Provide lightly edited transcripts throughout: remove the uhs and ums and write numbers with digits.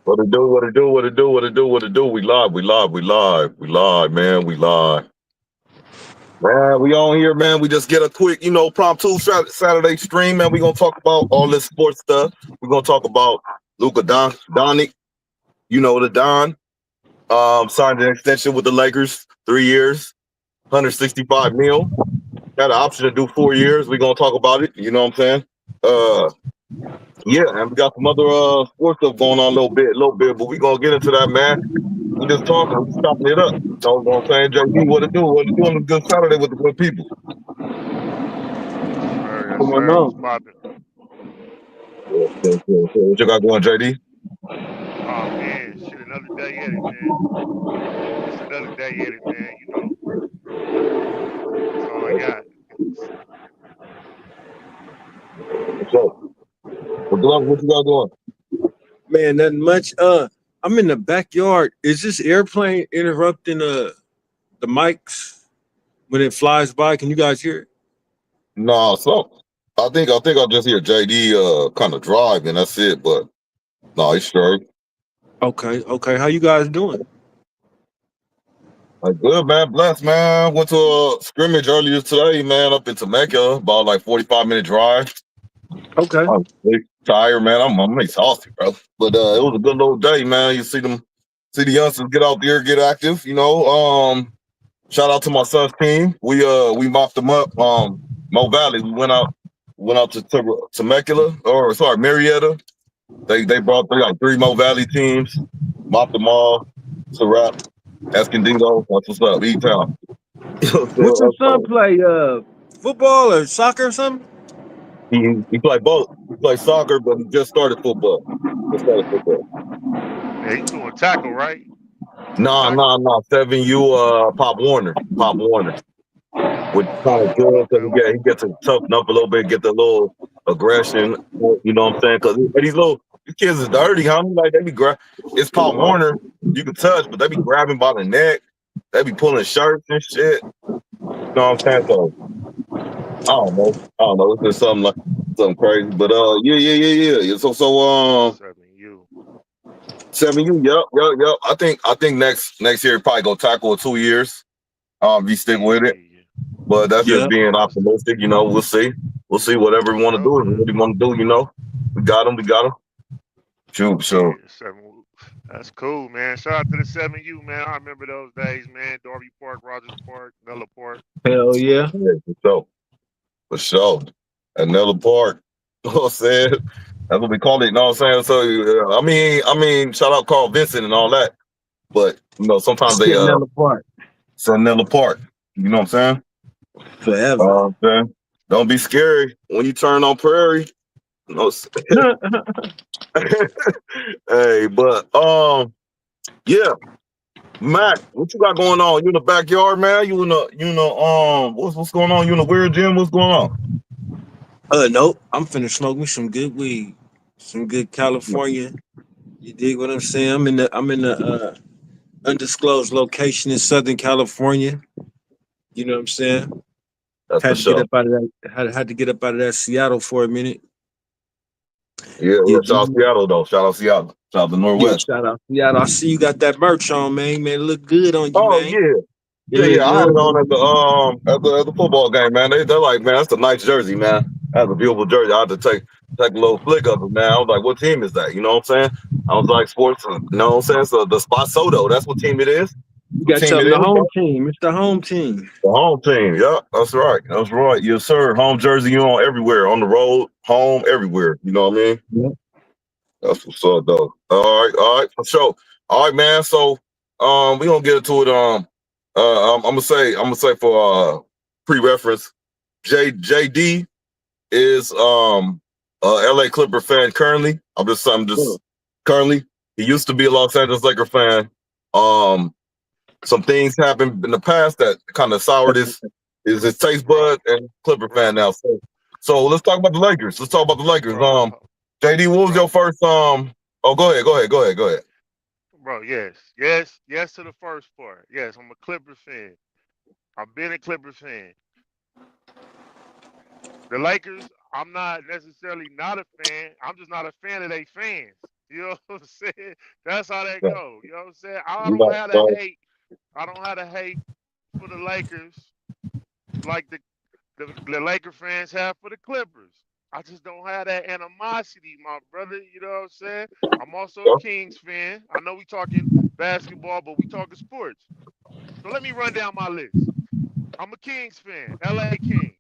What it do? What it do? What it do? What it do? What it do? We live. We live. We live. We live, man. We live. Man, we on here, man. We just get a quick, prompt Saturday stream, man. We gonna talk about all this sports stuff. We're gonna talk about Luka Doncic, the Don. Signed an extension with the Lakers, 3 years, 165 mil. Got an option to do 4 years. We're gonna talk about it. You know what I'm saying? Uh, yeah, and we got some other sports stuff going on a little bit, but we gonna get into that, man. We just talking, we stopping it up. You know what I'm saying? JD, what it do? What it do on a good Saturday with the good people? Yes, Come on sir. What's now. popping? What you got going, JD? Oh man, shit, another day at it, man. Just another day at it, man. That's all I got. What's up? What you got going? Man, nothing much. I'm in the backyard. Is this airplane interrupting the mics when it flies by? Can you guys hear it? Nah, so I think I'll just hear JD kind of drive and that's it, but no, he's straight. Okay, okay. How you guys doing? Like good, man, blessed, man. Went to a scrimmage earlier today, man, up in Temecula, about like 45-minute drive. Okay. I'm tired, man. I'm exhausted, bro. But it was a good little day, man. You see the youngsters get out there, get active. Shout out to my son's team. We mopped them up. Mo Valley. We went out to Temecula, or sorry, Marietta. They brought like three Mo Valley teams, mopped them all. It's a wrap. Escondido, that's what's up. E-Town. What's your son play? Football or soccer or something? He played both. He played soccer, but he just started football. Just started football. Yeah, you doing tackle, right? Tackle. Nah. 7U Pop Warner. Pop Warner. Which is kind Oh, of good okay, because okay. he gets to toughen up a little bit, get the little aggression. You know what I'm saying? Because these kids is dirty, homie. Like they be it's Pop Warner. You can touch, but they be grabbing by the neck. They be pulling shirts and shit. You know what I'm saying? So I don't know. It's just something crazy. But yeah. So 7U. 7U, yep. I think next year probably go tackle 2 years. If you stick with it. Yeah. But that's just Yeah. being Yeah, that's optimistic, we'll see. We'll see whatever we for want to do. sure. If we really want to do, we got him. Shoot, Yeah, so 7. That's cool, man. Shout out to the 7U, man. I remember those days, man. Darby Park, Rogers Park, Miller Park. Hell yeah. yeah, for sure. At Nella Park, you know what I'm saying? That's what we call it, you know what I'm saying? So I mean, shout out Carl Vincent and all that. But sometimes they Sitting apart send Nella Park. You know what I'm saying? forever. Man, don't be scary when you turn on Prairie. No, hey, but yeah, Mac, what you got going on? You in the backyard, man? What's going on? You in the weird gym? What's going on? Nope. I'm finna smoke me some good weed, some good California. You dig what I'm saying? I'm in the undisclosed location in Southern California. You know what I'm saying? That's for Had to get sure. up out of that. Had to get up out of that Seattle for a minute. Yeah. You Shout out dig? Seattle though. Shout out Seattle. Shout out the Yeah, Northwest. shout out Seattle. I see you got that merch on, man. Man, it look good on you, Oh man. yeah. It look I had it good. on at the football game, man. They're like, man, that's a nice jersey, man. That's a beautiful jersey. I had to take a little flick of it, man. I was like, what team is that? You know what I'm saying? I was like, sports. You know what I'm saying? So the Spot Soto, that's what team it is. You What got to team tell it them the is, bro? home team. It's the home team. The home team. Yep, that's right. That's right. Yes, sir. Home jersey, you on everywhere, on the road, home, everywhere. You know what I mean? Yep. That's what's up, though. All right, for sure. All right, man. So, we gonna get into it. I'm gonna say for pre-reference, JD is a LA Clipper fan currently. I'm just currently. He used to be a Los Angeles Laker fan. Um, some things happened in the past that kind of soured his taste bud Right, and Clipper fan right, now. So let's talk about the Lakers. Let's talk about the Lakers. bro, JD, what was your bro, first Oh, go ahead. bro. Yes to the first part. Yes, I'm a Clippers fan. I've been a Clippers fan. The Lakers, I'm not necessarily not a fan. I'm just not a fan of their fans. You know what I'm saying? That's how that Yeah. go. You know what I'm saying? I You don't know, have to hate. I don't have to hate for the Lakers like the Laker fans have for the Clippers. I just don't have that animosity, my brother. You know what I'm saying? I'm also a Kings fan. I know we talking basketball, but we talking sports. So let me run down my list. I'm a Kings fan, LA Kings.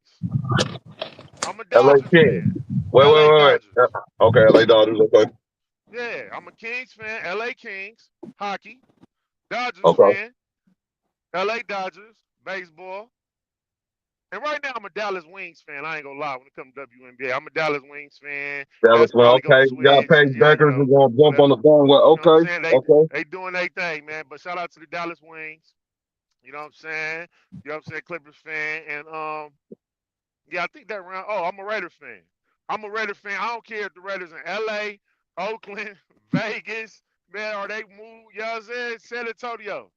I'm a LA Dodgers King. fan, Wait, LA wait, wait, Dodgers. wait. Okay, LA Dodgers. Okay. Yeah, I'm a Kings fan, LA Kings, hockey. Dodgers Okay. fan, LA Dodgers, baseball. And right now, I'm a Dallas Wings fan. I ain't gonna lie. When it comes to WNBA, I'm a Dallas Wings fan. Dallas, That's well, probably gonna okay. You got switch. Paige Yeah, Beckers. We're going to jump let, on the phone. Well, you know what I'm okay. saying? Okay. They doing their thing, man. But shout out to the Dallas Wings. You know what I'm saying? You know what I'm saying? Clippers fan. And yeah, I think that round. Oh, I'm a Raider fan. I'm a Raider fan. I don't care if the Raiders in LA, Oakland, Vegas, man, or they move, you know what I'm saying? San Antonio.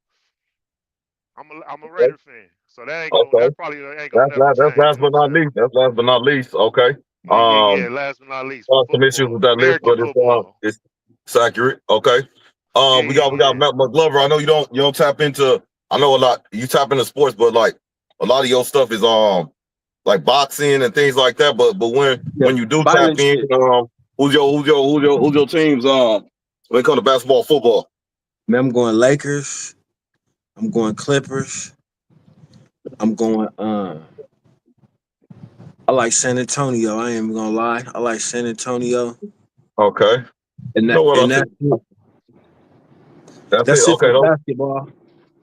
I'm a Raider fan. So Okay. that probably ain't gonna That's never last, that's change, you last know what but I'm not saying? least. That's last but not least. Okay. Yeah. Last but not least, Some issues with football, that list, American but football. it's accurate. Okay. Yeah, We got yeah, Matt McGlover. I know you don't tap into. I know a lot. You tap into sports, but like a lot of your stuff is like boxing and things like that. But Yeah, when you do tap violent in, shit. who's your teams when it comes to basketball, football? Man, I'm going Lakers. I'm going Clippers. I'm going. I like San Antonio. I ain't even gonna lie. I like San Antonio, Okay. and You know that what I and said? That's it. that's it Okay. for basketball.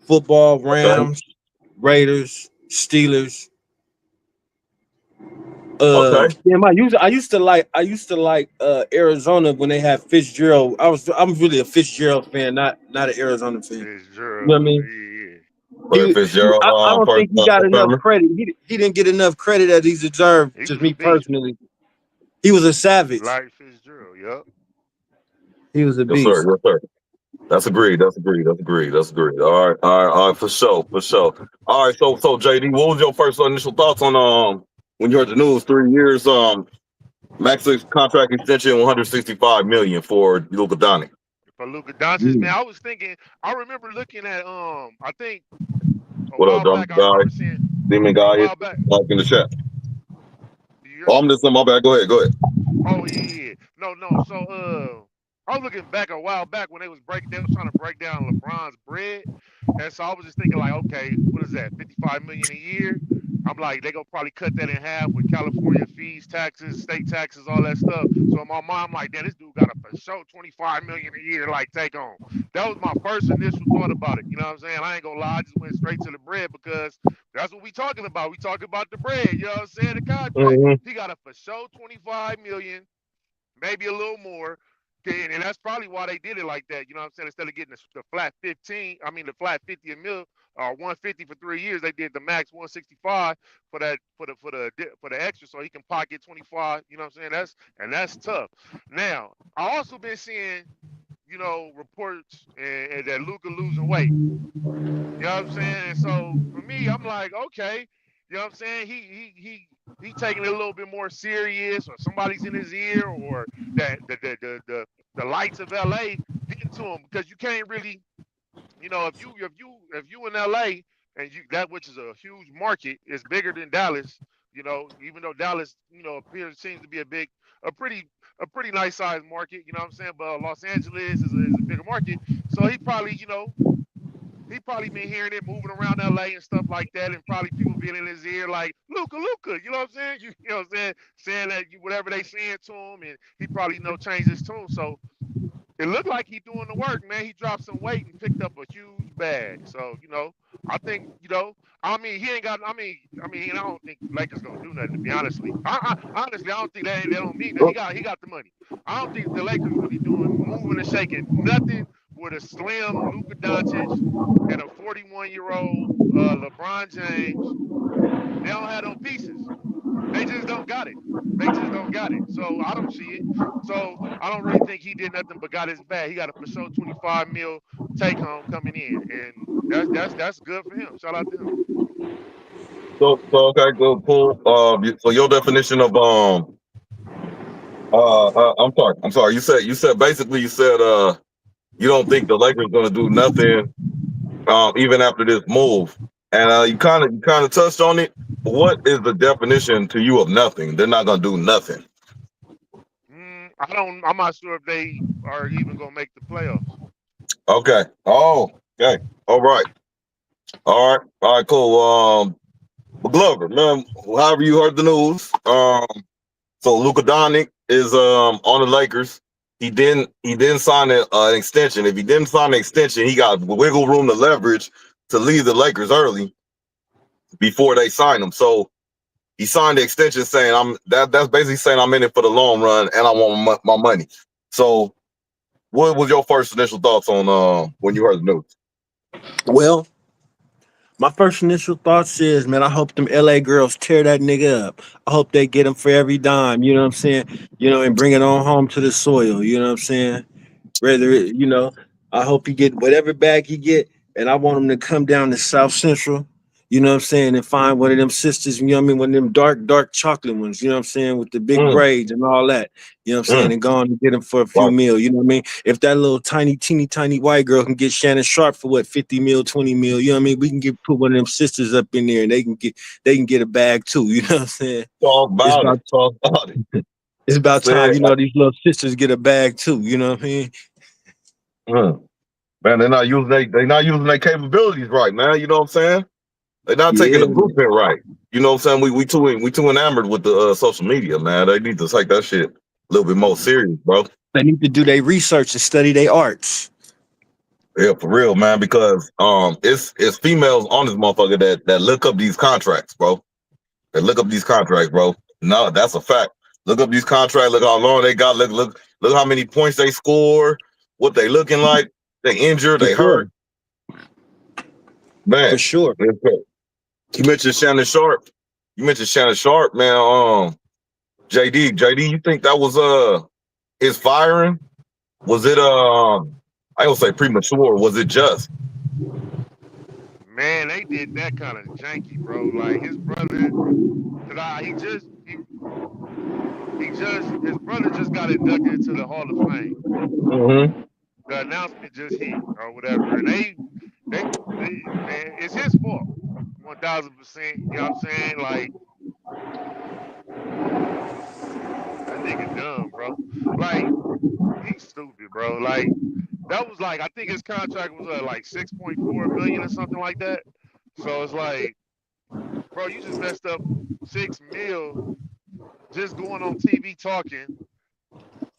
Football, Okay. Rams, Raiders, Steelers. Okay. Damn, I used to like Arizona when they had Fitzgerald. I'm really a Fitzgerald fan, not an Arizona fan. You know what I Fitzgerald. mean? Yeah. But Fitzgerald, I don't first think he got enough family. credit. He didn't get enough credit as he's deserved. He Just was a me beast. personally, he was a savage. Larry Fitzgerald. Yup. He was a Yes, sir. beast. Yes, sir. That's agreed. That's agreed. That's agreed. That's agreed. All right. All right. All right. For sure. For sure. All right. So JD, what was your first initial thoughts on when you heard the news? 3 years max contract extension, 165 million for Luka Doncic. For Luka Doncic, man, Mm. I was thinking. I remember looking at I think a What up, while dumb back. I guy? remember seeing Demon a guy is while back. in the chat. Do you hear Oh, me? I'm listening. My bad. Go ahead. Go ahead. Oh yeah. No, no. So I was looking back a while back when they was trying to break down LeBron's bread. And so I was just thinking like, okay, what is that? 55 million a year? I'm like, they gonna probably cut that in half with California fees, taxes, state taxes, all that stuff. So in my mind, I'm like, damn, this dude got a for sure 25 million a year, like take on. That was my first initial thought about it. You know what I'm saying? I ain't gonna lie, I just went straight to the bread because that's what we talking about. We talking about the bread, you know what I'm saying? The contract. Mm-hmm. He got a for sure 25 million, maybe a little more. Okay, and that's probably why they did it like that. You know what I'm saying? Instead of getting the flat 15, I mean the flat 50 a mil or 150 for 3 years, they did the max 165 for that for the extra, so he can pocket 25. You know what I'm saying? That's tough. Now I also been seeing reports and that Luka losing weight. You know what I'm saying? And so for me, I'm like, okay, you know what I'm saying? He taking it a little bit more serious, or somebody's in his ear, or that the lights of LA getting to him because you can't really, if you in LA and you that which is a huge market, is bigger than Dallas. Even though Dallas, seems to be a pretty, a pretty nice sized market. You know what I'm saying? But Los Angeles is a bigger market, so he probably been hearing it moving around LA and stuff like that, and probably people being in his ear like Luka, you know what I'm saying? You know what I'm saying that whatever they saying to him, and he probably change his tune. So it looked like he doing the work, man. He dropped some weight and picked up a huge bag. So I think I mean he ain't got. I don't think Lakers gonna do nothing, to be honestly. Honestly, I don't think that don't mean that he got the money. I don't think the Lakers really doing moving and shaking nothing with a slim Luka Doncic and a 41-year-old LeBron James. They don't have no pieces. They just don't got it. They just don't got it. So I don't see it. So I don't really think he did nothing but got his bag. He got a for sure 25 mil take home coming in, and that's good for him. Shout out to him. So okay, good, cool. So your definition of I'm sorry. You said basically you said you don't think the Lakers gonna do nothing even after this move, and you kind of touched on it. What is the definition to you of nothing? They're not gonna do nothing. I don't. I'm not sure if they are even gonna make the playoffs. Okay. Oh, okay. All right. All right. Cool. But Glover, man, however you heard the news, so Luka Doncic is on the Lakers. He didn't sign an extension. If he didn't sign an extension, he got wiggle room to leverage to leave the Lakers early before they sign him. So he signed the extension saying that's basically saying I'm in it for the long run and I want my money. So what was your first initial thoughts on when you heard the news? Well, my first initial thoughts is, man, I hope them LA girls tear that nigga up. I hope they get him for every dime, you know what I'm saying? And bring it on home to the soil, you know what I'm saying? Whether I hope he get whatever bag he get, and I want him to come down to South Central, you know what I'm saying, and find one of them sisters, you know what I mean, one of them dark chocolate ones, you know what I'm saying, with the big Mm, braids and all that, you know what I'm saying, mm, and go on and get him for a few right. mil, you know what I mean? If that little teeny tiny white girl can get Shannon Sharp for what, 50 mil, 20 mil, you know what I mean? We can put one of them sisters up in there and they can get a bag too, you know what I'm saying? Talk It's about it. about Talk about it. it's about time, Said, these little sisters get a bag too, you know what I mean? mm, man, they're not using their capabilities right, man. You know what I'm saying? They're not taking Yeah. the blueprint right. You know what I'm saying? We too enamored with the social media, man. They need to take that shit a little bit more serious, bro. They need to do their research and study their arts. Yeah, for real, man. Because it's females on this motherfucker that look up these contracts, bro. They look up these contracts, bro. No, that's a fact. Look up these contracts. Look how long they got. Look how many points they score. What they looking like. They injured. For They sure. hurt. Man, For sure. you mentioned Shannon Sharp. You mentioned Shannon Sharp, man. JD, you think that was his firing? Was it I don't say premature, was it just? Man, they did that kind of janky, bro. Like his brother, cause his brother just got inducted into the Hall of Fame. Mm-hmm. The announcement just hit or whatever, and man, it's his fault, 1,000%. You know what I'm saying? Like that nigga dumb, bro. Like he's stupid, bro. Like that was like I think his contract was like 6.4 million or something like that. So it's like, bro, you just messed up 6 mil just going on TV talking.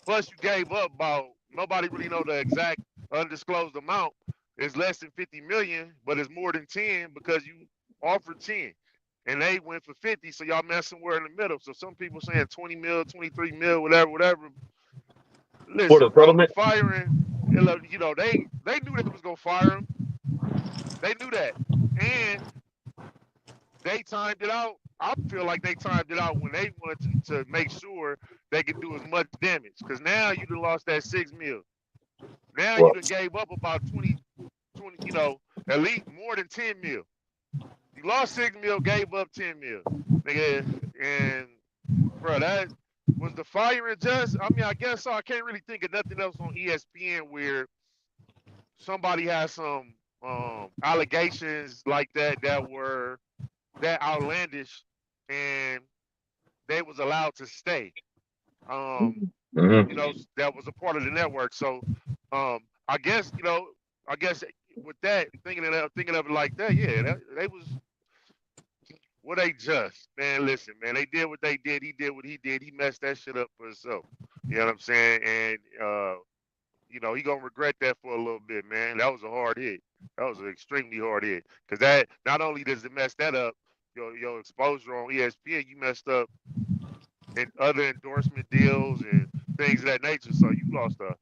Plus, you gave up about nobody really know the exact undisclosed amount. It's less than 50 million, but it's more than 10 because you offered 10 and they went for 50. So y'all met somewhere in the middle. So some people saying 20 mil, 23 mil, whatever. For the Listen, bro, the settlement? firing, they knew they was gonna fire him. They knew that, and they timed it out. I feel like they timed it out when they wanted to make sure they could do as much damage. Because now you done lost that 6 mil. Now you Well, done gave up about 20, at least more than 10 mil. You lost 6 mil, gave up 10 mil. Nigga, and bro, that was the firing just. I mean, I guess so. I can't really think of nothing else on ESPN where somebody has some allegations like that were that outlandish and they was allowed to stay. mm-hmm. That was a part of the network. So I guess, I guess with that, thinking of it like that, yeah, they was they just, man, listen, man, they did what they did, he did what he did, he messed that shit up for himself. You know what I'm saying? And he gonna regret that for a little bit, man. That was a hard hit. That was an extremely hard hit. Cause that not only does it mess that up, your exposure on ESPN, you messed up in other endorsement deals and things of that nature. So you lost a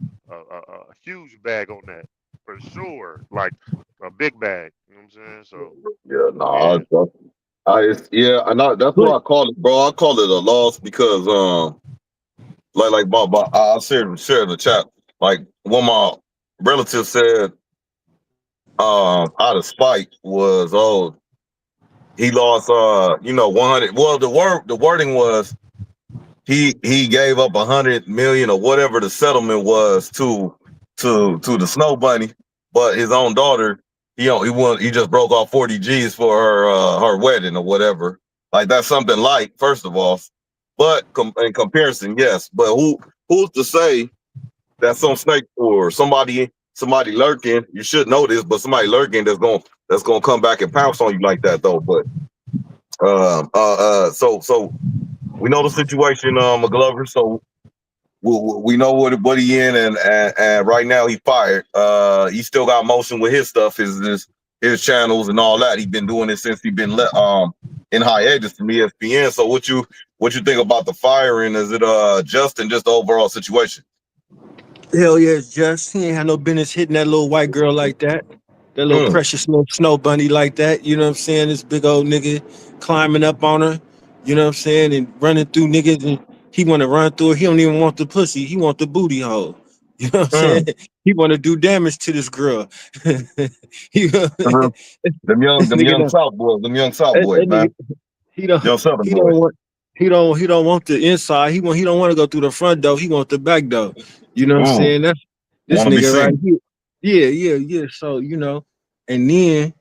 huge bag on that for sure. Like a big bag. You know what I'm saying? So Yeah, yeah. that's what But I call it, bro. I call it a loss because like Bob, I shared in the chat. Like one of my relatives said, out of spite was he lost 100. Well, the wording was he gave up 100 million or whatever the settlement was to the Snow Bunny, but his own daughter, he just broke off 40 G's for her wedding or whatever. Like that's something light, first of all. But in comparison, yes. But who's to say that some snake or somebody lurking, you should know this, but somebody lurking that's gonna come back and pounce on you like that though. But so we know the situation, McGlover. So we know what he in, and right now he fired. He still got motion with his stuff, his channels and all that. He's been doing it since he been in hiatus from ESPN. So what you think about the firing? Is it just the overall situation? Hell yeah, it's just he ain't had no business hitting that little white girl like that. That little precious little snow bunny like that. You know what I'm saying? This big old nigga climbing up on her. You know what I'm saying? And running through niggas, and he want to run through her. He don't even want the pussy. He want the booty hole. You know what I'm saying? He want to do damage to this girl. He, Them young South boys, man. He don't Young Southern he boys. don't want he don't want the inside. He don't want to go through the front door. He want the back door. You know what I'm saying? That's this nigga right here. Yeah. So, you know, and then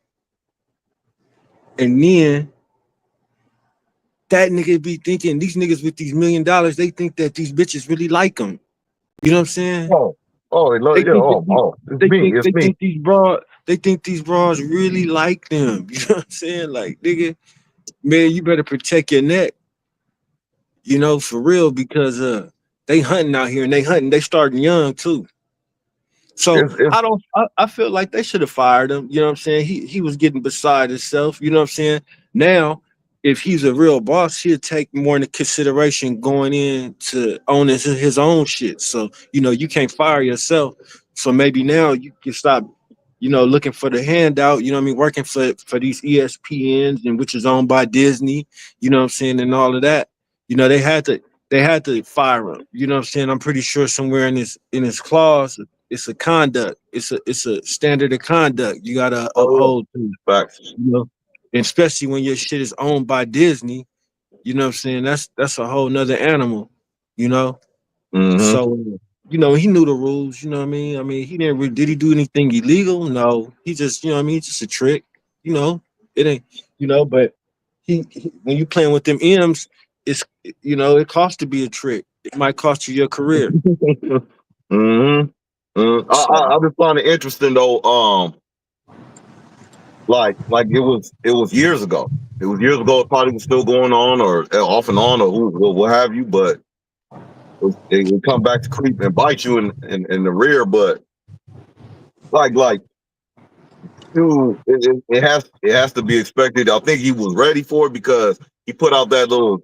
that nigga be thinking these niggas with these $1 million, they think that these bitches really like them. You know what I'm saying? They think these bras really like them. You know what I'm saying? Like, nigga, man, you better protect your neck. You know, for real, because they hunting out here and they starting young too. So I feel like they should have fired him. You know what I'm saying? He was getting beside himself. You know what I'm saying? Now, if he's a real boss, he'll take more into consideration going into owning his own shit. So, you know, you can't fire yourself. So maybe now you can stop, you know, looking for the handout, you know what I mean, working for these ESPNs and which is owned by Disney, you know what I'm saying, and all of that. You know, they had to fire him. You know what I'm saying? I'm pretty sure somewhere in his clause, it's a conduct. It's a standard of conduct you gotta uphold to. Facts. You know, and especially when your shit is owned by Disney. You know what I'm saying? That's a whole nother animal. You know. So you know he knew the rules. You know what I mean? I mean he didn't. Did he do anything illegal? No. He just you know what I mean. Just a trick. You know it ain't. You know, but he when you playing with them M's, it's you know it costs to be a trick. It might cost you your career. I just find it interesting though. Like it was years ago. It was years ago. It probably was still going on or off and on or what have you. But it will come back to creep and bite you in the rear. But like dude, it has to be expected. I think he was ready for it because he put out that little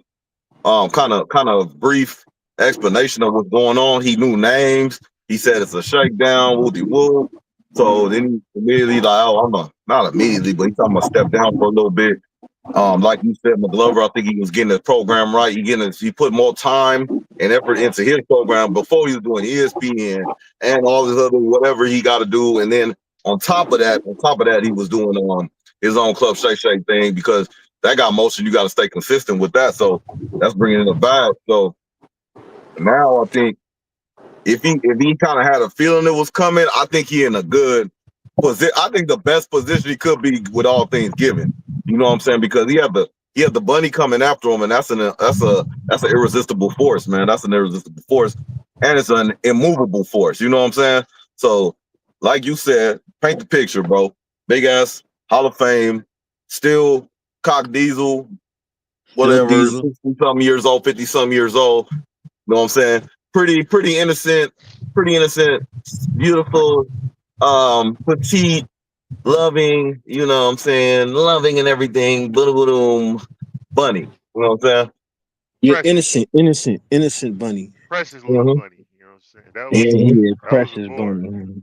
kind of brief explanation of what's going on. He knew names. He said it's a shakedown, woody woo. So then he immediately like, oh, not immediately, but he's talking about step down for a little bit. Like you said, McGlover, I think he was getting his program right. He put more time and effort into his program before he was doing ESPN and all this other whatever he got to do. And then on top of that, he was doing his own Club Shake Shake thing because that got motion. You got to stay consistent with that. So that's bringing in a bag. So now I think if he kind of had a feeling it was coming, I think he in a good position. I think the best position he could be with all things given. You know what I'm saying? Because he had the bunny coming after him, and that's an irresistible force, man. That's an irresistible force, and it's an immovable force. You know what I'm saying? So, like you said, paint the picture, bro. Big ass Hall of Fame, still cock diesel, whatever, 60-something years old, 50-something years old. You know what I'm saying? Pretty innocent, beautiful, petite, loving, you know what I'm saying? Loving and everything, boom, bunny. You know what I'm saying? Yeah, innocent bunny. Precious little bunny. You know what I'm saying? Yeah, precious bunny.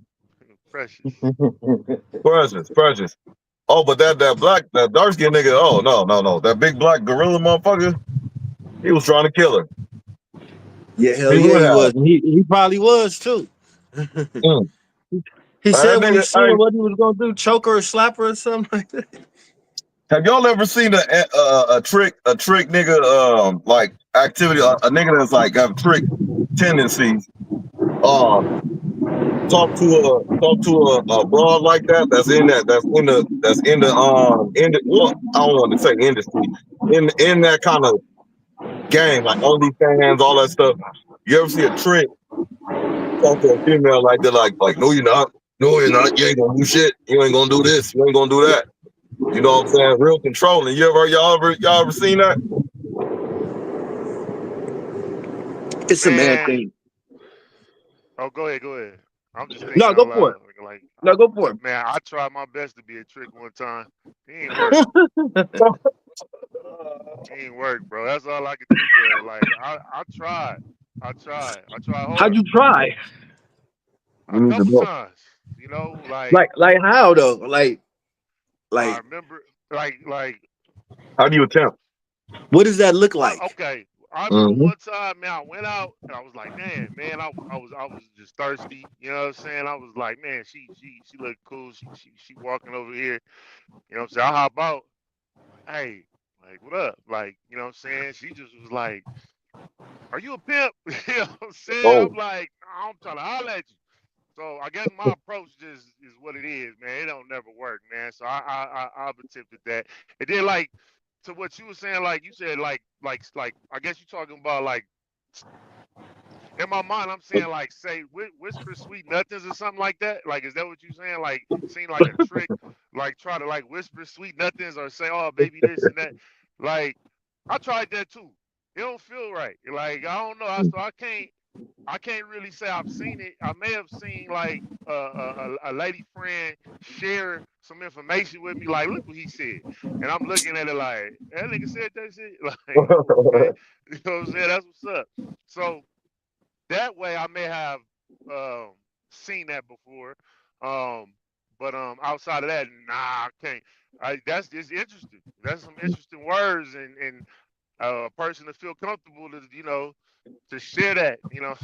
Precious. Oh, but that dark skinned nigga, oh no. That big black gorilla motherfucker, he was trying to kill her. Yeah, hell he was. He probably was too. He said when he seen her, what he was gonna do, choke her or slap her or something like that. Have y'all ever seen a trick nigga like activity? A nigga that's like have trick tendencies. Um, talk to a broad like that. That's in the well, I don't want to say industry in that kind of game like OnlyFans, all that stuff. You ever see a trick talk to a female like they're like no you're not, no you're not, you ain't gonna do shit, you ain't gonna do this, you ain't gonna do that. You know what I'm saying? Real controlling. Y'all ever seen that? It's a man Man, thing. oh, go ahead. I'm just thinking No, out go for loud. it. Like, No, go for man, I tried my best to be a trick one time. It ain't work. it. It ain't work, bro. That's all I can think of. Like, I tried. I tried How'd hard. you try? We A need to couple know. times. You know, like Like how though? I Like remember, like How do you attempt? what does that look like? okay. I remember Mm-hmm. one time, man, I went out and I was like, man, I was just thirsty. You know what I'm saying? I was like, man, she looked cool. She walking over here. You know what I'm saying? I hop out. Hey, like, what up? Like, you know what I'm saying? She just was like, are you a pimp? You know what I'm saying? Oh, I'm like, I'm trying to holler at you. So I guess my approach just is what it is, man. It don't never work, man. So I've attempted that. And then like to what you were saying, like you said, like I guess you're talking about like in my mind, I'm saying like say whisper sweet nothings or something like that. Like is that what you're saying? Like seem like a trick, like try to like whisper sweet nothings or say, oh baby this and that. Like I tried that too. It don't feel right. Like I don't know. So I can't really say I've seen it. I may have seen like a lady friend share some information with me, like, look what he said, and I'm looking at it like that nigga said that shit. Like, okay, you know what I'm saying? That's what's up. So that way, I may have um, seen that before, um, but outside of that, nah, I can't. That's just interesting. That's some interesting words, and a person to feel comfortable to to share that. You know.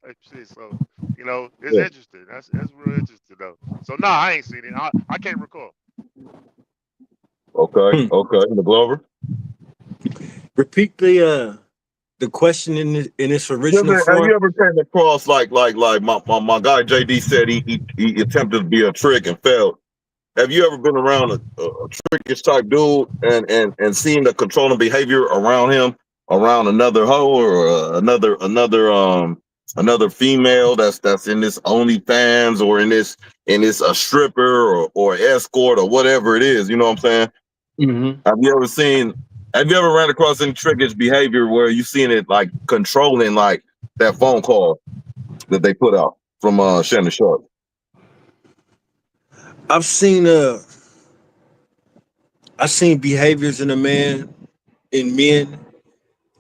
Type shit. So, it's yeah. interesting. That's real interesting though. So nah, I ain't seen it. I can't recall. Okay. Hmm. Okay. The Glover. Repeat the question in its original Have form. you ever came across like my guy JD said he attempted to be a trick and failed. Have you ever been around a trickish type dude and seen the controlling behavior around him, around another hoe or another female that's in this OnlyFans or in this a stripper or escort or whatever it is, you know what I'm saying? Mm-hmm. Have you ever seen have you ever ran across any trickish behavior where you seen it like controlling like that phone call that they put out from Shannon Sharp? I've seen I've seen behaviors in men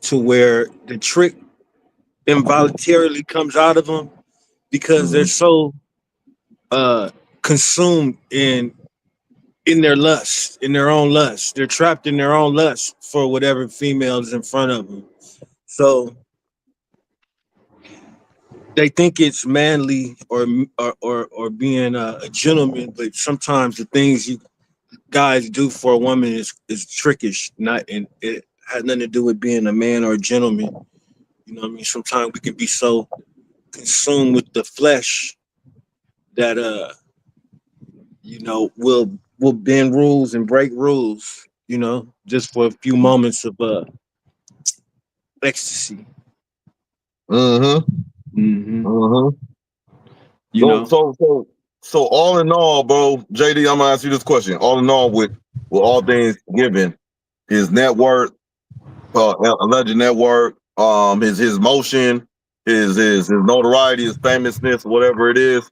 to where the trick involuntarily comes out of them because they're Mm-hmm. so uh consumed in their lust, in their own lust. They're trapped in their own lust for whatever female is in front of them. So they think it's manly or being a gentleman, but sometimes the things you guys do for a woman is trickish, not and it has nothing to do with being a man or a gentleman. You know what I mean? Sometimes we can be so consumed with the flesh that we'll bend rules and break rules, just for a few moments of ecstasy. Mm-hmm. Mm-hmm. Mm-hmm. You So know. so so so all in all, bro, JD, I'm gonna ask you this question. All in all, with all things given, his net worth, alleged net worth, his motion, his notoriety, his famousness, whatever it is.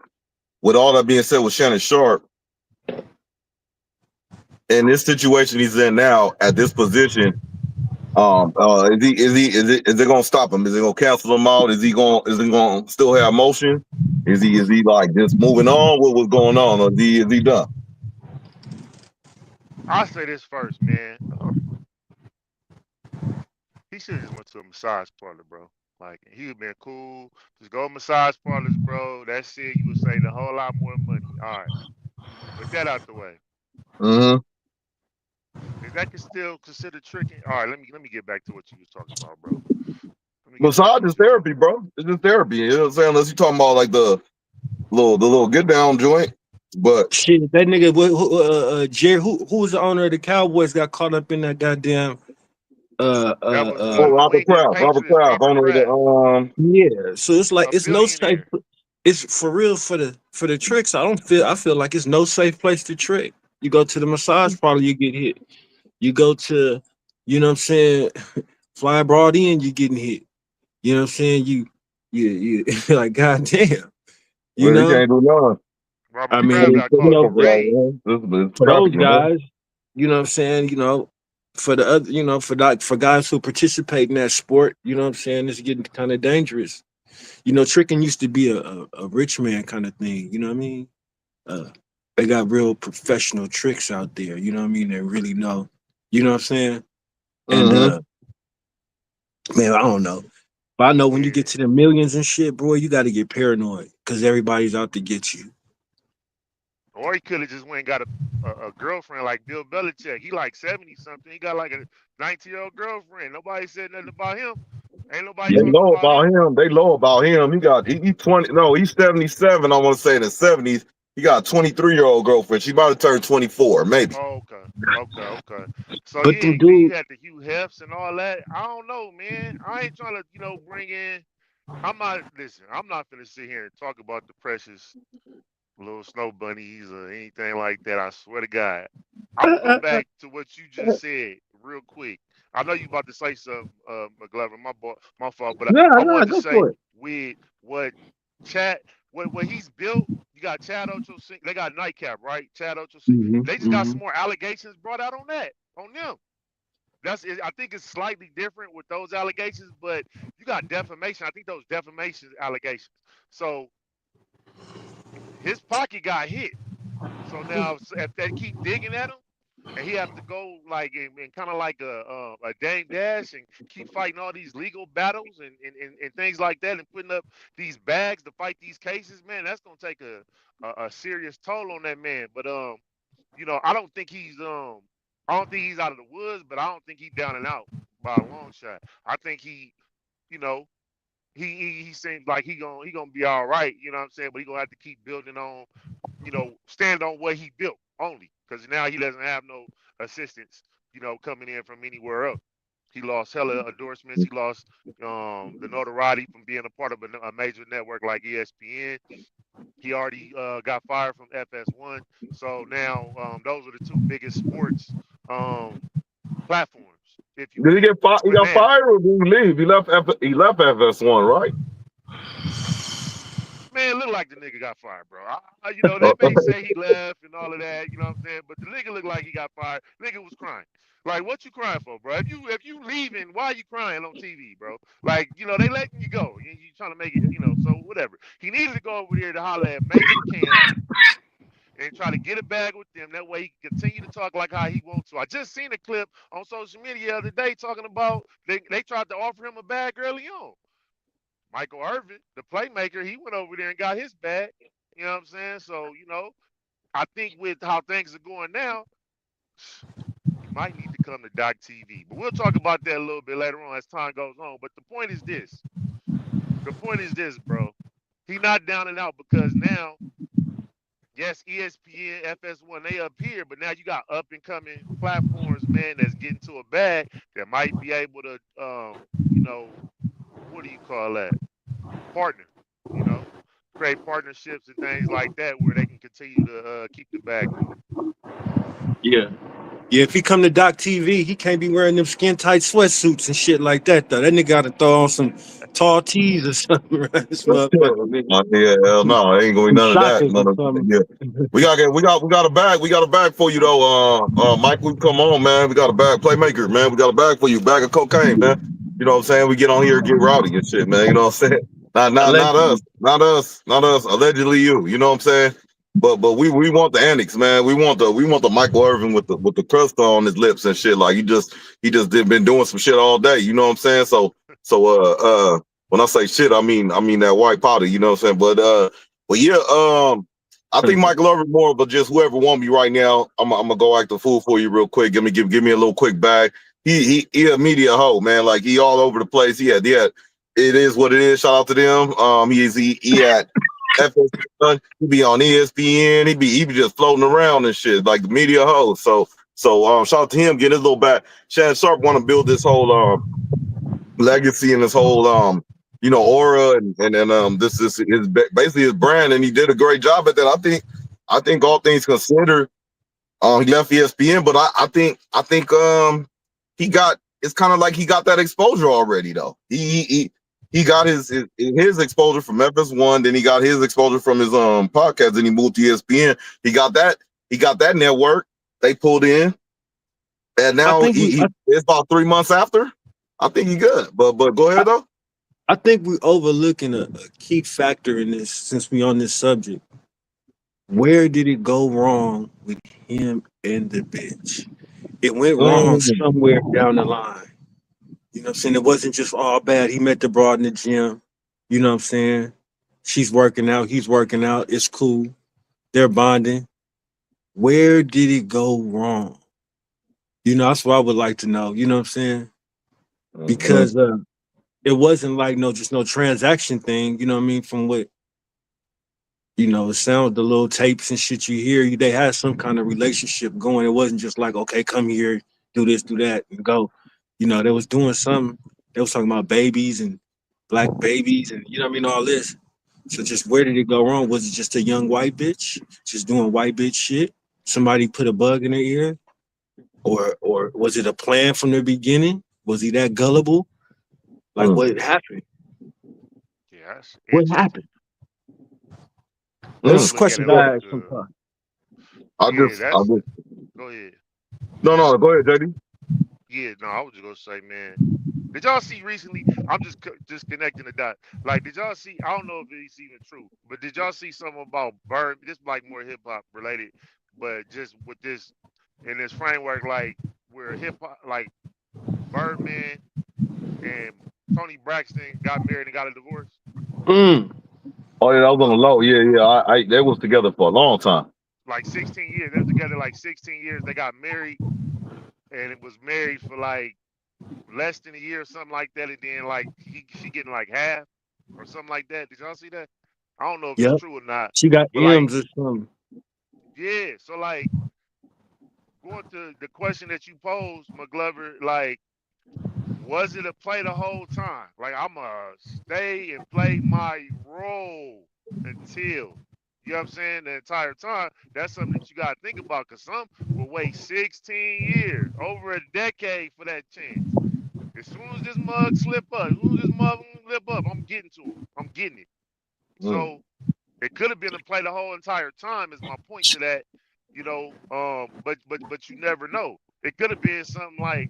With all that being said, with Shannon Sharp in this situation he's in now at this position, is it gonna stop him? Is it gonna cancel him out? Is he gonna still have motion? Is he like just moving on? What's going on? Or is he done? I'll say this first, man. He should have just went to a massage parlor, bro. Like he would have been cool. Just go to massage parlors, bro. That's it. You would save a whole lot more money. All right. Put that out the way. Mm-hmm. that can still consider tricking. All right, let me get back to what you was talking about, bro. Let me get back to Besides, what it's you was therapy, talking about. bro. It's just therapy. You know what I'm saying? Unless you're talking about like the little get down joint. But Shit, that nigga, Jerry, who was the owner of the Cowboys, got caught up in that goddamn. That was oh, New Robert England Kraft, Patriots, Robert owner of Kraft, the Yeah, so it's like a it's no safe. billionaire. It's for real for the tricks. I feel like it's no safe place to trick. You go to the massage parlor, you get hit. You go to, you know what I'm saying, fly abroad in, you getting hit. You know what I'm saying? You like goddamn. You well, you know, can't do nothing. I Robert Kraft mean, got you caught know, in the rain. It's for those trafficking, man. guys, you know what I'm saying, for the other, for guys who participate in that sport, you know what I'm saying, it's getting kind of dangerous. Tricking used to be a rich man kind of thing. You know what I mean? Uh, they got real professional tricks out there. You know what I mean? They really know. You know what I'm saying? And Mm-hmm. man, I don't know. But I know when you Yeah. get to the millions and shit, bro, you got to get paranoid because everybody's out to get you. Or he could have just went and got a girlfriend like Bill Belichick. He like 70 something. He got like a 19-year-old girlfriend. Nobody said nothing about him. Ain't nobody Yeah. They talking know about about him. him. They know about him. He's 20. No, he's 77. I want to say in the 70s. He got a 23-year-old girlfriend. She about to turn 24, maybe. Oh, okay. So But yeah, them then you dudes, had the Hugh Hefts and all that. I don't know, man. I ain't trying to, bring in. I'm not gonna sit here and talk about the precious little snow bunnies or anything like that. I swear to God. I'm gonna go back to what you just said real quick. I know you about to say something, McGlover, my fault, but I nah, wanted to go say for it. with Chad, what he's built. You got Chad Ochocinco. They got Nightcap, right? Chad Ochocinco. They just got some more allegations brought out on them. I think it's slightly different with those allegations, but you got defamation. I think those defamation allegations. So his pocket got hit. So now, if they keep digging at him, and he have to go like and kind of like a Dame Dash and keep fighting all these legal battles and things like that, and putting up these bags to fight these cases, man, that's gonna take a serious toll on that man. But I don't think he's out of the woods, but I don't think he's down and out by a long shot. I think you know, he seems like he gonna be all right. You know what I'm saying? But he gonna have to keep building on, stand on what he built only, because now he doesn't have no assistance, coming in from anywhere else. He lost hella endorsements. He lost the notoriety from being a part of a major network like ESPN. He already got fired from FS1. So now those are the two biggest sports um, platforms, if you Did he will. get fired? He But got now, fired or did he leave? He left FS1, right? man, it look like the nigga got fired, bro. They may say he left and all of that, you know what I'm saying? But the nigga looked like he got fired. Nigga was crying. Like, what you crying for, bro? If you leaving, why are you crying on TV, bro? Like, they letting you go. You trying to make it, so whatever. He needed to go over there to holler at Major Cam and try to get a bag with them. That way he can continue to talk like how he wants to. I just seen a clip on social media the other day talking about they tried to offer him a bag early on. Michael Irvin, the playmaker, he went over there and got his bag. You know what I'm saying? So, I think with how things are going now, he might need to come to Doc TV. But we'll talk about that a little bit later on as time goes on. But the point is this. The point is this, bro. He not down and out because now, yes, ESPN, FS1, they up here, but now you got up and coming platforms, man, that's getting to a bag that might be able to, what do you call that? Partner, you know, create partnerships and things like that where they can continue to keep the bag moving. Yeah. Yeah, if he come to Doc TV, he can't be wearing them skin tight sweatsuits and shit like that though. That nigga gotta throw on some tall tees or something, right? This motherfucker, nigga. Yeah, hell no, ain't gonna be Some none of that. shockers or None of something. yeah. We got a bag. We got a bag for you though. Mike, we come on, man. We got a bag, playmaker, man. We got a bag for you, bag of cocaine, man. You know what I'm saying? We get on here and get rowdy and shit, man. You know what I'm saying? Not us, Allegedly. not us. Allegedly you. You know what I'm saying? But we want the annex, man. We want the Michael Irvin with the crust on his lips and shit. Like been doing some shit all day. You know what I'm saying? So when I say shit, I mean that white powder. You know what I'm saying? But yeah. I think Mike Glover more, but just whoever want me right now, I'm gonna go act the fool for you real quick. Give me a little quick bag. He a media hoe, man. Like he all over the place. Yeah. It is what it is. Shout out to them. He at FS1. He be on ESPN. He be just floating around and shit like the media hoe. So shout out to him. Get his little back. Shannon Sharp want to build this whole legacy and this whole aura and then this is basically his brand, and he did a great job at that. I think all things considered, he left ESPN, but I think he got, it's kind of like he got that exposure already though. He got his exposure from FS1, then he got his exposure from his podcast, and he moved to ESPN. He got that network they pulled in, and now it's about 3 months after. I think he's good, but go ahead though. I think we're overlooking a key factor in this since we on this subject. Where did it go wrong with him and the bitch? It went wrong somewhere down the line. You know what I'm saying? It wasn't just all bad. He met the broad in the gym. You know what I'm saying? She's working out. He's working out. It's cool. They're bonding. Where did it go wrong? You know, that's what I would like to know. You know what I'm saying? Because it wasn't like no transaction thing. You know what I mean? From what, it sounds, the little tapes and shit you hear, they had some kind of relationship going. It wasn't just like, okay, come here, do this, do that, and go. They was doing something. They was talking about babies and black babies and, all this. So just where did it go wrong? Was it just a young white bitch just doing white bitch shit? Somebody put a bug in her ear? Or was it a plan from the beginning? Was he that gullible? Like, what happened? Yes. What happened? This is a question I asked sometimes. Go ahead. No, go ahead, JD. Yeah, no, I was just gonna say, man. Did y'all see recently? I'm just connecting the dot. Like, did y'all see? I don't know if it's even true, but did y'all see something about Bird? This like more hip hop related, but just with this in this framework, like where hip hop, like Birdman and Tony Braxton got married and got a divorce. Oh yeah, that was on the low. Yeah. They was together for a long time. Like 16 years. They were together like 16 years. They got married, and it was married for like less than a year or something like that. And then like she getting like half or something like that. Did y'all see that? I don't know if it's true or not. She got M's like, or something. Yeah. So like going to the question that you posed, McGlover, like, was it a play the whole time? Like, I'ma stay and play my role until, you know what I'm saying, the entire time. That's something that you gotta think about, because some will wait 16 years, over a decade for that chance. As soon as this mug slip up, I'm getting to him. I'm getting it. So it could have been a play the whole entire time, is my point to that. But you never know. It could have been something like,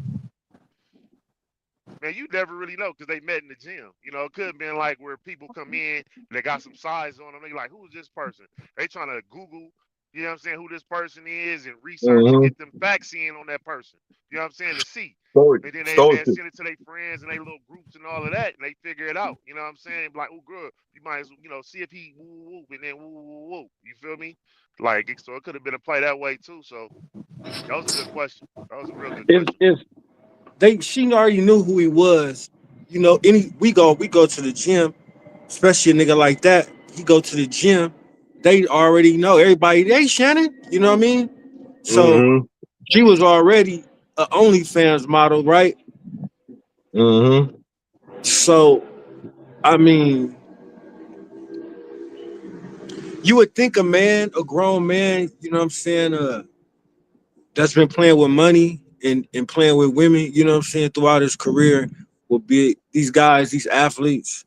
man, you never really know, because they met in the gym. It could have been like where people come in, they got some size on them. They like, who's this person? They trying to Google, you know what I'm saying, who this person is, and research and get them facts in on that person. You know what I'm saying, to see. And then they send it to their friends and their little groups and all of that, and they figure it out. You know what I'm saying? Like, oh, girl, you might as well, see if he woo woo, and then woo woo woo. You feel me? Like, so it could have been a play that way too. So that was a good question. That was a real good question. She already knew who he was. We go to the gym, especially a nigga like that. He go to the gym. They already know everybody. Hey, Shannon, you know what I mean? So she was already an OnlyFans model, right? So, I mean, you would think a grown man, you know what I'm saying, that's been playing with money and playing with women, you know what I'm saying, throughout his career, would be, these guys, these athletes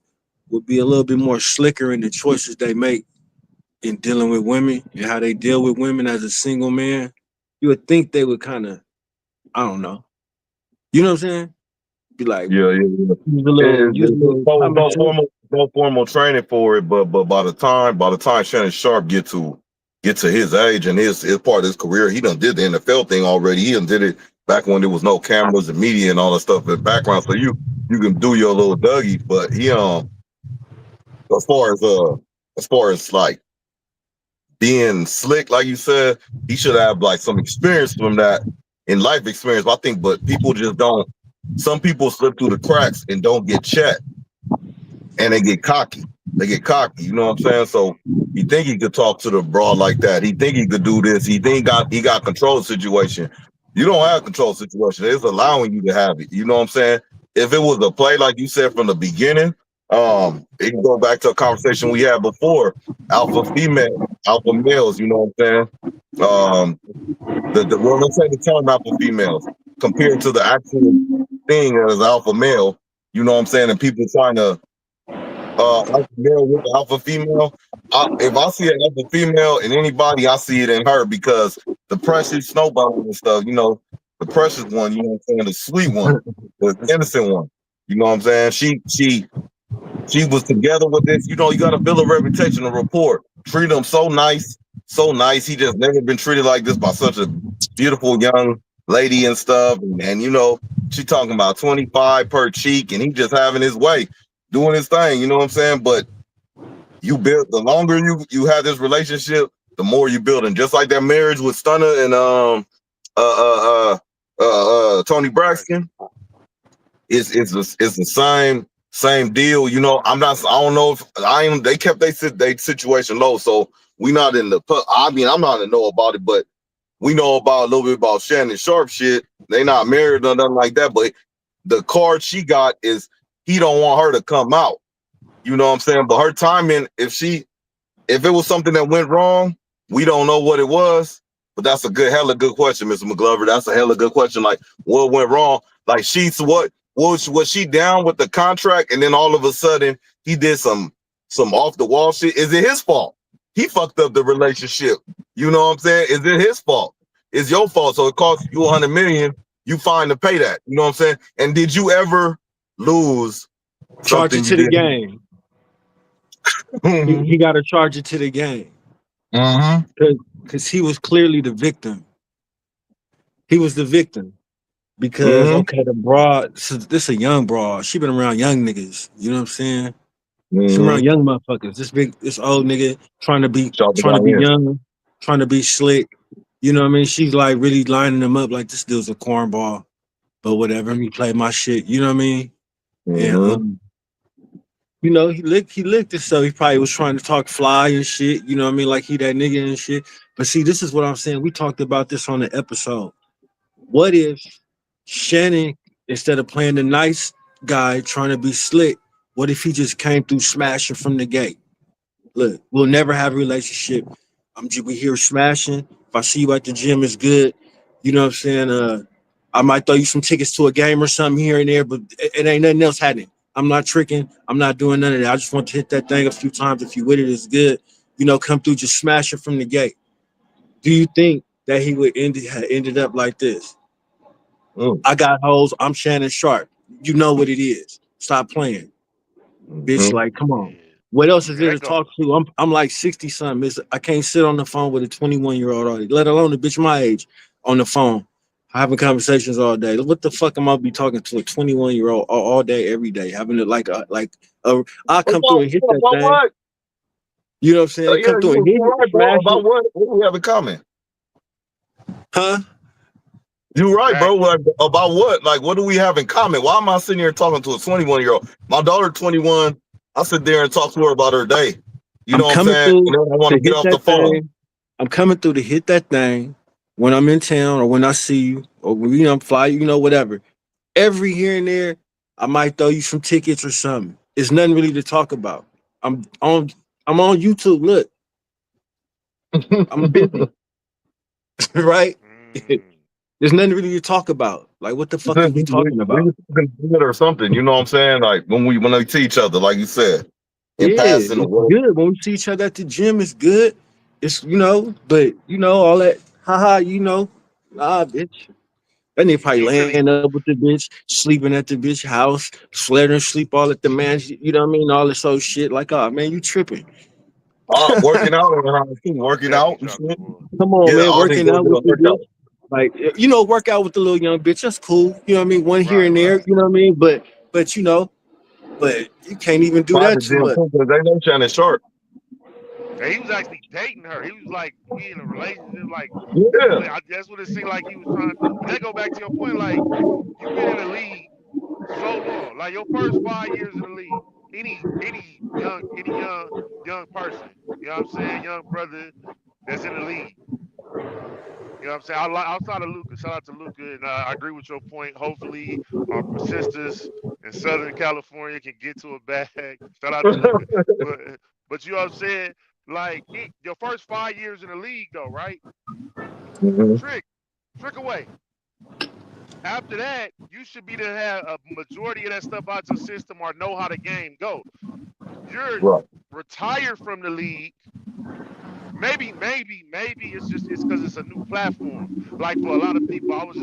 would be a little bit more slicker in the choices they make in dealing with women and how they deal with women as a single man. You would think they would kind of, I don't know. You know what I'm saying? Be like, use no formal training for it, but by the time Shannon Sharp get to his age and his part of his career, he done did the NFL thing already. He done did it back when there was no cameras and media and all that stuff in the background. So you can do your little Dougie, but he as far as like being slick, like you said, he should have like some experience from that in life experience. I think, but people just don't. Some people slip through the cracks and don't get checked, and they get cocky. They get cocky. You know what I'm saying? So he think he could talk to the broad like that. He think he could do this. He think he got control of the situation. You don't have control of the situation. It's allowing you to have it. You know what I'm saying? If it was a play like you said from the beginning, it can go back to a conversation we had before. Alpha female, alpha males. You know what I'm saying? Well, let's say the term alpha females compared to the actual thing as alpha male. You know what I'm saying? And people trying to alpha male with the alpha female. If I see an alpha female in anybody, I see it in her because the precious snowball and stuff, you know, the precious one, you know what I'm saying, the sweet one, the innocent one. You know what I'm saying? She was together with this. You know, you got to build a reputation, a rapport. Treat him so nice, so nice. He just never been treated like this by such a beautiful young lady and stuff. And you know, she talking about 25 per cheek, and he just having his way, doing his thing. You know what I'm saying? But you build, the longer you have this relationship, the more you build. And just like that marriage with Stunner and Tony Braxton, it's the same deal. You know, I don't know if they kept their situation low, so we not in the I mean, I'm not in the know about it, but we know about a little bit about Shannon Sharp shit. They not married or nothing like that, but the card she got is he don't want her to come out. You know what I'm saying? But her timing, if it was something that went wrong, we don't know what it was. But that's a hella good question, Mr. McGlover. That's a hella good question. Like, what went wrong? Like, was she down with the contract, and then all of a sudden he did some off the wall shit? Is it his fault? He fucked up the relationship. You know what I'm saying? Is it his fault? It's your fault. So it costs you $100 million. You fine to pay that. You know what I'm saying? And did you ever lose? Charge it to the game. He got to charge it to the game. Because he was clearly the victim. He was the victim. Because, okay, the broad, this a young broad. She been around young niggas. You know what I'm saying? She around young motherfuckers. This old nigga trying to be young, trying to be slick. You know what I mean? She's like really lining him up like this dude's a cornball. But whatever, he played my shit. You know what I mean? And you know, he licked it, so he probably was trying to talk fly and shit. You know what I mean? Like he that nigga and shit. But see, this is what I'm saying. We talked about this on the episode. What if Shannon, instead of playing the nice guy trying to be slick, what if he just came through smashing from the gate? Look, we'll never have a relationship. We here smashing. If I see you at the gym, it's good. You know what I'm saying? I might throw you some tickets to a game or something here and there, but it ain't nothing else happening. I'm not tricking. I'm not doing none of that. I just want to hit that thing a few times. If you with it, it's good. You know, come through, just smash it from the gate. Do you think that he would ended up like this? I got hoes. I'm Shannon Sharp. You know what it is. Stop playing, bitch. Like, come on. What else is there to talk to? I'm like 60 something. I can't sit on the phone with a 21-year-old already, let alone a bitch my age on the phone, having conversations all day. What the fuck am I be talking to a 21-year-old all day, every day, having it I come through and hit that thing. What? You know what I'm saying? Come through and hit it. About what? What do we have in common? Huh? You're right, bro. Like, about what? Like, what do we have in common? Why am I sitting here talking to a 21-year-old? My daughter, 21. I sit there and talk to her about her day. You know what I'm saying? And then I want to get off the phone. I'm coming through to hit that thing when I'm in town or when I see you or when I'm fly, you know, whatever. Every here and there, I might throw you some tickets or something. It's nothing really to talk about. I'm on YouTube. Look, I'm busy, right? There's nothing really to talk about. Like, what the fuck are we talking about? Or something, you know what I'm saying? Like when we see each other, like you said, it's good. When we see each other at the gym, it's good. It's but all that, haha, nah, bitch. That nigga probably laying up with the bitch, sleeping at the bitch house, letting her sleep all at the man. You know what I mean? All this old shit. Like, oh man, you tripping? Working out working out. Come on, man, working out with the bitch. Like, work out with the little young bitch. That's cool. You know what I mean? One here and there. You know what I mean? But you can't even do that too much. They know Shannon Sharp. And he was actually dating her. He was like, we in a relationship. Like, Yeah. that's what it seemed like he was trying to do. But that go back to your point. Like, you've been in the league so long. Like your first 5 years in the league. Any young person. You know what I'm saying? Young brother that's in the league. You know what I'm saying? Outside of Luka, shout out to Luka, and I agree with your point. Hopefully, our sisters in Southern California can get to a bag. Shout out to Luka, but you know what I'm saying? Like your first 5 years in the league, though, right? Mhm. Trick away. After that, you should be to have a majority of that stuff out your system or know how the game go. You're Right. retired from the league. Maybe it's because it's a new platform. Like for a lot of people, I was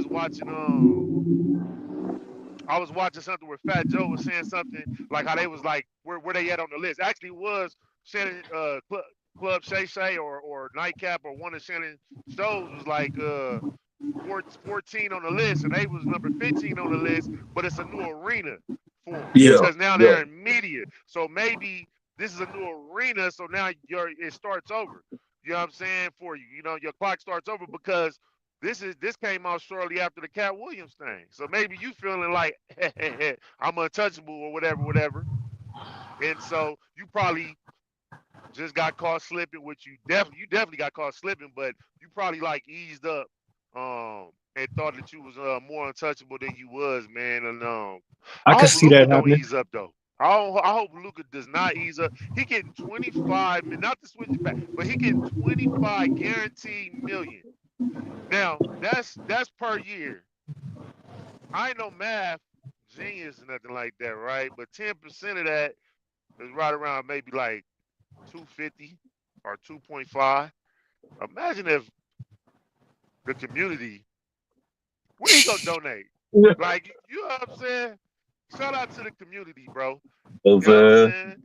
watching something where Fat Joe was saying something like how they was like where they at on the list. Actually, it was Shannon Club Shay Shay or Nightcap or one of Shannon shows was like 14 on the list, and they was number 15 on the list. But it's a new arena for them Yeah. Yeah. because now Yeah. they're in media. So maybe this is a new arena. So now it starts over. You know what I'm saying? For you, you know, your clock starts over because this came out shortly after the Cat Williams thing. So maybe you feeling like I'm untouchable or whatever. And so you probably just got caught slipping, which you definitely got caught slipping, but you probably like eased up and thought that you was more untouchable than you was, man. And I I could hope see that Luca don't happening. ease up though. I hope Luca does not ease up. He getting 25 million, not to switch it back, but he getting 25 guaranteed million. Now that's per year. I ain't no math genius or nothing like that, right? But 10% of that is right around maybe like 250 or 2.5. Imagine if the community, where he gonna donate? Yeah. Like, you know what I'm saying? Shout out to the community, bro. I'm You know what I'm saying. saying?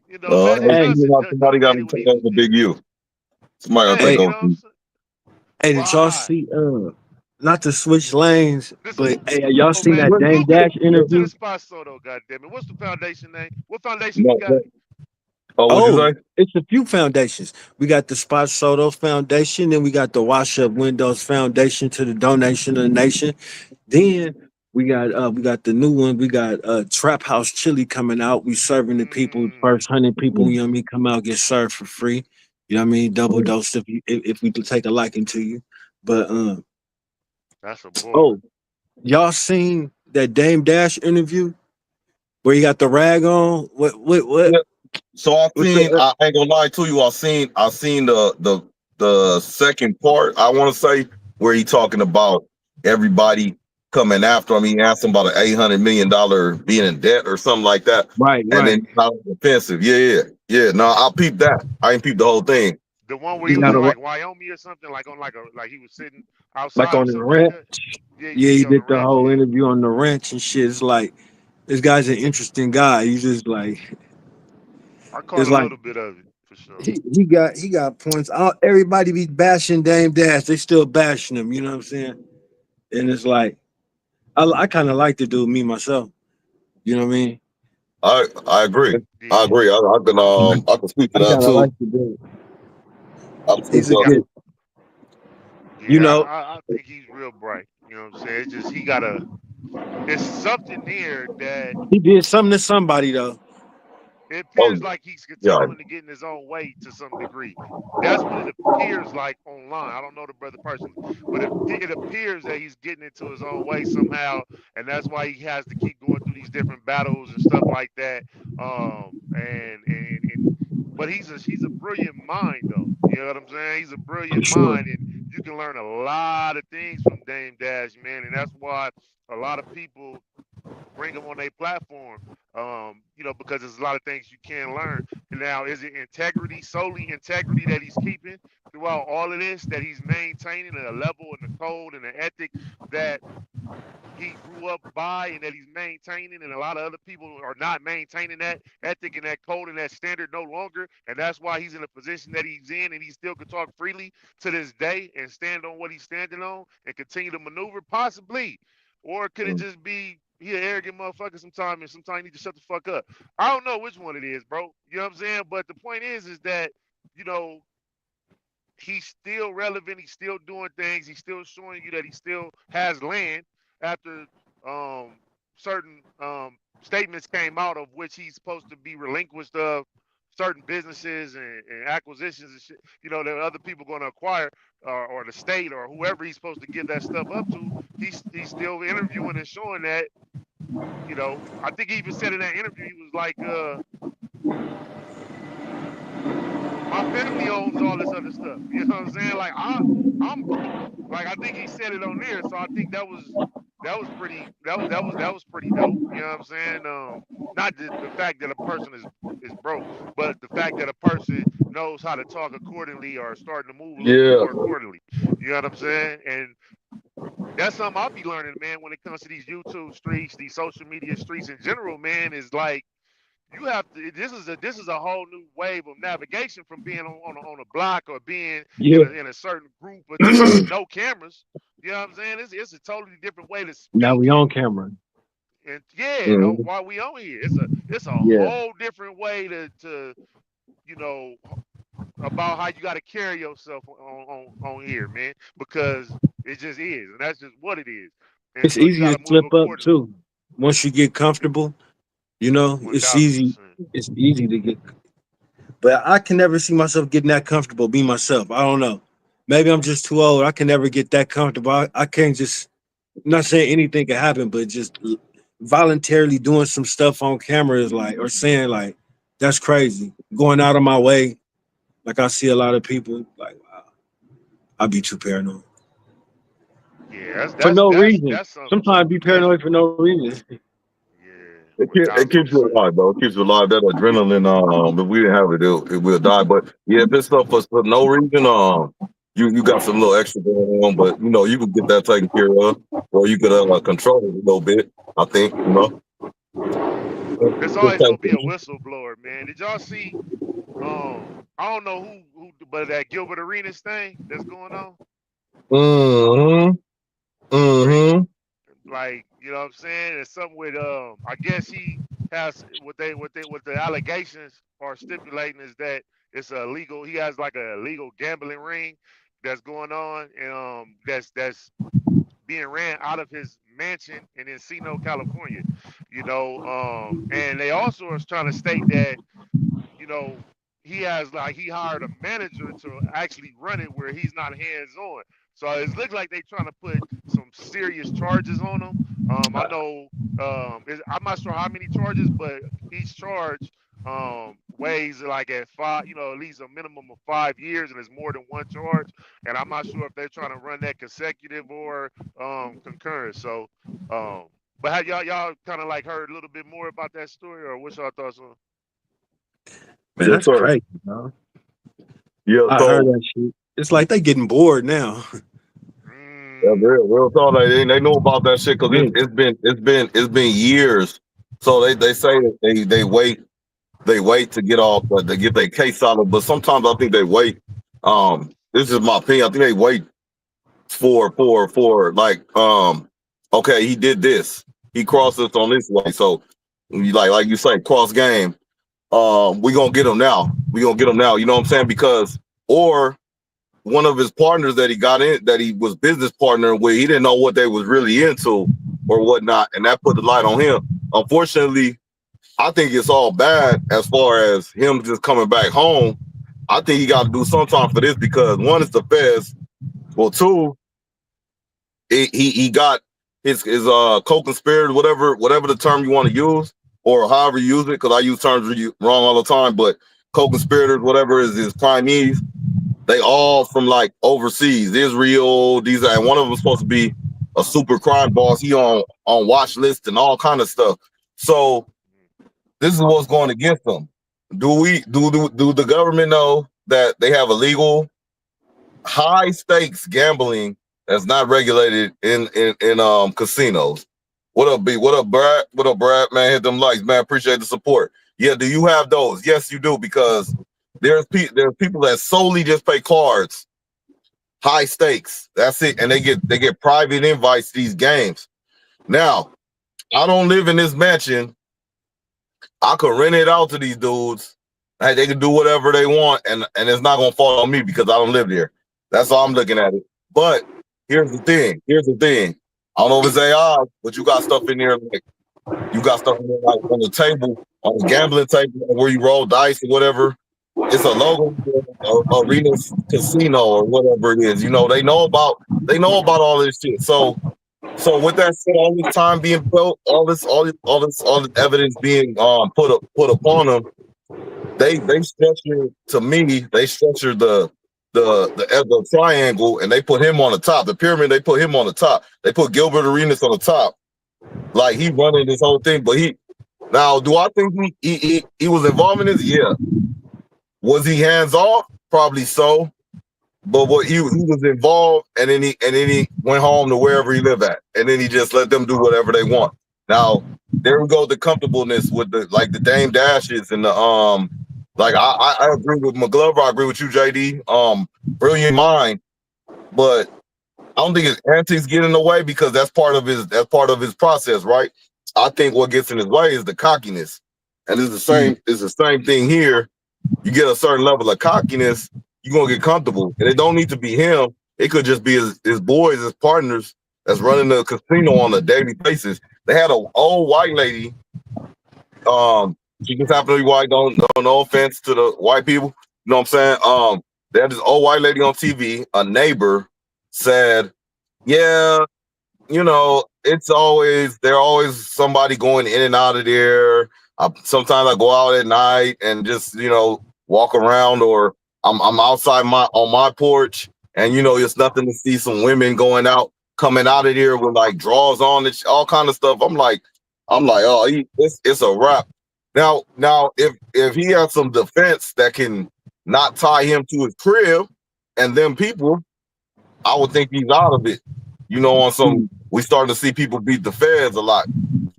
You know, Magic Hey, Hey, you Johnson know, somebody got to donated when take he was over Big getting, U. Somebody got to take man. hey, You over. know what I'm saying? hey, did y'all Why? see not to switch lanes, This, but hey, y'all oh seen man, that Dame Luca, Dash get to the interview? spot soda, goddamn it. What's the foundation name? What foundation we No, got? oh, what'd you Oh, say? it's a few foundations. We got the Spot Soto Foundation, then we got the Wash Up Windows Foundation to the donation of the nation. Then we got the new one. We got Trap House Chili coming out. We serving the people. Mm, First 100 people, Mm, you know what I mean, come out get served for free. You know what I mean? Double mm. dose if we take a liking to you. But that's a bar. oh, y'all seen that Dame Dash interview where he got the rag on? Yeah. So I What's seen. the I ain't gonna lie to you. I seen the second part. I want to say where he talking about everybody coming after him. He asked him about an $800 million being in debt or something like that, right, and right. then how offensive. Yeah, yeah, yeah. No, I peeped that. I ain't peeped the whole thing. The one where He he was got in a like Wyoming or something, like on like he was sitting like outside or on the something like rent. that. Yeah, Yeah, yeah, he yeah, on the did the ranch. whole Yeah, interview on the ranch and shit. It's like this guy's an interesting guy. He's just like I caught it's a like little bit of it for sure. he got points. Everybody be bashing Dame Dash. They still bashing him. You know what I'm saying? And it's like I kind of like the dude, me myself. You know what I mean? I agree. I Yeah, agree. I can speak to I that kind of too. like the dude. I can speak He's a to that good. too. You yeah. know, I think he's real bright. You know what I'm saying? It's just he got a. It's something there that he did something to somebody though. it Oh appears like he's yeah, continuing to get in his own way to some degree. That's what it appears like online. I don't know the brother personally, but it appears that he's getting into his own way somehow, and that's why he has to keep going through these different battles and stuff like that. But he's a brilliant mind though. You know what I'm saying? He's a For brilliant sure. mind, and you can learn a lot of things from Dame Dash, man, and that's why a lot of people bring them on their platform. Because there's a lot of things you can learn. And now, is it integrity, solely integrity that he's keeping throughout all of this, that he's maintaining at a level and the code and the ethic that he grew up by and that he's maintaining, and a lot of other people are not maintaining that ethic and that code and that standard no longer, and that's why he's in the position that he's in, and he still can talk freely to this day and stand on what he's standing on and continue to maneuver, possibly. Or could it just be he an arrogant motherfucker sometimes, and sometimes he need to shut the fuck up? I don't know which one it is, bro. You know what I'm saying? But the point is that you know, he's still relevant. He's still doing things. He's still showing you that he still has land after certain statements came out of which he's supposed to be relinquished of certain businesses and acquisitions and shit, that other people going to acquire, or the state or whoever he's supposed to give that stuff up to. He's still interviewing and showing that. I think he even said in that interview, he was like, my family owns all this other stuff. You know what I'm saying? Like I'm broke. Like I think he said it on there. So I think that was pretty dope. You know what I'm saying? Not the fact that a person is broke, but the fact that a person knows how to talk accordingly or starting to move a little bit Yeah. more accordingly. You know what I'm saying? And that's something I'll be learning, man, when it comes to these YouTube streets, these social media streets in general, man, is like you have to. This is a whole new wave of navigation from being on a block or being Yeah. in a certain group or thing with no cameras. You know what I'm saying? It's a totally different way to Now speak we on camera. and yeah, Mhm. while we on here, it's a Yeah. whole different way to you know about how you got to carry yourself on here, man, because it just is, and that's just what it is, and It's so you easy got to to move slip up accordingly. too. Once you get comfortable, One it's thousand easy. percent. It's easy to get. But I can never see myself getting that comfortable. Be myself. I don't know. Maybe I'm just too old. I can never get that comfortable. I can't just. I'm not saying anything can happen, but just voluntarily doing some stuff on camera is like, or saying like, that's crazy. Going out of my way, like I see a lot of people like, wow, I'd be too paranoid Yeah, that's for that's no that's reason. that's something Sometimes to be measure. paranoid for no reason. Yeah, It, one it thousand keeps you percent. alive, bro. It keeps you alive. That adrenaline, if we didn't have it, it will die. But yeah, if it's stuff for no reason, you got some little extra going on, but you can get that taken care of, or you could control it a little bit. I think, There's just always pay gonna be a attention. whistleblower, man. Did y'all see? I don't know who, but that Gilbert Arenas thing that's going on, Mm-hmm. where he, Mm-hmm. like, you know what I'm saying? It's something with I guess he has what the allegations are stipulating is that it's a legal. He has like a legal gambling ring that's going on, and that's being ran out of his mansion in Encino, California. And they also are trying to state that you know, he hired a manager to actually run it where he's not hands on. So it looks like they trying to put some serious charges on him. I know I'm not sure how many charges, but each charge weighs like at five, at least a minimum of 5 years, and it's more than one charge. And I'm not sure if they're trying to run that consecutive or concurrent. So, but have y'all kind of like heard a little bit more about that story, or what's y'all thoughts on? Man, Yes, that's sir. crazy, bro. Yeah, I heard so that shit. It's like they getting bored now. yeah, Mm. real talk. They know about that shit because Yeah. it's been years. So they say that they wait to get off to get their case out of. But sometimes I think they wait. This is my opinion. I think they wait for like okay, he did this. He crossed us on this way. So like you say, cross game. We gonna get him now. We gonna get him now. You know what I'm saying? Because or one of his partners that he got in that he was business partner with, he didn't know what they was really into or whatnot, and that put the light on him. Unfortunately, I think it's all bad as far as him just coming back home. I think he got to do some time for this because one is the feds. Well, two, he got his co-conspirator, whatever the term you want to use or however you use it, because I use terms wrong all the time. But co-conspirators, whatever is his crimees, they all from like overseas, Israel. These and one of them supposed to be a super crime boss. He on watch list and all kind of stuff. So this is what's going against them. Do the government know that they have illegal high stakes gambling that's not regulated in casinos? What up, B? What up, Brad? What up, Brad? Man, hit them likes, man. Appreciate the support. Yeah, do you have those? Yes, you do, because there's people that solely just play cards, high stakes. That's it, and they get private invites to these games. Now, I don't live in this mansion. I could rent it out to these dudes hey, they can do whatever they want, and it's not gonna fall on me because I don't live there. That's how I'm looking at it. But here's the thing. I don't know if it's AI, but you got stuff in there like like on the table, on the gambling table where you roll dice or whatever. It's a logo for Arena's Casino or whatever it is. You know, they know about all this shit. So with that said, all this time being built, all this evidence being put upon them, they structured, to me, they structured the triangle, and they put him on the top. The pyramid, they put him on the top. They put Gilbert Arenas on the top. Like, he running this whole thing, but do I think he was involved in this? Yeah. Was he hands off? Probably so. But what he was involved, and then he went home to wherever he lived at, and then he just let them do whatever they want. Now there we go, the comfortableness with the Dame Dashes and the like. I agree with McGlover. I agree with you, JD. Brilliant mind, but I don't think his antics get in the way because that's part of his process, right? I think what gets in his way is the cockiness, and it's the same. It's the same thing here. You get a certain level of cockiness, you're gonna get comfortable, and it don't need to be him. It could just be his boys, his partners that's running the casino on a daily basis. They had an old white lady. She just happened to be white. No offense to the white people. You know what I'm saying? They had this old white lady on TV. A neighbor said, "Yeah, you know, there's always somebody going in and out of there. Sometimes I go out at night and just, walk around, or I'm outside on my porch, and it's nothing to see some women coming out of there with like drawers on and all kind of stuff." I'm like, oh, it's a wrap. Now, if he has some defense that can not tie him to his crib and them people, I would think he's out of it. We starting to see people beat the feds a lot,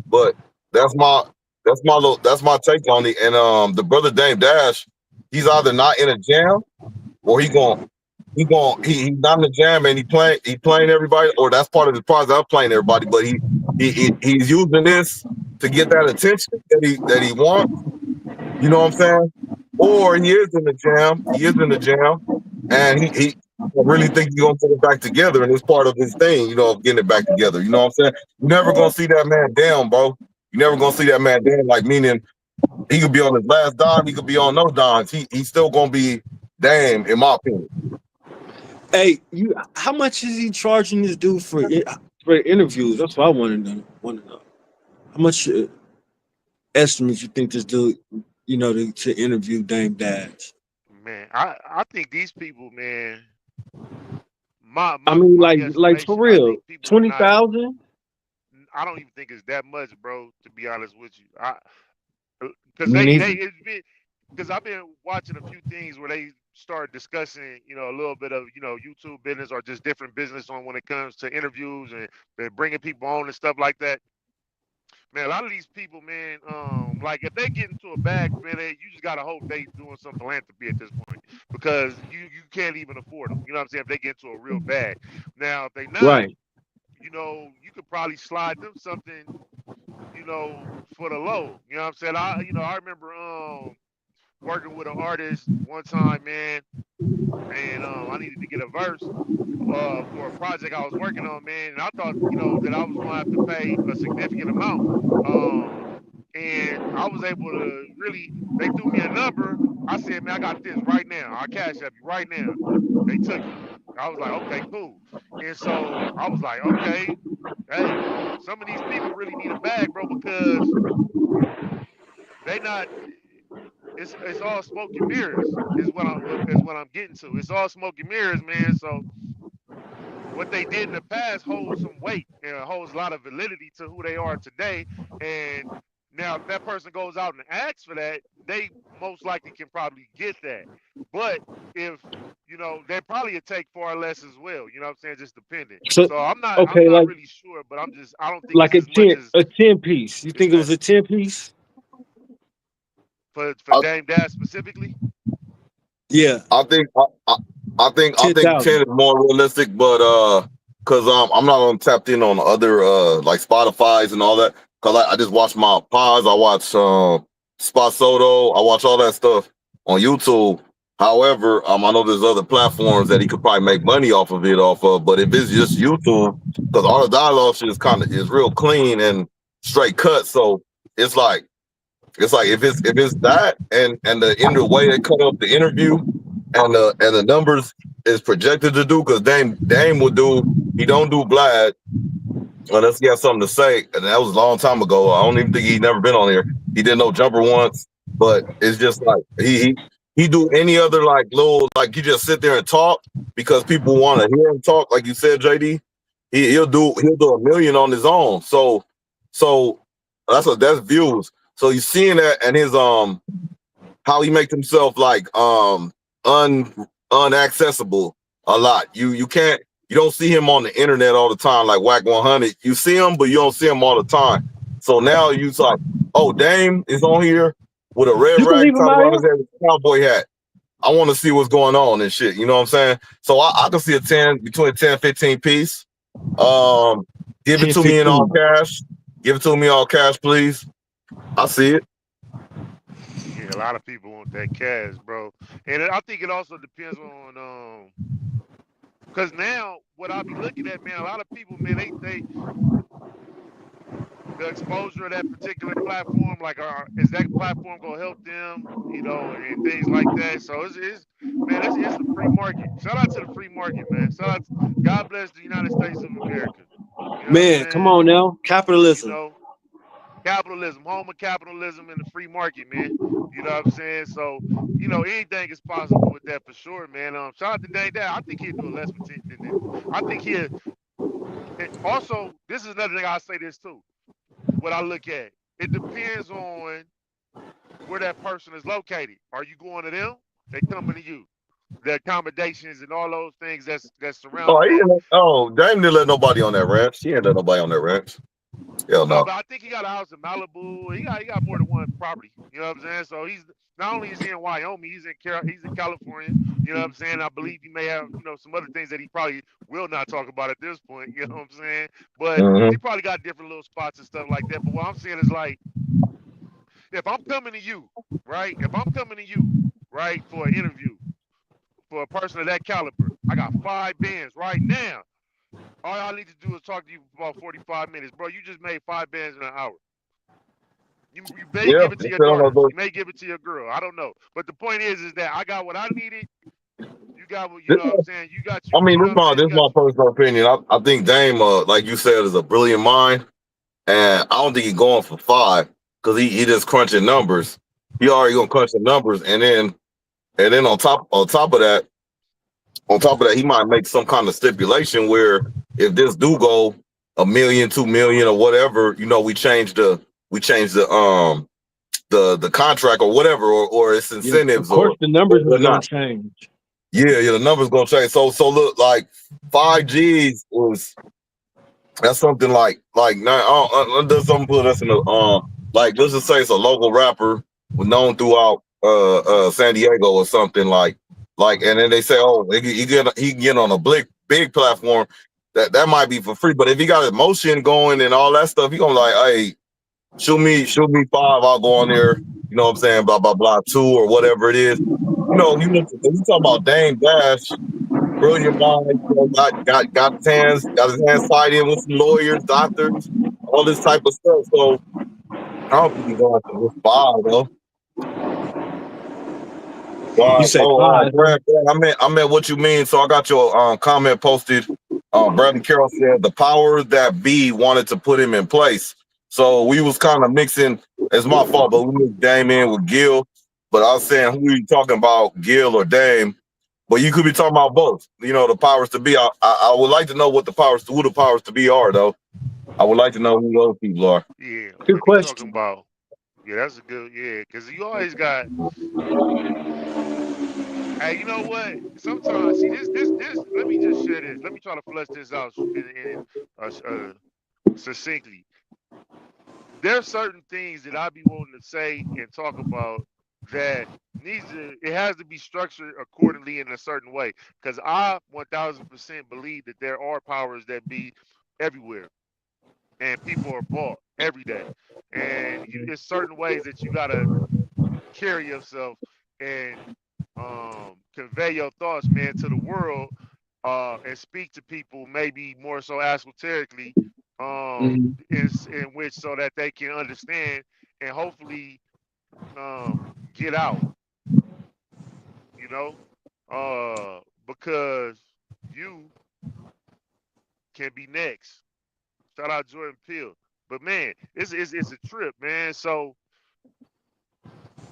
but that's my take on it. And the brother Dame Dash, he's either not in a jam, or he's not in the jam and he playing everybody, or that's part of the process of playing everybody. But he's using this to get that attention that he wants. You know what I'm saying? Or he is in the jam, and he really think he's gonna put it back together, and it's part of his thing, of getting it back together. You know what I'm saying? You're never gonna see that man down, bro. You're never gonna see that man down, like, meaning he could be on his last dime, he could be on no dimes. He's still gonna be Dame, in my opinion. Hey, how much is he charging this dude for interviews? That's what I want to know. How much estimates you think this dude, to interview Dame Dash? Man, I think these people, man. My like for real, 20,000. I don't even think it's that much, bro. To be honest with you, because I've been watching a few things where they start discussing, a little bit of, YouTube business or just different business on when it comes to interviews and bringing people on and stuff like that. Man, a lot of these people, man, like if they get into a bag, man, you just gotta hope they doing some philanthropy at this point, because you can't even afford them. You know what I'm saying? If they get into a real bag. Now, if they not, right, you could probably slide them something, for the low. You know what I'm saying? I remember working with an artist one time, man, and I needed to get a verse for a project I was working on, man, and I thought, that I was gonna have to pay a significant amount. And I was able to they threw me a number. I said, man, I got this right now. I'll cash up you right now. They took it. I was like, okay, cool. And so I was like, okay, hey, some of these people really need a bag, bro, because they not. It's all smoke and mirrors is what I'm getting to. It's all smoke and mirrors, man. So what they did in the past holds some weight and holds a lot of validity to who they are today. And now, if that person goes out and asks for that, they most likely can probably get that. But if they probably take far less as well. You know what I'm saying? Just depending. So I'm not really sure, but I don't think like it's a 10 piece. You think it was a 10 piece? For Dame Dash specifically? Yeah. I think 10 is more realistic, but because I'm not tapped in on other like Spotify's and all that. Cause I just watch my pods, I watch Spot Soto, I watch all that stuff. on YouTube. However, I know there's other platforms that he could probably make money off of, but if it's just YouTube, because all the dialogue shit is real clean and straight cut, so it's like if it's that and the way they cut up the interview and the numbers is projected to do, because Dame will do, he don't do Vlad unless he has something to say, and that was a long time ago. I don't even think he's never been on here. He did no jumper once, but it's just like he do any other like little, like you just sit there and talk because people want to hear him talk, like you said, JD. He'll do a million on his own. So that's views. So you seeing that, and his how he makes himself like unaccessible a lot. You can't, you don't see him on the internet all the time like Whack 100. You see him, but you don't see him all the time. So now you like, oh, Dame is on here with a red rag tied around his head with a cowboy hat. I want to see what's going on and shit. You know what I'm saying? So I can see a 10, between 10 and 15 piece. Give it to me in all cash. Give it to me all cash, please. I see it. Yeah, a lot of people want that cash, bro. And I think it also depends on because now what I'll be looking at, man, a lot of people, man, they the exposure of that particular platform, like, is that platform gonna help them, you know, and things like that. So it's man, it's the free market. Shout out to the free market, man. Shout out, God bless the United States of America. You know Man, come on now, capitalism. You know, capitalism, home of capitalism and the free market, man. You know what I'm saying? So, you know, anything is possible with that for sure, man. Shout out to Dang Dad. I think he'll do a less than that. I think he'll. Also, this is another thing I'll say this too. What I look at, it depends on where that person is located. Are you going to them? They coming to you. The accommodations and all those things that surround that. Dame didn't let nobody on that ranch. He ain't let nobody on that ranch. Hell no. No, but I think he got a house in Malibu. He got more than one property. You know what I'm saying? So he's not only is he in Wyoming, he's in California. You know what I'm saying? I believe he may have, you know, some other things that he probably will not talk about at this point. You know what I'm saying? But he probably got different little spots and stuff like that. But what I'm saying is, like, if I'm coming to you, right? If I'm coming to you, right, for an interview for a person of that caliber, I got 5 bands right now. All I need to do is talk to you for about 45 minutes. Bro, you just made 5 bands in an hour. You may give it to your daughter. You may give it to your girl. I don't know. But the point is that I got what I needed. You got what, you know what I'm saying? You got you. I mean, this is my personal opinion. I think Dame, like you said, is a brilliant mind. And I don't think he's going for 5 because he just crunching numbers. He already gonna crunch the numbers. And then on top of that, he might make some kind of stipulation where if this do go $1 million, $2 million, or whatever, you know, we change the contract or whatever, or its incentives. Of course, the numbers are gonna change. Yeah, the numbers gonna change. So look, like 5 G's that's something like now. Does something put us in a like, let's just say it's a local rapper known throughout San Diego or something like, and then they say, oh, he can get on a big platform. That might be for free, but if he got emotion going and all that stuff, he gonna like, hey, shoot me 5, I'll go on there. You know what I'm saying? Blah blah blah 2 or whatever it is. You know, you talk about Dame Dash, brilliant mind. You know, got his hands tied in with some lawyers, doctors, all this type of stuff. So I don't think he's going to this 5 though. You say 5? Brad, I meant what you mean. So I got your comment posted. Bradley Carroll said the powers that be wanted to put him in place. So we was kind of mixing. It's my fault, but we mixed Dame in with Gil. But I was saying, who are you talking about, Gil or Dame? But you could be talking about both. You know, the powers to be. I would like to know who the powers to be are, though. I would like to know who those people are. Yeah, good question. Talking about, yeah, that's a good, because you always got. Hey, you know what? Sometimes, see this. Let me just share this. Let me try to flesh this out succinctly. There's certain things that I be wanting to say and talk about that it has to be structured accordingly in a certain way. Because I 1000% believe that there are powers that be everywhere, and people are bought every day, and there's certain ways that you gotta carry yourself and convey your thoughts, man, to the world, and speak to people maybe more so esoterically, Mhm. in which so that they can understand and hopefully get out, you know, because you can be next. Shout out Jordan Peele. But man, it's a trip, man. So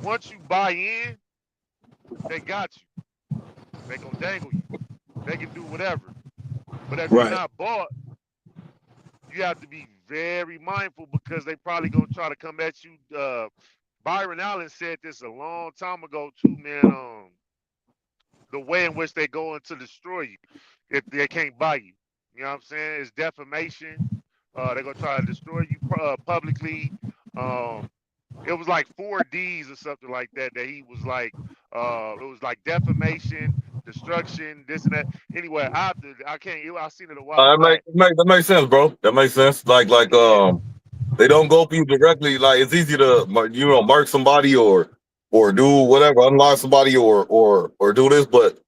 once you buy in, they got you. They gonna dangle you. They can do whatever. But if you're Right. not bought, you have to be very mindful because they probably gonna try to come at you. Byron Allen said this a long time ago too, man. The way in which they going to destroy you if they can't buy you. You know what I'm saying? It's defamation. They're gonna try to destroy you publicly. Um, it was like 4 Ds or something like that that he was like. It was like defamation, destruction, this and that. Anyway, I can't. I seen it a while back. That makes sense, bro. That makes sense. Yeah, They don't go for you directly. Like it's easy to mark somebody or do whatever, unlock somebody or do this, but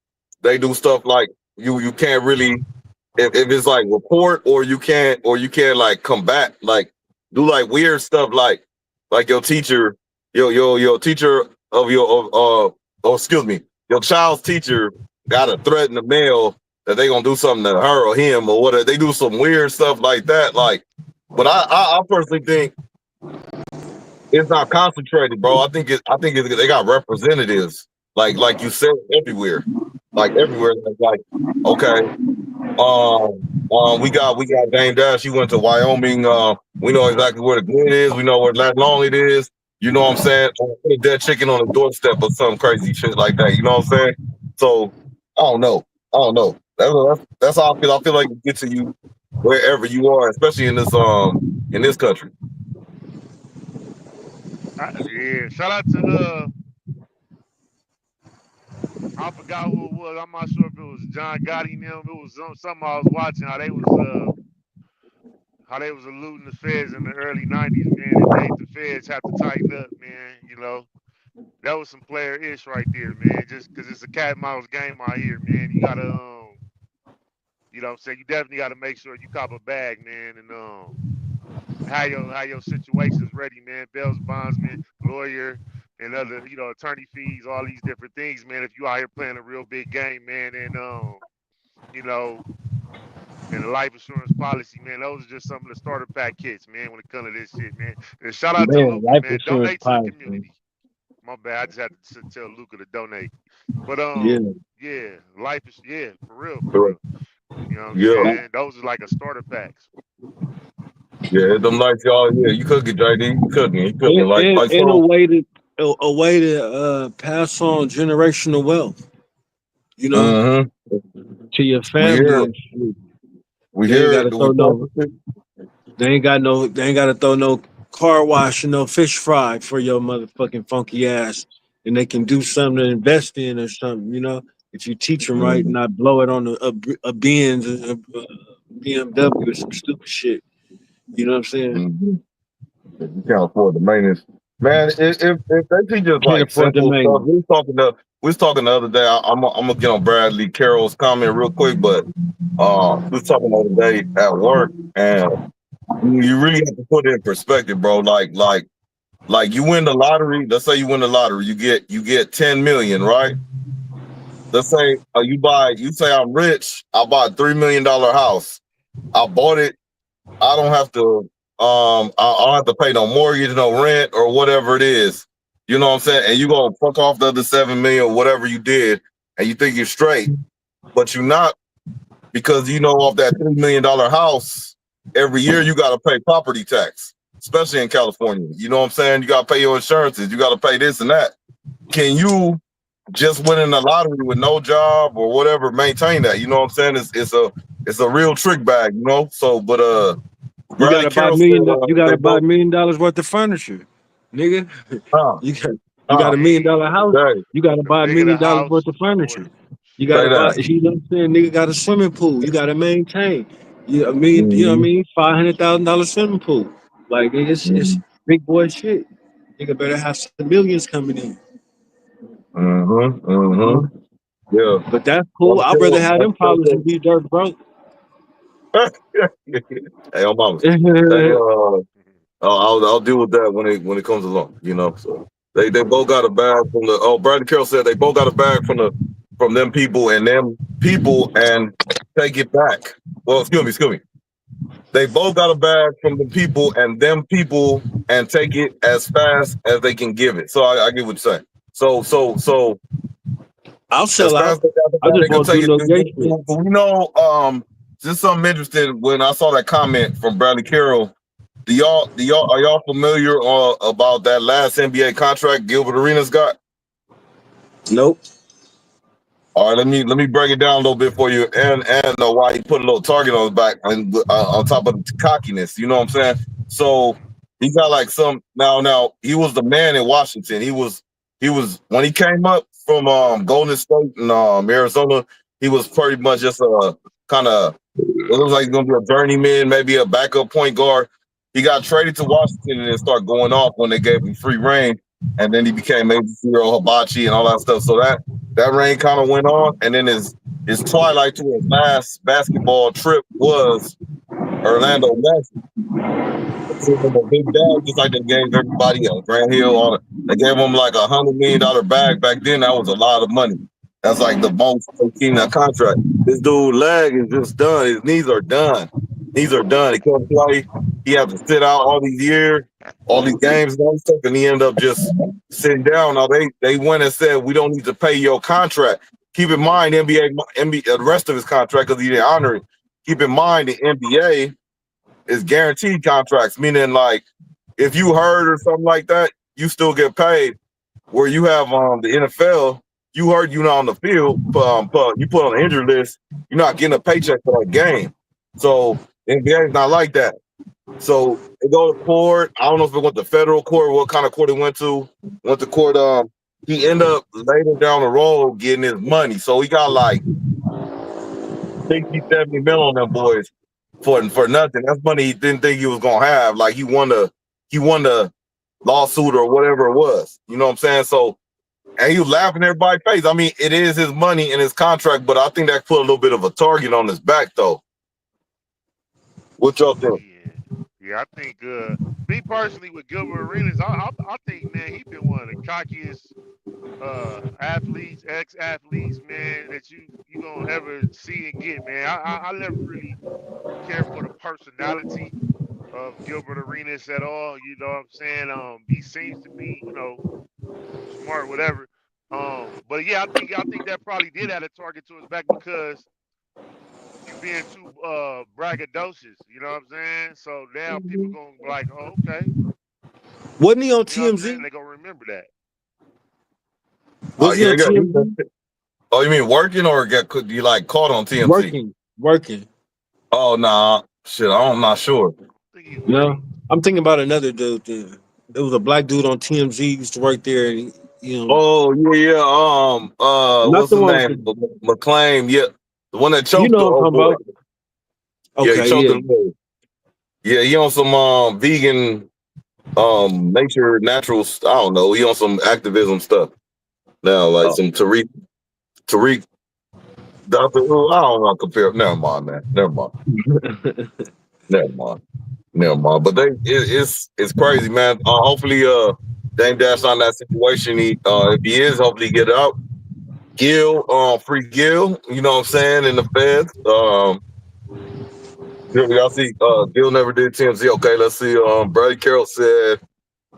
they do stuff like you can't really if it's like report or you can't like combat like do like weird stuff like your teacher your teacher of your oh excuse me your child's teacher got a threat in the mail that they gonna do something to her or him or whatever they do some weird stuff like that like but I personally think it's not concentrated, bro. I think they got representatives, like you said, everywhere, like everywhere. Like okay, we got Dame Dash. She went to Wyoming. We know exactly where the grid is. We know where Lat Long it is. You know what I'm saying? Put a dead chicken on the doorstep or some crazy shit like that. You know what I'm saying? So I don't know. I don't know. That's how I feel. I feel like it gets to you wherever you are, especially in this country. yeah. Shout out to I forgot who it was. I'm not sure if it was John Gotti and them. It was something I was watching how they was eluding the feds in the early '90s, man. It made the feds have to tighten up, man. You know, that was some player ish right there, man. Just because it's a cat and mouse game out here, man. You gotta, you know what I'm saying? You definitely gotta make sure you cop a bag, man, and how your situation's ready, man. Bells, bondsman, lawyer, and other, attorney fees, all these different things, man. If you out here playing a real big game, man, and you know, and the life insurance policy, man, those are just some of the starter pack kits, man, when it comes to this shit, man. And shout out to Man, Luca, life man. insurance Donate to the policy. community. My bad. I just had to tell Luca to donate. But Yeah. yeah, life is for real, for Correct. real. You know what I'm Yeah. saying? Those are like a starter packs. Yeah, them nights y'all. Yeah, you cooking, JD. You cooking. You cooking. Like In a so. way to pass on generational wealth, you know, Mm-hmm. to your We family here. and shit. We They ain't here. gotta Do we throw talk no to shit? they ain't gotta throw no car wash and no fish fry for your motherfucking funky ass. And they can do something to invest in or something, you know. If you teach them right, Mm-hmm. and not blow it on a Benz, a BMW, or some stupid shit. You know what I'm saying? Mm-hmm. If you can't afford the maintenance, man. If they teach us Can't like afford the simple stuff, maintenance. we was talking the other day. I'm gonna get on Bradley Carroll's comment real quick, but we was talking the other day at work, and you really have to put it in perspective, bro. Like you win the lottery. Let's say you win the lottery, you get 10 million, right? Let's say you say I'm rich, I bought $3 million house. I bought it. I don't have to I don't have to pay no mortgage, no rent, or whatever it is. You know what I'm saying? And you gonna fuck off the other 7 million, whatever you did, and you think you're straight, but you're not because off that $3 million house, every year you gotta pay property tax, especially in California. You know what I'm saying? You gotta pay your insurances, you gotta pay this and that. Can you just winning the lottery with no job or whatever maintain that? You know what I'm saying? It's a real trick bag, So, but You Bradley gotta buy Carroll said you they gotta buy broke. $1 million worth of furniture, nigga. Huh? You got you got Huh? a $1 million house. Say, You gotta The buy a bigger the $1 million house, worth of the more furniture. You say gotta buy. that. You know what I'm saying? Nigga got a swimming pool. You gotta maintain. You, I mean, you know what I Mm-hmm. mean? $500,000 swimming pool. Like nigga, it's Mm-hmm. big boy shit. Nigga better have some millions coming in. Yeah. But that's cool. Brother I'd rather Carroll, have them problems than be dirt broke. hey, on mama. Hey, I'll deal with that when it comes along. So they both got a bag from the. Oh, Brandon Carroll said they both got a bag from them people and take it back. Well, excuse me. They both got a bag from the people and them people and take it as fast as they can give it. So I get what you're saying. So I'll as sell fast out. as they got the I bag, they just can won't do take no gay shit. it. Just something interesting when I saw that comment from Bradley Carroll. Are y'all familiar about that last NBA contract Gilbert Arenas got? Nope. All right, let me break it down a little bit for you, and why he put a little target on his back and on top of the cockiness. You know what I'm saying? So he got like some now. He was the man in Washington. He was when he came up from Golden State and Arizona. He was pretty much just a kind of. It looks like he's gonna be a journeyman, maybe a backup point guard. He got traded to Washington and then started going off when they gave him free reign, and then he became Major Zero Hibachi and all that stuff. So that reign kind of went on, and then his twilight to his last basketball trip was Orlando Magic. They gave him a big bag, just like they gave everybody else. Grant Hill, all that. They gave him like $100 million bag back then. That was a lot of money. That's like the most in that contract. This dude leg is just done. His knees are done. Knees are done. He can't play. He had to sit out all these years, all these games and all this stuff, and he ended up just sitting down. Now they went and said we don't need to pay your contract. Keep in mind, NBA, the rest of his contract because he didn't honor it. Keep in mind the NBA is guaranteed contracts, meaning like if you hurt or something like that, you still get paid. Where you have the NFL, you hurt, you not on the field, you put on the injury list, you're not getting a paycheck for that game. So NBA is not like that. So they go to court. I don't know if it went to federal court, what kind of court it went to. Went to court. He ended up later down the road getting his money. So he got like 60, 70 mil on them boys for nothing. That's money he didn't think he was gonna have. Like he won the lawsuit or whatever it was. You know what I'm saying? So and he was laughing in everybody's face. I mean, it is his money and his contract, but I think that put a little bit of a target on his back though. What y'all think? Yeah, I think me personally with Gilbert Arenas, I think man he been one of the cockiest athletes, ex-athletes, man, that you gonna ever see and get, man. I never really care for the personality of Gilbert Arenas at all. You know what I'm saying? He seems to be, smart, whatever. But yeah, I think that probably did add a target to his back because you being too braggadocious. You know what I'm saying? So now people gonna be like, oh, okay. Wasn't he on You know what I'm saying? TMZ? They gonna remember that. Was he Yeah, on TMZ? oh, you mean working or could you like caught on TMZ? Working. Oh nah, shit, I'm not sure. I think he's No, working. I'm thinking about another dude. Then. There was a black dude on TMZ used to work there. And, Oh yeah. not What's the his one with name? the. McClain. Yeah, the one that You choked the know what I'm old talking boy. about? Yeah, he Okay, choked yeah. the. Yeah, he on some vegan nature naturals. I don't know. He on some activism stuff now, like Oh. some Tariq Dr. Who. I don't want to compare. Never mind, man. Never mind. Never mind. Never mind. But it's crazy, man. Hopefully, Dame Dash on that situation. If he is, hopefully get out. Gil, free Gil. You know what I'm saying? In the feds. Y'all see, Gil never did TMZ. Okay, let's see. Brady Carroll said,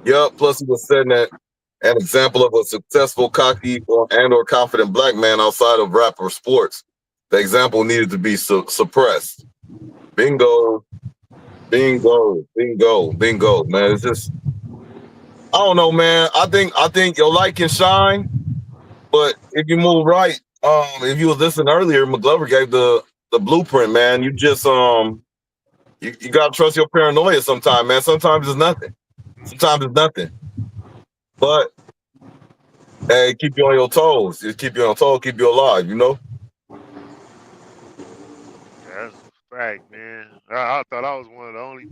"Yup." Plus, he was setting an example of a successful, cocky, or confident black man outside of rap or sports. The example needed to be suppressed. Bingo, bingo, man. It's just, I don't know, man. I think your light can shine, but if you move right, if you was listening earlier, McGlover gave the blueprint, man. You just you gotta trust your paranoia sometimes, man. Sometimes it's nothing. Sometimes it's nothing. But hey, keep you on your toes. Just keep you on your toes, keep you alive, you know? Yeah, that's a fact, man. I thought I was one of the only.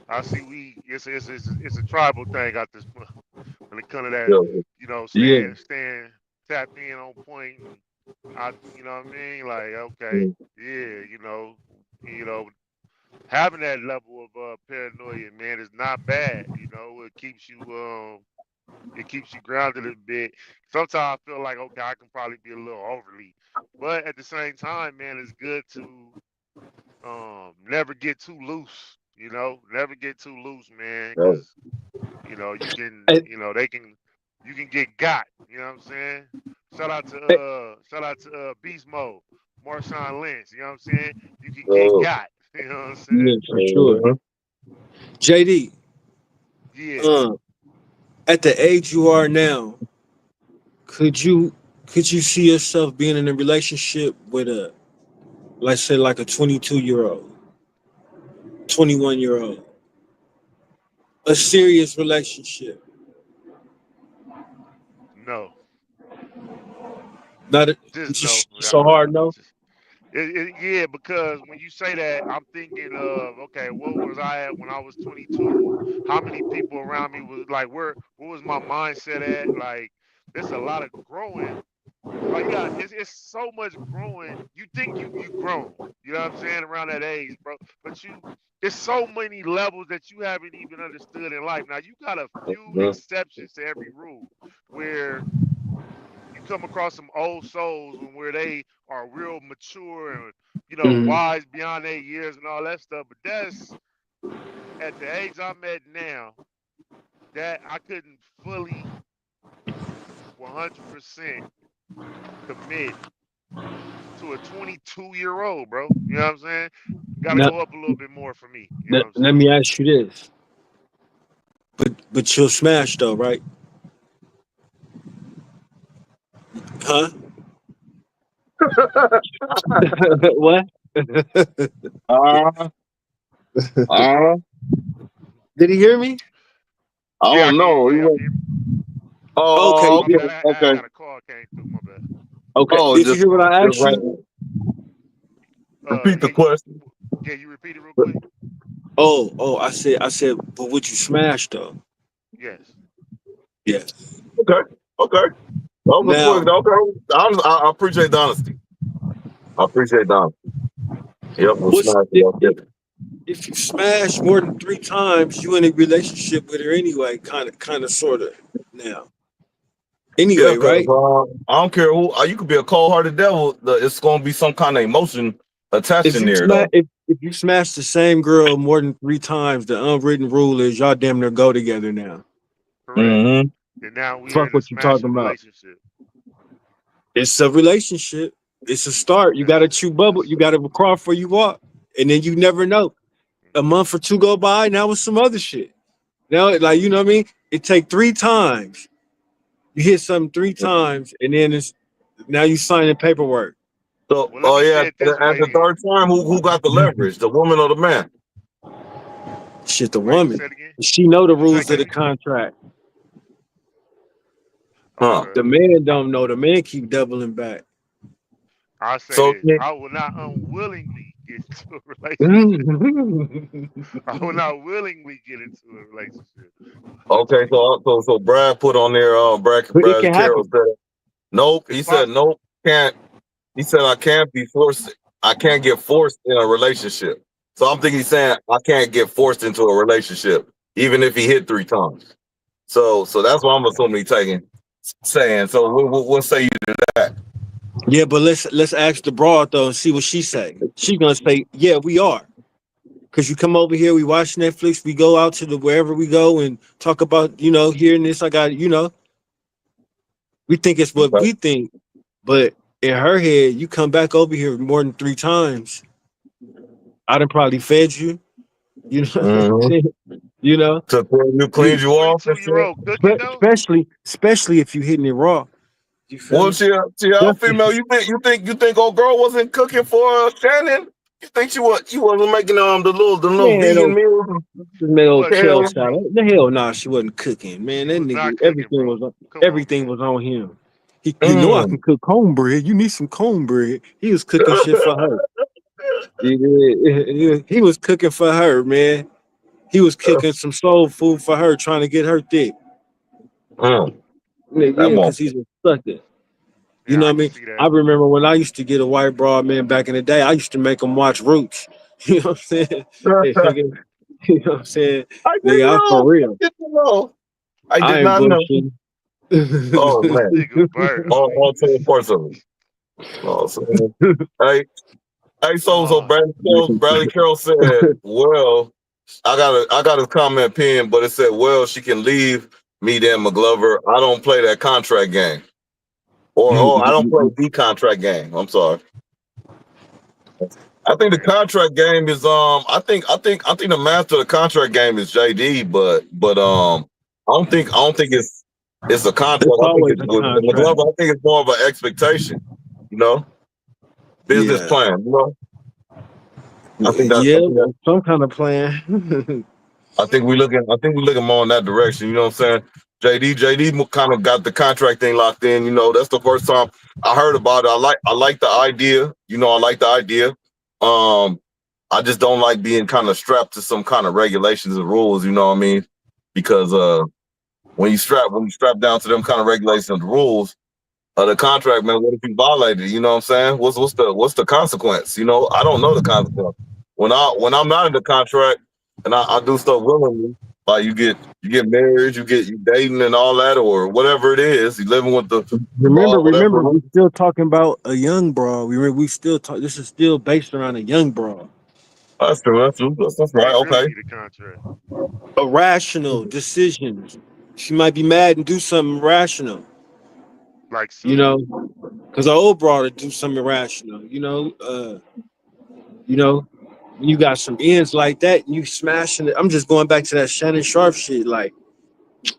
I see it's a tribal thing out this when it comes to that. Yeah. Yeah. Staying tapped in on point, and you know what I mean? Like, okay, yeah, you know, having that level of paranoia, man, is not bad. You know, it keeps you grounded a bit. Sometimes I feel like, okay, I can probably be a little overly, but at the same time, man, it's good to never get too loose. You know, never get too loose, man, Yeah. because you can, Hey, you can get got. You know what I'm saying? hey, Shout out to Beast Mode, Marshawn Lynch. You know what I'm saying? You can get Oh, got. You know what I'm saying? yeah, for sure. JD, Yeah. uh, at the age you are now, could you could you see yourself being in a relationship with a, let's say, like a 22-year-old, 21-year-old, a serious relationship? No. Not a, Just it's no. just so hard, no. Yeah, because when you say that, I'm thinking of, okay, what was I at when I was 22? How many people around me was like, what was my mindset at? Like, there's a lot of growing. Like, it's so much growing. You think you grown, you know what I'm saying, around that age, bro. But it's so many levels that you haven't even understood in life. Now you got a few exceptions to every rule where you come across some old souls where they are real mature and Hmm. wise beyond their years and all that stuff. But that's at the age I'm at now that I couldn't fully 100% commit to a 22-year-old, bro. You know what I'm saying? Got to Now, go up a little bit more for me. You know what I'm let saying? me ask you this, but you'll smash though, right? Huh? What? uh, uh, Did he hear me? I Yeah, I don't can hear know. you. Yeah, can you hear me? Okay, Oh, My okay, bad. I okay. got a call came through. My bad. okay. Oh, Did you hear what I just asked right. you? Repeat the Can you question. repeat it real quick? Oh, I said, but would you smash though? Yes. Yeah. Okay, okay. That was a quick. Now, Okay, I appreciate the honesty. I appreciate the honesty. Yep, we'll what's smash it up there. if you smash more than 3 times, you in a relationship with her anyway, kind of, sort of. Now, Yeah, anyway, because right? I don't care who. You could be a cold-hearted devil. It's going to be some kind of emotion attached If in you there, smash though. if you smash the same girl more than 3 times, the unwritten rule is y'all damn near go together now. Correct. Mm-hmm. And now we are Fuck in a what you talking smashing about. relationship. It's a relationship. It's a start. You That's gotta chew bubble. that's You gotta crawl before you walk, and then you never know. A month or two go by. Now it's some other shit. Now, like, you know what I mean? It take 3 times. You hit something 3 times, and then it's now you signing paperwork. So, well. Let oh me yeah, say it this at way the then. third time, who got the leverage, the woman or the man? Shit, the Wait, woman. say it again. She know the What you say, rules of the KB? contract. Huh? Okay. The man don't know. The man keep doubling back. I'll say So, this. I will not unwillingly get into a relationship. We I will not willingly get into a relationship with a okay, 22. so Brad put on there. it Brad can Carroll happen. said, nope. It's He said, possible. nope. Can't. He said, I can't be forced. I can't get forced in a relationship. So I'm thinking he's saying I can't get forced into a relationship, even if he hit 3 times. So that's what I'm assuming he's saying. So what say you to that? Yeah, but let's ask the broad though and see what she say. She gonna say, yeah, we are. Cause you come over here, we watch Netflix, we go out to the wherever we go and talk about, hearing this. I got, we think it's what Okay. we think, but in her head, you come back over here more than 3 times. I done probably fed you, you know, Mm-hmm. you know, To you you cleaned Is a you off and shit. 22-year-old cooking though? especially if you hitting it raw. You feel Well, me? she female. You think old girl wasn't cooking for Shannon? You think she wasn't making the little Man, vegan oh, meals? this man She old wasn't kale cooking, Hell, bro. salad. The hell nah, she wasn't cooking, man. She That was nigga, not cooking, bro. Come on, everything man. was on him. You know I mm. can cook cornbread. You need some cornbread. He was cooking shit for her. He was cooking for her, man. He was cooking some soul food for her, trying to get her thick. Mm. Yeah, That because won't. he's a sucker. You Yeah, know I what I can mean? see I that. remember when I used to get a white broad, man, back in the day, I used to make them watch Roots. You know what I'm saying? Hey, nigga, you know what I'm saying? I didn't Nigga, I'm for know. real. I didn't know. I I did ain't not know. bullshitting. Oh This man, nigga Bert. all 10 parts of it. Oh, so, hey, hey, so Oh, Bradley Carroll said, "Well, I got a comment pinned, but it said, well, she can leave me, Dan McGlover. I don't play that contract game, or I don't play the contract game. I'm sorry. I think the man. contract game is I think the master of the contract game is JD, but I don't think it's a contract. It's I think always it's a with contract. McGlover. I think it's more of an expectation, you know, business Yeah. plan. You know, I Yeah, think that some kind of plan. I think we looking more in that direction. You know what I'm saying? JD kind of got the contract thing locked in. You know, that's the first time I heard about it. I like the idea. You know, I like the idea. I just don't like being kind of strapped to some kind of regulations and rules. You know what I mean? Because when you strap down to them kind of regulations and rules of the contract, man, what if you violated it? You know what I'm saying? What's the consequence? You know, I don't know the consequence. When I'm not in the contract and I do stuff willingly, like you get married, you dating and all that, or whatever it is, you living with the remember, ball, whatever. remember, we still talking about a young bro. We still talk. This is still based around a young bro. That's true. That's true. That's They right. really Okay. need a contract. Irrational decisions. She might be mad and do something irrational. Like You Sue. know, because our old brother do something irrational. You know, when you got some ends like that, and you smashing it. I'm just going back to that Shannon Sharp shit. Like,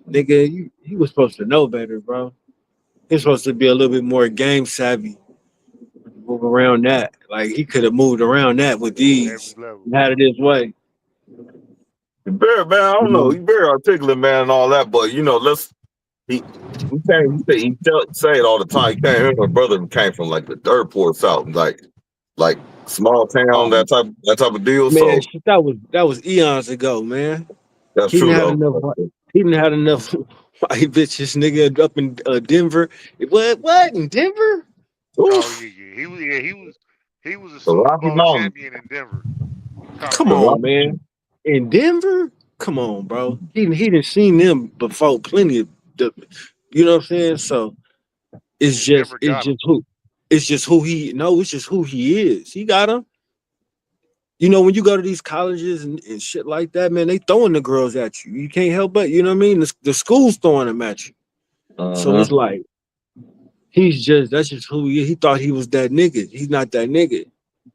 nigga, he was supposed to know better, bro. He's supposed to be a little bit more game savvy. Move around that. Like he could have moved around that with Every ease. level. And had it his way. He very man. I You don't know. know? He very articulate, man, and all that. But you know, he can't say it all the time. He can't hear my brother who came from like the dirt poor south, like small town, Oh that type of deal. man, So shit, that was eons ago, man. that's He true didn't have though. enough. He didn't have enough white bitches, nigga, up in Denver. What in Denver? Oh Oof. yeah, he was a The Super Rocky Bowl Mountains. champion in Denver, Come The Colorado. on, Rocky man. In Denver? Come on, bro. He didn't seen them before. Plenty of the, you know what I'm saying. So Yeah, Denver got him. it's just who he no. It's just who he is. He got him. You know, when you go to these colleges and shit like that, man, they throwing the girls at you. You can't help but, you know what I mean? The school's throwing them at you. So uh-huh. it's like, that's just who he is. He thought he was that nigga. He's not that nigga.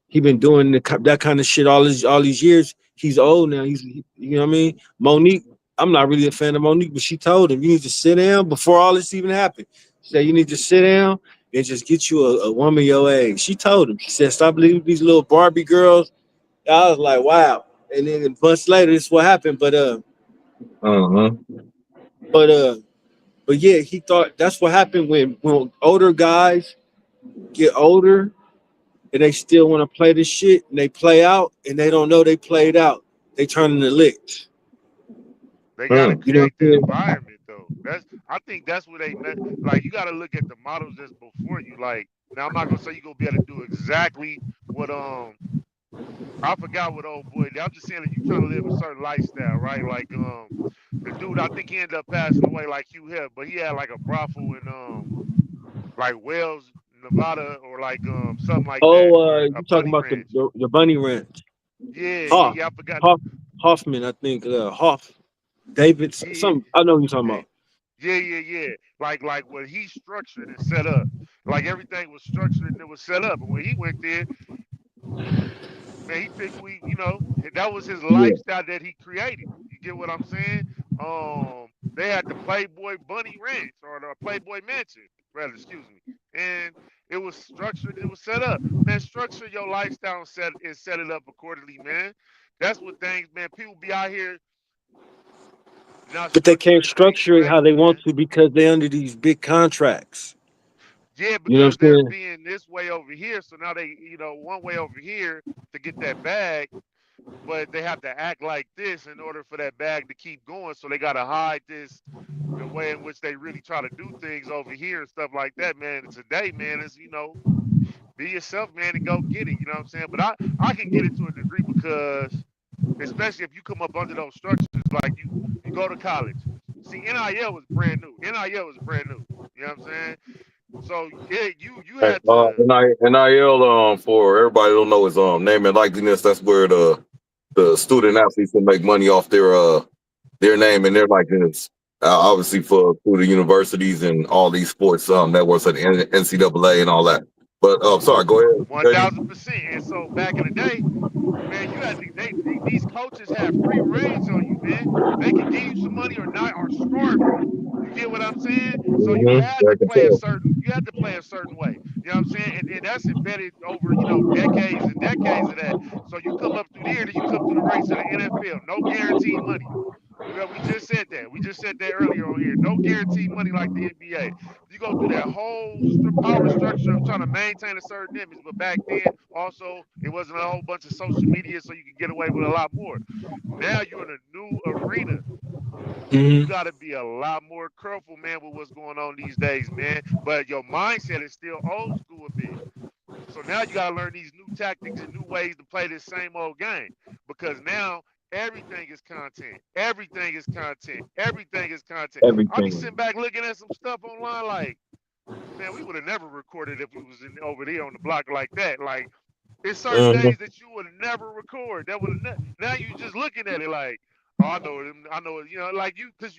He been doing that kind of shit all these years. He's old now. You know what I mean? Monique, I'm not really a fan of Monique, but she told him, you need to sit down before all this even happened. She said, you need to sit down and just get you a woman your age. She told him, she said, stop leaving these little Barbie girls. I was like, wow. And then months later, this is what happened. Uh-huh. But uh, but yeah, he thought that's what happened when older guys get older and they still want to play this shit and they play out and they don't know they played out. They turn into licks. They got to Mm. You know create what the I'm saying? environment though. I think that's where like you got to look at the models that's before you. Like now, I'm not gonna say you gonna be able to do exactly what I forgot what old boy did. I'm just saying that you trying to live a certain lifestyle, right? Like the dude, I think he ended up passing away like Hugh Hef, but he had like a brothel in like Wells, Nevada, or like something like that, Oh, or a you talking bunny about ranch. the bunny ranch? Hoff, Yeah. I forgot. Hoffman, I think. Hoff, David, Yeah, some. I know what you're talking yeah, about. yeah. Like what he structured and set up. Like everything was structured and it was set up. And when he went there, man, he picked that was his Yeah, lifestyle that he created. You get what I'm saying? They had the Playboy Bunny Ranch or the Playboy Mansion, rather, excuse me. And it was structured and it was set up. Man, structure your lifestyle and set it up accordingly, man. That's what things, man. People be out here not but they can't structuring things structure it how correctly, they want man. to because they under these big contracts. Yeah, You know what because I'm they're saying? being this way over here. So now they, one way over here to get that bag, but they have to act like this in order for that bag to keep going. So they got to hide this, way in which they really try to do things over here and stuff like that, man. Today, man, is be yourself, man, and go get it. You know what I'm saying? But I can get it to a degree because especially if you come up under those structures, like you go to college. See, NIL was brand new. NIL was brand new. You know what I'm saying? So yeah, you had to. NIL for everybody who don't know is name and likeness. That's where the student athletes can make money off their name and their likeness. Obviously for through the universities and all these sports networks like the NCAA and all that. But sorry, go ahead, JD. 1,000%. And so back in the day, man, you had to, these coaches had free range on you, man. They could give you some money or not, or starve you. You get what I'm saying? So you had I to can play tell. a certain way. You know what I'm saying? And that's embedded over, decades and decades of that. So you come up through there, then you come through the ranks of the NFL. No guaranteed money. We just said that. We just said that earlier on here. No guaranteed money like the NBA. You go through that whole power structure of trying to maintain a certain image. But back then, also, it wasn't a whole bunch of social media, so you could get away with a lot more. Now you're in a new arena. You got to be a lot more careful, man, with what's going on these days, man. But your mindset is still old school a bit. So now you got to learn these new tactics and new ways to play this same old game. Because now everything is content. Everything is content. Everything is content. I'll be Everything. sitting back looking at some stuff online like, man, we would have never recorded if we was over there on the block like that. Like, it's certain days that you would never record. That would now you just looking at it like, oh, I know it, like because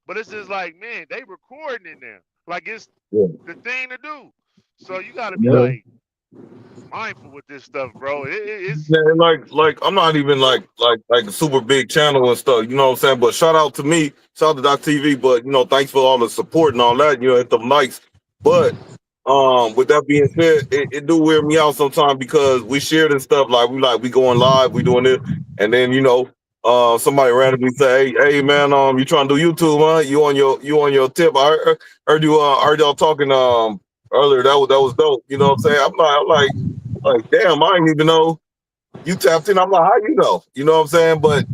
but it's just like, man, they recording it now. Like it's the thing to do. So you got to be like mindful with this stuff, bro. It's Yeah, like I'm not even like a super big channel and stuff, you know what I'm saying? But shout out to me, shout out to Doc TV, but thanks for all the support and all that, hit them likes. But with that being said, it do wear me out sometimes because we share this stuff we going live, we doing this, and then somebody randomly say, hey man, you trying to do YouTube, huh? You on your tip. I heard you heard y'all talking earlier. That was dope. You know what I'm saying? I'm like, damn, I didn't even know you tapped in. I'm like, how you know? You know what I'm saying? But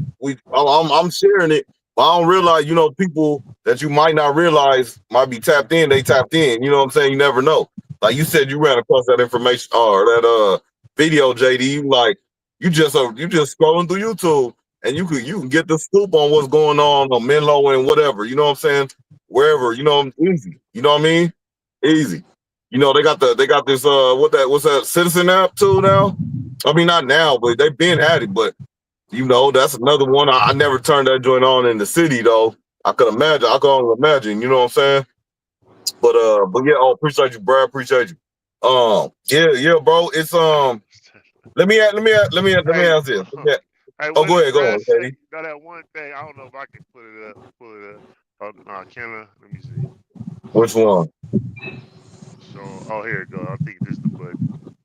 I'm sharing it. But I don't realize, people that you might not realize might be tapped in. They tapped in. You know what I'm saying? You never know. Like you said, you ran across that information or that video, JD. You just scrolling through YouTube and you can get the scoop on what's going on Menlo and whatever. You know what I'm saying? Wherever. Easy. You know what I mean? Easy. They got this what's that Citizen app too now? I mean not now, but they've been at it, but that's another one. I never turned that joint on in the city though. I could only imagine, you know what I'm saying? But yeah, appreciate you, Brad. Appreciate you. Yeah, bro. It's let me ask this. Hey, Oh, what go did ahead, Brad say? Katie. That one thing. I don't know if I can pull it up. Oh no, can I? Let me see. Which one? So, here it goes. I think this is the button.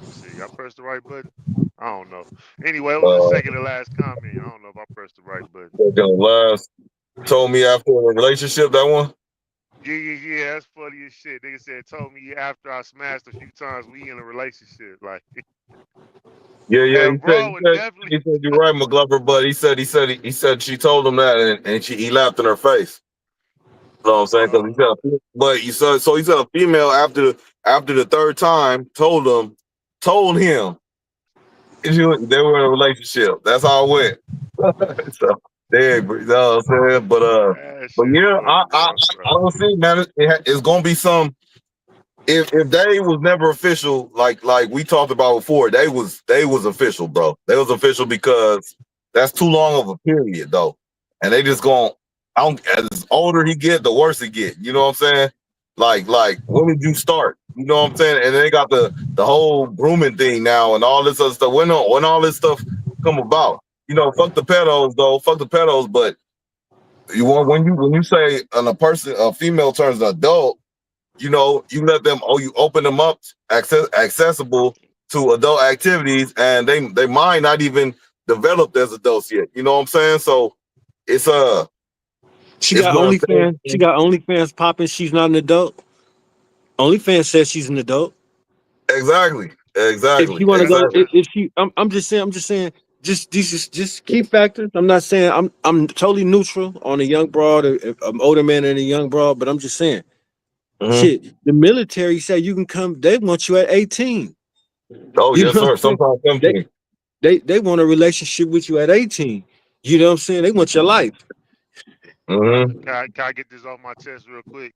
Let's see, I pressed the right button. I don't know. Anyway, it was the second to last comment. I don't know if I pressed the right button. Last told me after a relationship, that one. Yeah. That's funny as shit. Nigga said told me after I smashed a few times we in a relationship. Like, yeah. and bro, He said you're right, McGlover. But he said she told him that, and he laughed in her face. You know what I'm saying? Because he said, he said a female after the third time told him they were in a relationship. That's how it went. So you know what I'm saying? But yeah, funny, I don't see, man. It's gonna be some. If they was never official, like we talked about before, they was official, bro. They was official because that's too long of a period, though, and they just going. As older he get, the worse he get. You know what I'm saying? Like when did you start? You know what I'm saying? And they got the whole grooming thing now and all this other stuff. When all this stuff come about, fuck the pedos though. Fuck the pedos. But when you say a female turns an adult, you let them. You open them up, accessible to adult activities, and they might not even developed as adults yet. You know what I'm saying? So it's She got OnlyFans. She got OnlyFans popping. She's not an adult. OnlyFans says she's an adult. Exactly. If you want to go, if she, I'm just saying. just key factors. I'm not saying I'm totally neutral on a young broad, an older man and a young broad, but I'm just saying, Mhm. shit. The military say you can come. They want you at 18. Oh You know yes, what sir. I'm saying? Sometimes They 17. they want a relationship with you at 18. You know what I'm saying? They want your life. Mm-hmm. Can I get this off my chest real quick?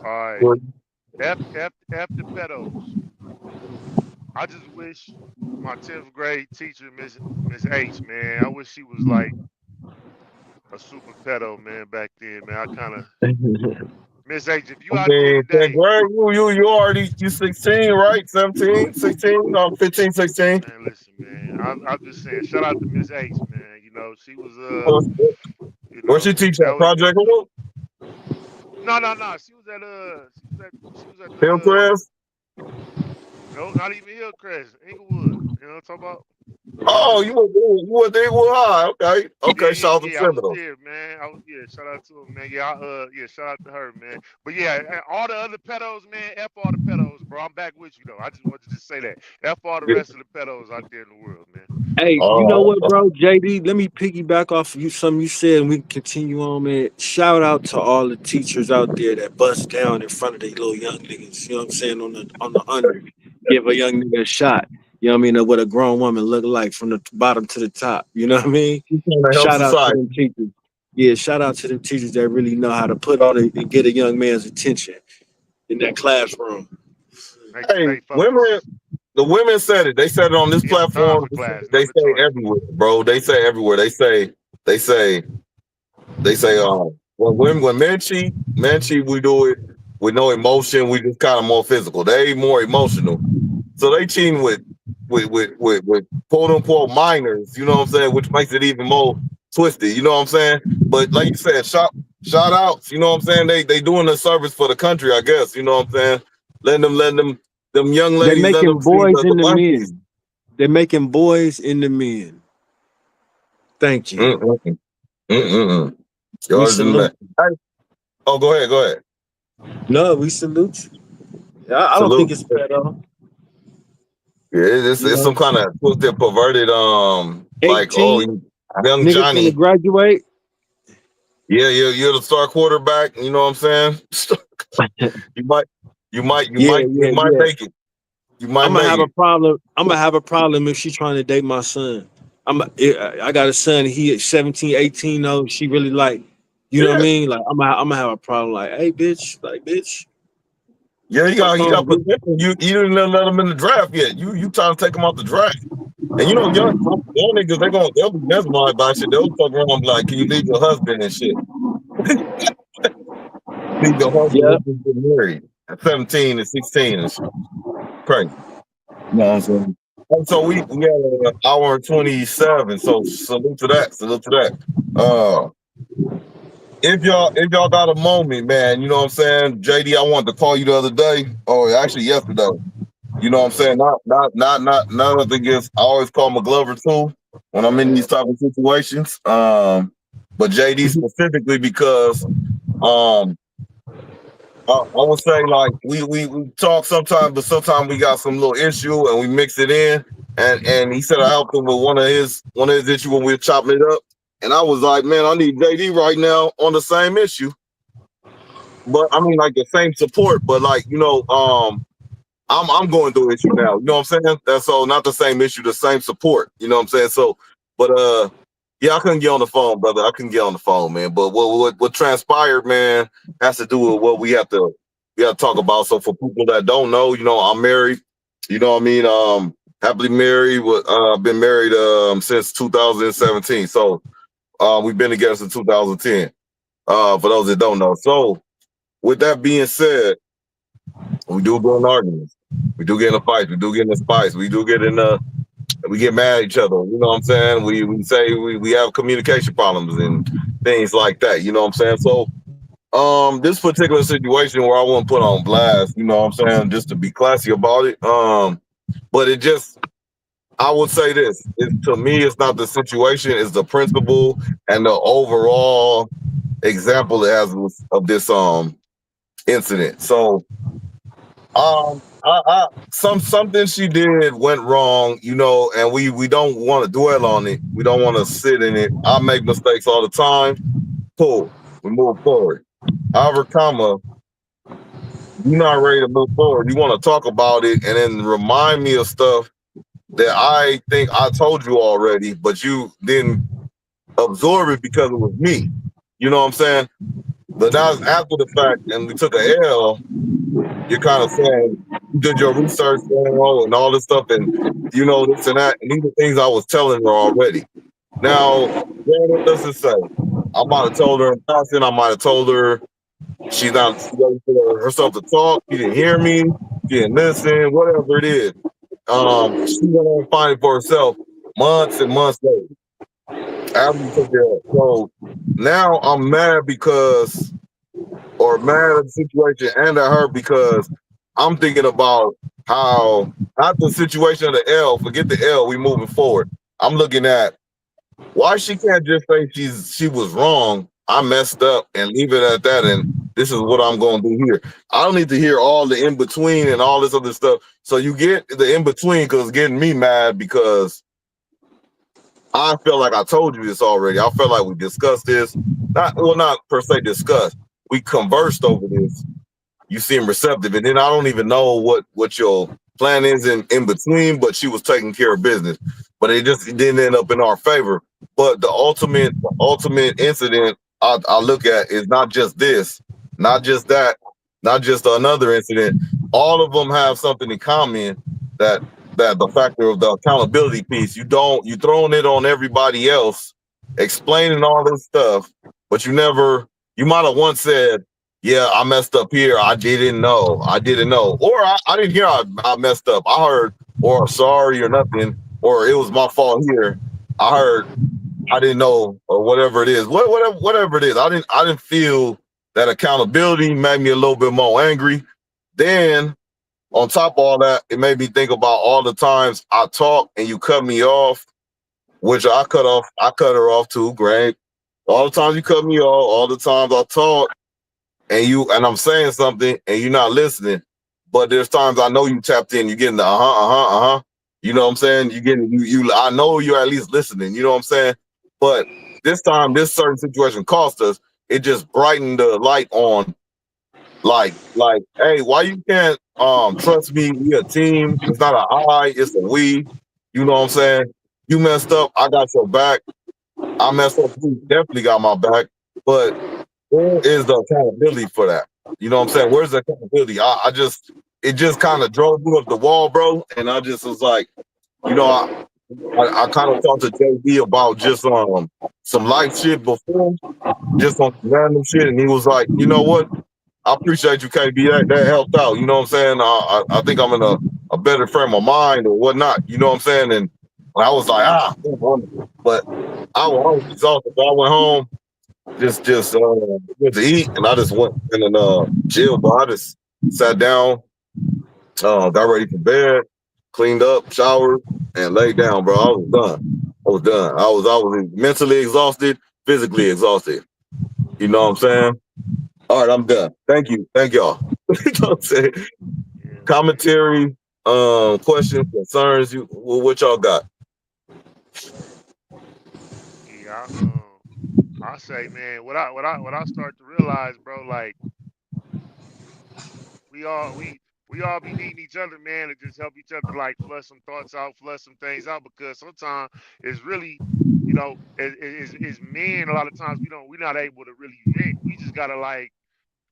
All right. F the pedos. I just wish my 10th grade teacher, Miss H, man. I wish she was like a super pedo, man, back then, man. I kind of Miss H, if I you out there mean, today, Greg, you already you 16, right? 17, 16, 15, 16. man, listen, man. I'm just saying, shout out to Miss H, man. You know, she was you Where know, she teach that at was Project Hook? no. She was at Hillcrest? no, not even Hillcrest, Inglewood. You know what I'm talking about? Oh, you were there. Well, high. Okay. Okay. Shout out to I was Seminoles. there, man. Shout out to him, man. Shout out to her, man. But yeah, all the other pedos, man, F all the pedos, bro. I'm back with you though. I just wanted to just say that. F all the Yeah. rest of the pedos out there in the world, man. Hey, you know All what, bro? JD, let me piggyback off of you something you said, and we can continue on, man. Shout out to all the teachers out there that bust down in front of the little young niggas. You know what I'm saying? On the under, give a young nigga a shot. You know what I mean? Of what a grown woman look like from the bottom to the top. You know what I mean? right. Trying to help Shout out to society. them teachers. Yeah, shout out to them teachers that really know how to put on it and get a young man's attention in that classroom. Hey, Stay women, focused. the women said it. They said it on this It's time platform. for class, They not the say toilet. everywhere, bro. They say everywhere. They say, when men cheat, we do it with no emotion. We just kind of more physical. They more emotional. So they cheating with quote unquote minors, you know what I'm saying, which makes it even more twisted, you know what I'm saying? But like you said, shout outs, you know what I'm saying? They doing a service for the country, I guess, you know what I'm saying? Them young They ladies, let making them see boys the into monkeys. men. They're making boys into men. Thank you. Mm-mm, mm-mm. We Yours and salute. that. Hey, oh, go ahead. No, we salute you. I don't think Salute. it's pedo. Yeah, You it's know, some kind of twisted, perverted, like, oh, 18 young nigga finna Johnny. graduate. Yeah, you're the star quarterback. You know what I'm saying? you might, Yeah, you yeah, might yeah. make it. You might I'm gonna make have a it. problem. I'm gonna have a problem if she trying to date my son. I got a son. He is 17, 18. though. She really like, you know what I Yeah, mean? Like, I'm gonna have a problem. Like, hey, bitch. Like, bitch. yeah. Fuck He on, got bitch. potential. You didn't let him in the draft yet. You trying to take him out the draft. And you know, young niggas, they'll be mesmerized by shit. They'll fuck around and be like, can you leave your husband and shit? Leave your husband Yeah. and just get married at 17 and 16 and shit. Crazy. You know what I'm saying? And so we had an hour and 27. So salute to that. Salute to that. If y'all got a moment, man, you know what I'm saying? JD, I wanted to call you the other day, or actually yesterday. You know what I'm saying? Not nothing against. I always call McGlover too when I'm in these type of situations. But JD specifically because um I would say like we talk sometimes, but sometimes we got some little issue and we mix it in. And he said I helped him with one of his issues when we were chopping it up. And I was like, man, I need JD right now on the same issue. But I mean like the same support, but like, I'm going through an issue now. You know what I'm saying? That's so not the same issue, the same support. You know what I'm saying? So, but yeah, I couldn't get on the phone, brother. I couldn't get on the phone, man. But what transpired, man, has to do with what we have to talk about. So for people that don't know, I'm married. You know what I mean? Happily married. Been married since 2017. So we've been together since 2010. For those that don't know. So with that being said, we do get in arguments. We do get in a fight. We do get in a spice. We get mad at each other. You know what I'm saying? We say we have communication problems and things like that. You know what I'm saying? So this particular situation where I won't put on blast, you know what I'm saying, just to be classy about it. But it just I would say this. To me, it's not the situation, it's the principle and the overall example it has of this incident. So I something she did went wrong, and we don't want to dwell on it. We don't want to sit in it. I make mistakes all the time. Cool. We move forward. However, you're not ready to move forward. You want to talk about it and then remind me of stuff that I think I told you already, but you didn't absorb it because it was me. You know what I'm saying? But now after the fact, and we took a L, you're kind of saying you did your research and all this stuff, and this and that. And these are things I was telling her already. Now, granted, let's just say I might have told her in passing. I might have told her she waiting for herself to talk. She didn't hear me. She didn't listen. Whatever it is, she went on and find it for herself months and months later after we took care of it. So now I'm mad or mad at the situation and at her because I'm thinking about how after the situation of the L, forget the L, we moving forward. I'm looking at why she can't just say she was wrong, I messed up, and leave it at that. And this is what I'm going to do here. I don't need to hear all the in between and all this other stuff. So you get the in between because it's getting me mad because I feel like I told you this already. I feel like we discussed this. Not per se discussed. We conversed over this. You seem receptive, and then I don't even know what your plan is in between. But she was taking care of business, but it didn't end up in our favor. But the ultimate incident I look at is not just this, not just that, not just another incident. All of them have something in common that the factor of the accountability piece. You throwing it on everybody else, explaining all this stuff, but you might have once said, yeah, I messed up here. I didn't know. Or I didn't hear I messed up. I heard, or sorry or nothing, or it was my fault here. I heard I didn't know, or whatever it is. Whatever it is. I didn't feel that accountability made me a little bit more angry. Then on top of all that, it made me think about all the times I talk and you cut me off, which I cut her off too, great. All the times you cut me off, all the times I talk and I'm saying something and you're not listening. But there's times I know you tapped in, you're getting the uh-huh. You know what I'm saying? You getting you I know you're at least listening, you know what I'm saying? But this time this certain situation cost us, it just brightened the light on hey, why you can't trust me? We a team. It's not a I, it's a we. You know what I'm saying? You messed up, I got your back. I messed up, you definitely got my back. But where is the accountability for that? You know what I'm saying? Where's the accountability? It just kind of drove me up the wall, bro. And I just was like, I kind of talked to JB about just some light shit before, just on some random shit, and he was like, you know what? I appreciate you, KB. That helped out. You know what I'm saying? I think I'm in a better frame of mind or whatnot. You know what I'm saying? And I was like, but I was exhausted. So I went home, just went to eat, and I just went in and chilled. But I just sat down, got ready for bed, cleaned up, showered, and laid down, bro. I was done. I was mentally exhausted, physically exhausted. You know what I'm saying? All right, I'm done. Thank you. Thank y'all. You know what I'm saying? Yeah, man. Commentary, questions, concerns. What y'all got? Yeah, I say, man, what I start to realize, bro, like we all we all be needing each other, man, to just help each other like flush some thoughts out, flush some things out, because sometimes it's really, as men, a lot of times we're not able to really vent. We just gotta like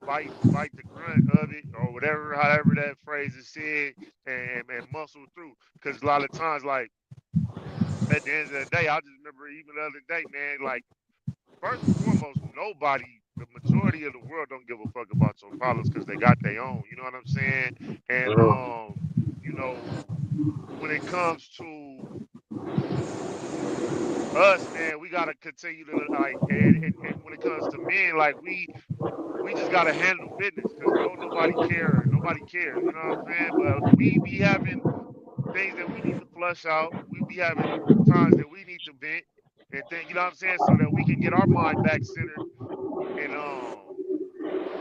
fight the grunt of it or whatever, however that phrase is said, and muscle through. Because a lot of times, like at the end of the day, I just remember even the other day, man, like first and foremost, the majority of the world don't give a fuck about your problems because they got their own. You know what I'm saying? And Mhm. you know, when it comes to us, man, we gotta continue to like, and when it comes to men, like we just gotta handle business because don't nobody cares. You know what I'm saying? But we be having things that we need to flush out. We be having times that we need to vent and think, you know what I'm saying, so that we can get our mind back centered and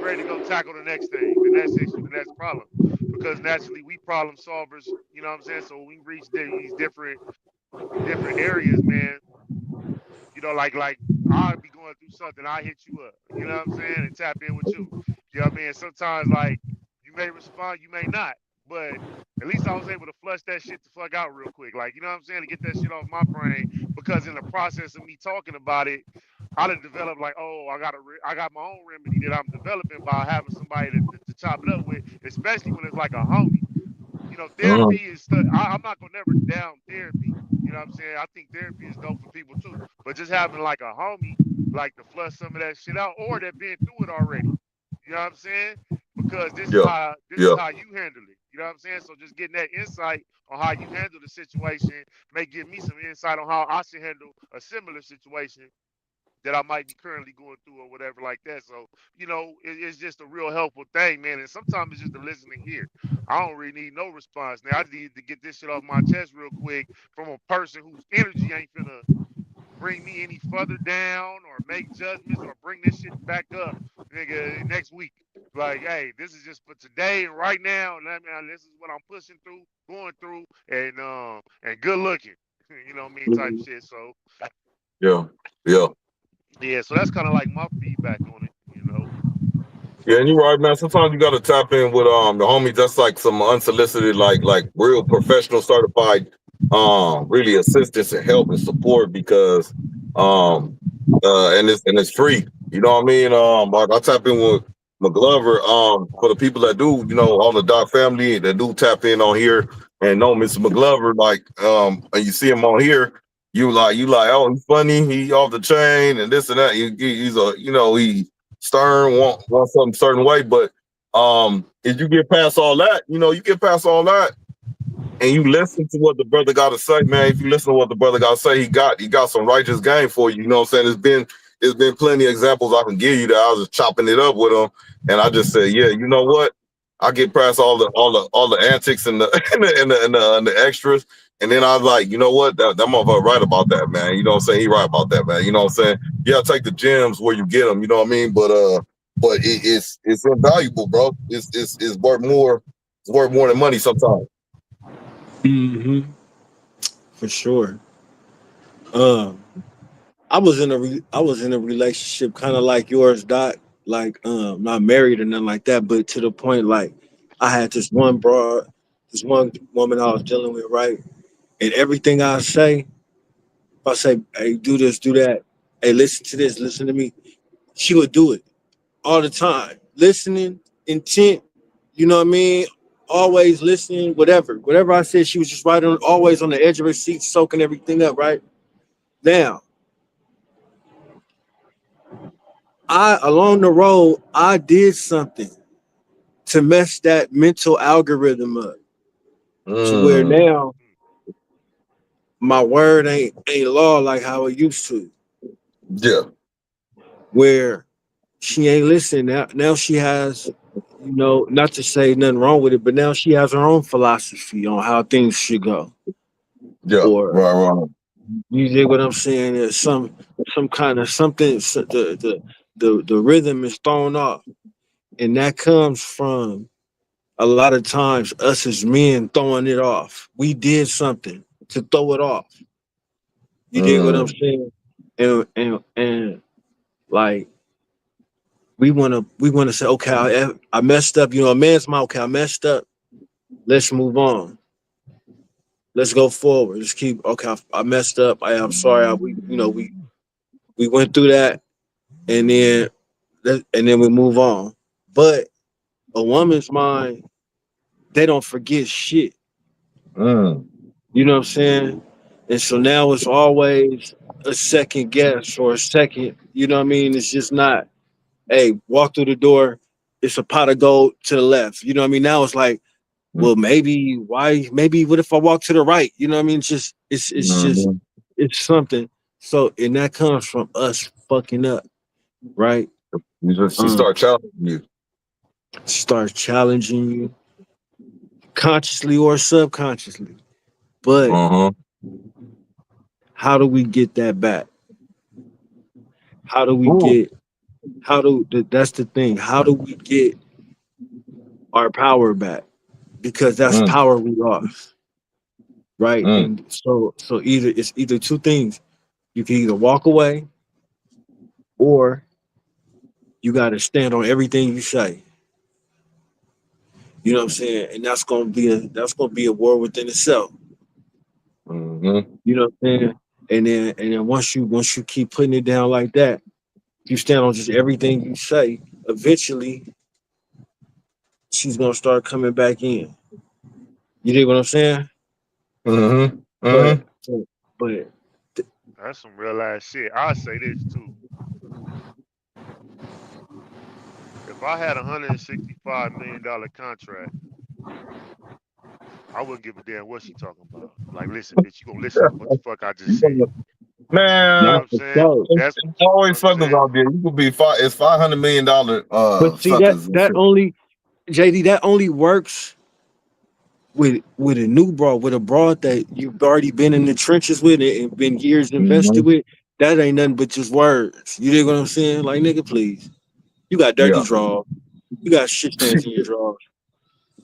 ready to go tackle the next thing, the next issue, the next problem. because naturally we problem solvers. You know what I'm saying? So when we reach these different areas, man, like I'll be going through something, I hit you up, you know what I'm saying, and tap in with you. You know what I mean? Sometimes like you may respond, you may not, but at least I was able to flush that shit the fuck out real quick. Like, you know what I'm saying, to get that shit off my brain because in the process of me talking about it, I done developed like, oh, I got my own remedy that I'm developing by having somebody to chop it up with, especially when it's like a homie. Mhm. Therapy is I'm not gonna never down therapy. You know what I'm saying? I think therapy is dope for people too. But just having like a homie, like to flush some of that shit out, or that been through it already. You know what I'm saying? Because Yeah, this is yeah, how you handle it. You know what I'm saying? So just getting that insight on how you handle the situation may give me some insight on how I should handle a similar situation that I might be currently going through or whatever like that. So, it's just a real helpful thing, man. And sometimes it's just a listening ear. I don't really need no response. Now I need to get this shit off my chest real quick from a person whose energy ain't finna bring me any further down or make judgments or bring this shit back up, nigga, next week. Like, hey, this is just for today and right now, and this is what I'm pushing through, going through, and good looking. You know what I mean, type Mhm. shit. So yeah, yeah. yeah, so that's kind of like my feedback on it. Yeah, and you're right, man. Sometimes you gotta tap in with the homies. That's like some unsolicited, like real professional, certified, really assistance and help and support because, um, and it's free. You know what I mean? Like I tap in with McGlover. For the people that do, all the Doc family that do tap in on here and know Mr. McGlover, like, and you see him on here. You like, oh, he's funny, he off the chain, and this and that. He's a, he stern, want something certain way. But if you get past all that, you get past all that and you listen to what the brother got to say, man. If you listen to what the brother got to say, he got some righteous game for you. You know what I'm saying? It's been plenty of examples I can give you that I was just chopping it up with him, and I just said, yeah, you know what? I get past all the antics and the and the extras, and then I was like, you know what? That motherfucker right about that, man. You know what I'm saying? He right about that, man. You know what I'm saying? Yeah, take the gems where you get them. You know what I mean? But it's invaluable, bro. It's worth more. It's worth more than money sometimes. Mhm. For sure. Um, I was in a relationship kind of like yours, Doc. Like, not married or nothing like that, but to the point like I had this one woman I was dealing with, right? And everything I say, if I say, hey, do this, do that, hey, listen to this, listen to me, she would do it all the time. Listening, intent, you know what I mean? Always listening, whatever I said, she was just right on, always on the edge of her seat, soaking everything up, right? Now, I along the road, I did something to mess that mental algorithm up to where Mm, now my word ain't law like how it used to. yeah, Where she ain't listening now she has, not to say nothing wrong with it, but now she has her own philosophy on how things should go. yeah, Or right, right. you get what I'm saying? There's some kind of something, the rhythm is thrown off. And that comes from a lot of times us as men throwing it off. We did something to throw it off. You dig what I'm Mm, saying? And like we wanna say, okay, I messed up. A man's mind, okay, I messed up. Let's move on. Let's go forward. Let's keep. Okay, I messed up. I'm sorry. We went through that, and then we move on. But a woman's mind, they don't forget shit. mm, You know what I'm saying? And so now it's always a second guess or a second. You know what I mean? It's just not, hey, walk through the door. It's a pot of gold to the left. You know what I mean? Now it's like, well, maybe why? Maybe what if I walk to the right? You know what I mean? It's just mm. it's something. So and that comes from us fucking up, right? She Um, start challenging you. start challenging you consciously or subconsciously. But Uh-huh. how do we get that back? How do we Ooh. get? That's the thing. How do we get our power back? because that's Mm, power we lost, right? mm, And so either two things. You can either walk away or you got to stand on everything you say. You know what I'm saying? And that's gonna be a war within itself. mm-hmm. You know what I'm saying? And then once you keep putting it down like that, you stand on just everything you say. Eventually, she's gonna start coming back in. You dig what I'm saying? Mm-hmm. But Mm-hmm. but That's some real ass shit. I say this too. If I had $165 million contract, I wouldn't give a damn what she talking about. Like, listen, bitch, you gonna listen to what the fuck I just said. You know Man, what not I'm for saying? sure. That's it's what always I'm suckers saying. out there. You could be it's $500 million But see suckers and that shit. only JD that only works with a new broad, with a broad that you've already been in the trenches with it and been years Mm-hmm. invested with. That ain't nothing but just words. You dig what I'm saying? Like nigga, please. You got dirty Yeah. draws. You got shit stains in your drawers.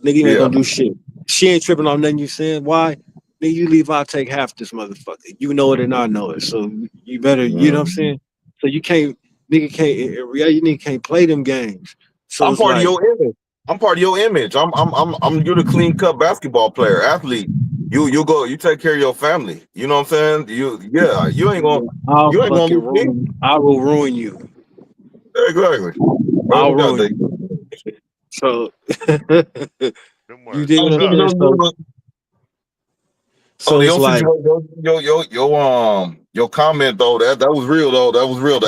Nigga, you ain't Yeah. gonna do shit. She ain't tripping on nothing you saying. Why? Nigga, you leave, I'll take half this motherfucker. You know it and I know it. So you better, you know what I'm Mm-hmm. saying? So you can't, nigga can't, in reality, nigga can't play them games. So I'm it's part of like, your image. I'm part of your image. I'm you're the clean cut basketball player, athlete. You take care of your family. You know what I'm saying? I'll You ain't gonna fucking be me. ruin you. I will ruin you. Exactly. Well, I'll we got ruin that. you. So Them you words dig is what I'm tough. saying? Oh, So it's your like, situation, your comment though, that was real though. That was real.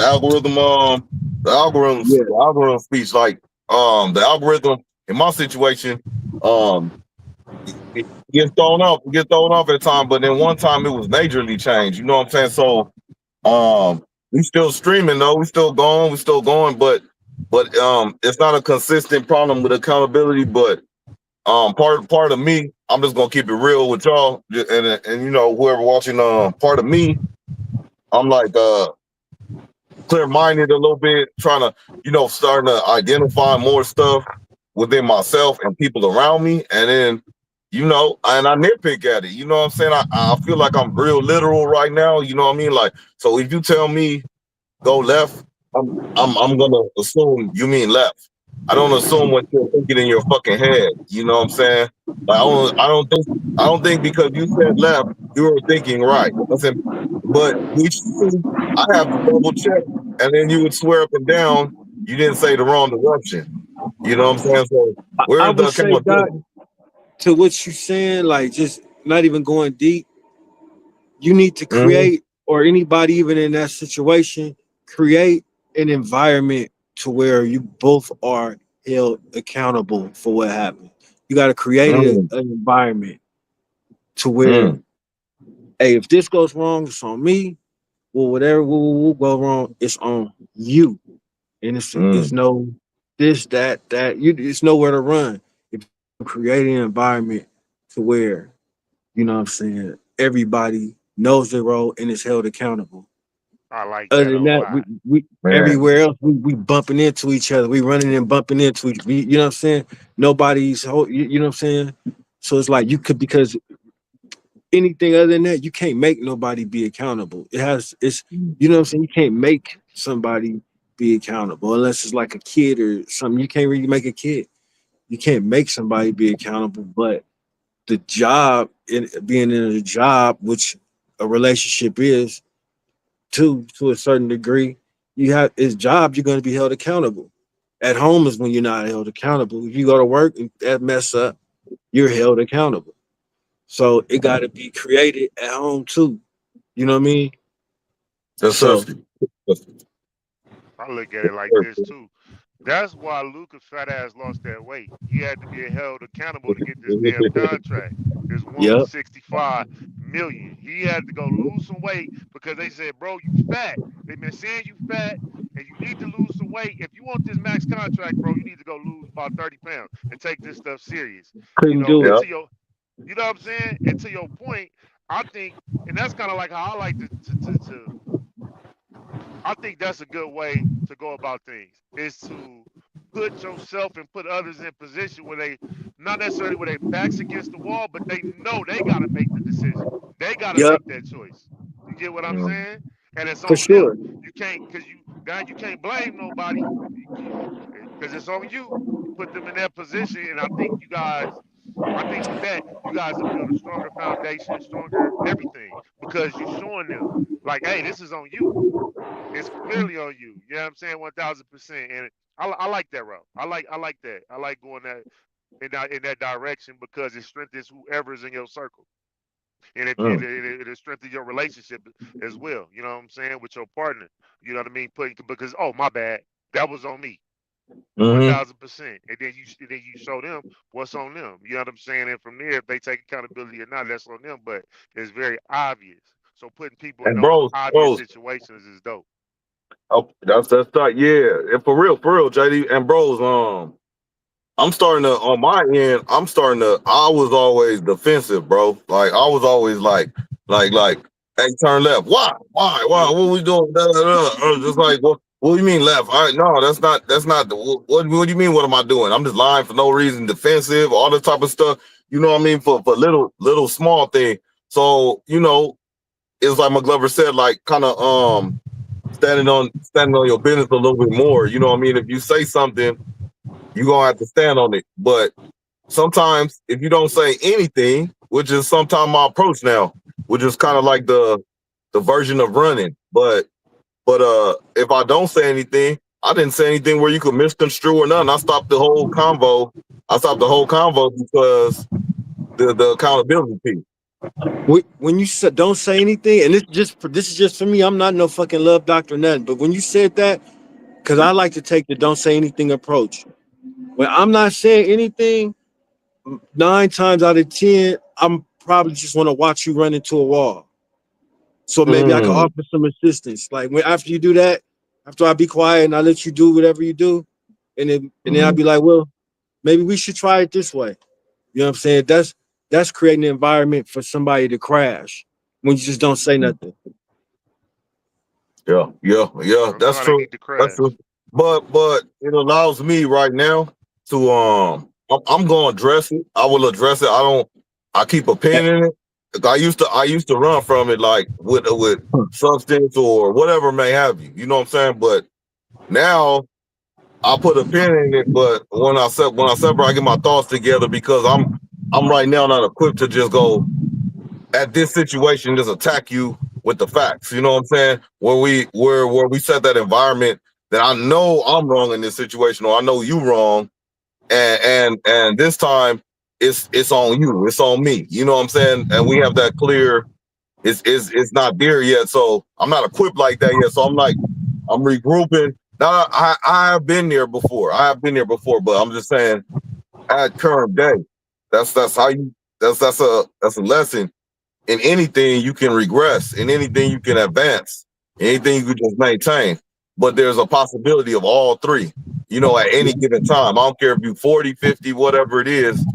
yeah, The algorithm speech, like the algorithm in my situation, um, it gets thrown off at time. But then one time it was majorly changed. You know what I'm saying? So we still streaming though. We still going. But it's not a consistent problem with accountability. But part of me, I'm just gonna keep it real with y'all, and you know whoever watching. Part of me, I'm like clear minded a little bit, trying to starting to identify more stuff within myself and people around me, and then and I nitpick at it. You know what I'm saying? I feel like I'm real literal right now. You know what I mean? Like, so if you tell me go left, I'm gonna assume you mean left. I don't assume what you're thinking in your fucking head. You know what I'm saying? Like, I don't think because you said left, you were thinking right. I said, but each time I have to double check, and then you would swear up and down you didn't say the wrong direction. You know what I'm saying? So I where's the would say, Doc, accountability? to what you're saying, like just not even going deep, you need to Mm-hmm. create, or anybody even in that situation, create an environment to where you both are held accountable for what happened. You got to create Mm-hmm. an environment to where, Mm-hmm. hey, if this goes wrong, it's on me. Well, whatever will go wrong, it's on you. And it's no this, that. It's nowhere to run. If you create an environment to where, you know what I'm saying, everybody knows their role and is held accountable. I like Other that a than that, lot. we Man. everywhere else we bumping into each other. We running and bumping into each. You know what I'm saying? You know what I'm saying? So it's like you could, because anything other than that, you can't make nobody be accountable. It's you know what I'm saying? You can't make somebody be accountable unless it's like a kid or something. You can't really make a kid. You can't make somebody be accountable, but the job, in being in a job, which a relationship is, to a certain degree, you have it's job, you're going to be held accountable. At home is when you're not held accountable. If you go to work and that mess up, you're held accountable. So it got to be created at home too. You know what I mean? That's So thirsty. I look at it like this too. That's why Luka fat ass lost that weight. He had to be held accountable to get this damn contract. This yep. 165 million. He had to go lose some weight because they said, bro, you fat. They've been saying you fat and you need to lose some weight. If you want this max contract, bro, you need to go lose about 30 pounds and take this stuff serious. You Couldn't know, do Yeah. it. until your you know what I'm saying? And to your point, I think, and that's kind of like how I like to I think that's a good way to go about things is to put yourself and put others in position where they not necessarily with their backs against the wall, but they know they got to make the decision. They got to Yep, make that choice. You get what I'm Mm. saying? And it's for on them. sure. You can't, because you can't blame nobody because it's on you. You put them in that position, and I think with that, you guys will build a stronger foundation, stronger everything because you're showing them like, hey, this is on you. It's clearly on you. You know what I'm saying? 1,000%. And I like that route. I like that. I like going in that direction because it strengthens whoever's in your circle, and Mm. it strengthens your relationship as well. You know what I'm saying with your partner. You know what I mean? Putting because oh my bad, that was on me. One Mm-hmm. thousand percent, and then you show them what's on them. You know what I'm saying? And from there, if they take accountability or not, that's on them. But it's very obvious. So putting people in And those bros, obvious bros, situations is dope. oh, that's that. Yeah, and for real, JD and bros. I'm starting to on my end. I'm starting to. I was always defensive, bro. Like I was always like, hey, turn left. Why? What we doing? Da, da, da. Just like, what do you mean left? All right, no, that's not. What do you mean? What am I doing? I'm just lying for no reason, defensive, all this type of stuff. You know what I mean? For little small thing. So it's like McGlover said, like kind of standing on your business a little bit more. You know what I mean? If you say something, you're gonna have to stand on it. But sometimes if you don't say anything, which is sometimes my approach now, which is kind of like the version of running. But if I don't say anything, I didn't say anything where you could misconstrue or nothing. I stopped the whole convo. I stopped the whole convo because the accountability piece. When you said don't say anything, and this is just for me. I'm not no fucking love doctor or nothing. But when you said that, because I like to take the don't say anything approach. When I'm not saying anything, 9 times out of 10, I'm probably just want to watch you run into a wall. So maybe I can Mm, offer some assistance. Like when after you do that, after I be quiet and I let you do whatever you do, and then I'll mm, be like, well, maybe we should try it this way. You know what I'm saying? That's creating an environment for somebody to crash when you just don't say mm. nothing. Yeah. Show That's somebody true. need to That's crash. true. But it allows me right now to I'm gonna address it. I will address it. I keep a pin in it. I used to run from it like with substance or whatever may have you. You know what I'm saying? But now I put a pin in it. But when I separate, I get my thoughts together because I'm right now not equipped to just go at this situation, just attack you with the facts. You know what I'm saying? Where we set that environment that I know I'm wrong in this situation, or I know you wrong, and this time it's on you, it's on me. You know what I'm saying? And we have that clear. It's not there yet, so I'm not equipped like that yet. So I'm regrouping. Now I have been there before. I have been there before, but I'm just saying at current day, that's how you that's a lesson. In anything you can regress, in anything you can advance, anything you can just maintain. But there's a possibility of all three, at any given time. I don't care if you 40, 50, whatever it is,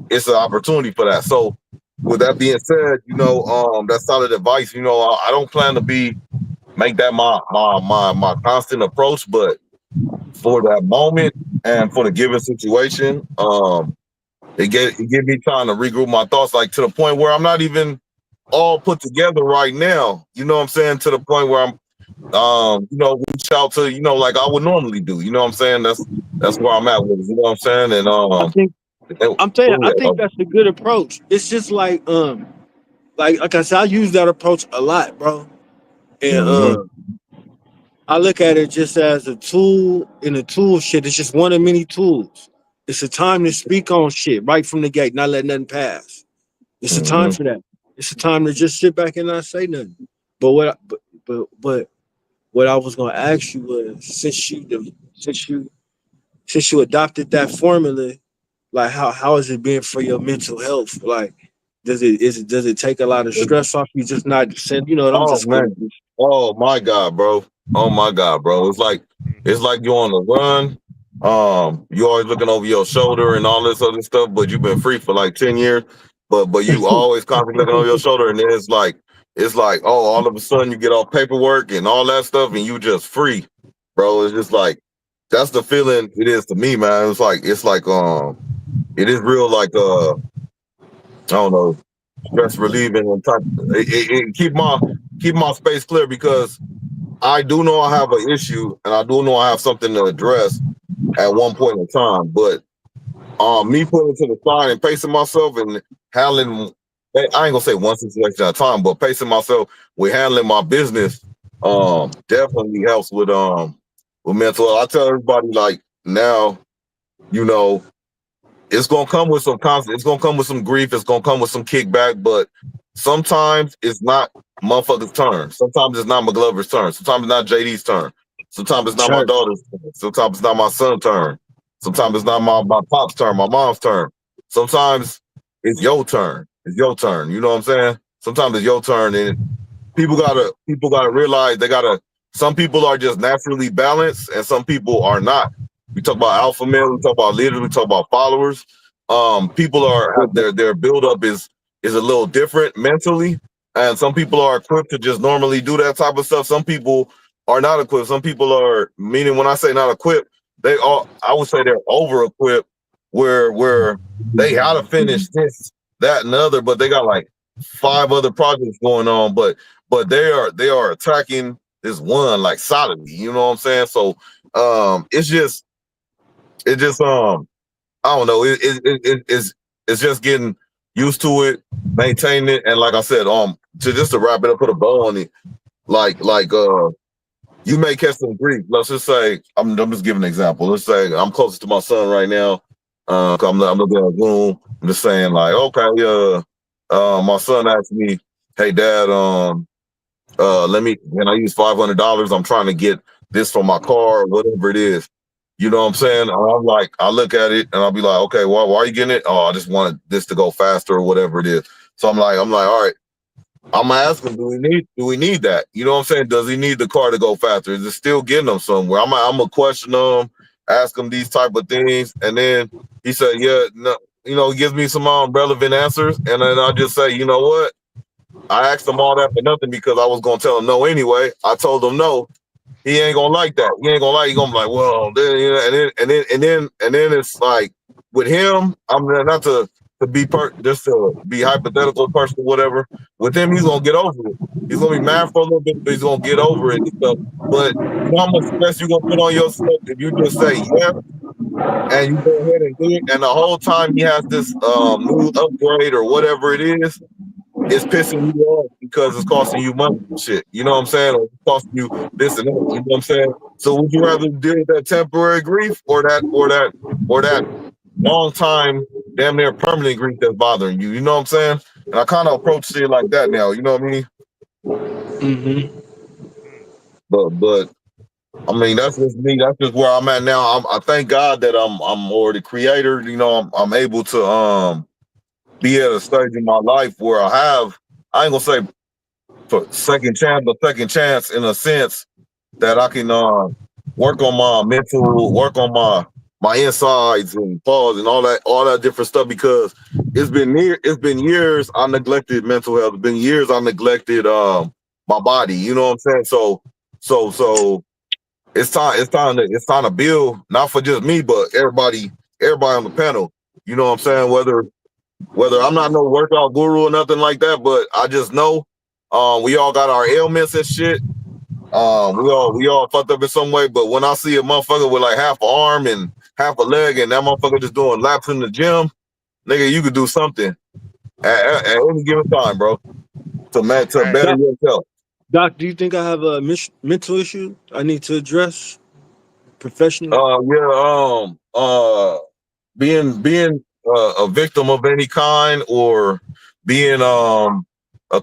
it's an opportunity for that. So with that being said, that's solid advice. I don't plan to make that my constant approach, but for that moment and for the given situation, it give me time to regroup my thoughts, like to the point where I'm not even all put together right now. You know what I'm saying? To the point where I'm reach out to, like I would normally do. You know what I'm saying? That's where I'm at with it. You know what I'm saying? And I think I'm telling you, I think that's a good approach. It's just like I said, I use that approach a lot, bro. And mm-hmm, I look at it just as a tool in a tool shit. It's just one of many tools. It's a time to speak on shit right from the gate, not let nothing pass. It's a time mm-hmm. for that. It's a time to just sit back and not say nothing. But but what I was gonna ask you was since you adopted that formula, like how has it been for your mental health? Like does it take a lot of stress off you just not saying, I'm Oh just gonna man. Oh my God, bro. Oh my God, bro. It's like you're on the run. You always looking over your shoulder and all this other stuff, but you've been free for like 10 years. But you always constantly looking over your shoulder, and then it's like, oh, all of a sudden you get all paperwork and all that stuff, and you just free, bro. It's just like that's the feeling it is to me, man. It's like it is real like I don't know, stress relieving and type. It keep my space clear because I do know I have an issue and I do know I have something to address at one point in time. But me putting it to the side and pacing myself and handling, I ain't gonna say one situation at a time, but pacing myself with handling my business definitely helps with mental health. I tell everybody like now, you know, it's gonna come with some constant, it's gonna come with some grief, it's gonna come with some kickback, but sometimes it's not motherfucker's turn. Sometimes it's not McGlover's turn. Sometimes it's not JD's turn. Sometimes it's not my daughter's turn. Sometimes it's not my son's turn. Sometimes it's not my pop's turn, my mom's turn. Sometimes it's your turn. It's your turn. You know what I'm saying? Sometimes it's your turn, and people gotta realize some people are just naturally balanced and some people are not. We talk about alpha male, we talk about leaders, we talk about followers. People have their buildup is a little different mentally, and some people are equipped to just normally do that type of stuff. Some people are not equipped. Some people are, meaning when I say not equipped, I would say they're over equipped, where they gotta finish this, that, and the other, but they got like 5 other projects going on, but they are attacking this one like solidly. You know what I'm saying? So it's just I don't know. It's just getting used to it, maintaining it, and like I said, to wrap it up, put a bow on it. Like you may catch some grief. Let's just say I'm just giving an example. Let's say I'm closest to my son right now. I'm looking at a room. I'm just saying like, okay, my son asked me, "Hey, Dad, can I use $500? I'm trying to get this for my car, or whatever it is." You know what I'm saying? I'm like, I look at it and I'll be like, okay, why are you getting it? Oh, I just wanted this to go faster or whatever it is. So I'm like, all right. I'm gonna ask him, do we need that? You know what I'm saying? Does he need the car to go faster? Is it still getting him somewhere? I'm gonna question him, ask him these type of things, and then he said, yeah, no, he gives me some relevant answers, and then I just say, you know what? I asked him all that for nothing because I was gonna tell him no anyway. I told him no. He ain't gonna like that. He ain't gonna like. He gonna be like, well, then, and then it's like with him. I'm not to be just to be hypothetical person, whatever. With him, he's gonna get over it. He's gonna be mad for a little bit, but he's gonna get over it and stuff. But you know how much stress you gonna put on yourself if you just say yes and you go ahead and do it, and the whole time he has this new upgrade or whatever it is. It's pissing you off because it's costing you money and shit. You know what I'm saying? Or it's costing you this and that. You know what I'm saying? So would you rather deal with that temporary grief or that long time, damn near permanent grief that's bothering you? You know what I'm saying? And I kind of approach shit like that now. You know what I mean? Mm-hmm. But I mean that's just me. That's just where I'm at now. I thank God that I'm more the creator. You know, I'm able to be at a stage in my life where I ain't gonna say for second chance, but second chance in a sense that I can work on my mental, work on my insides and pause and all that different stuff because it's been years I neglected mental health. It's been years I neglected my body. You know what I'm saying? So it's time to build, not for just me, but everybody on the panel. You know what I'm saying? Whether I'm not no workout guru or nothing like that, but I just know we all got our ailments and shit. We all fucked up in some way. But when I see a motherfucker with like half an arm and half a leg and that motherfucker just doing laps in the gym, nigga, you could do something at any given time, bro, to better yourself. Doc, do you think I have a mental issue I need to address professionally? Being a victim of any kind or being a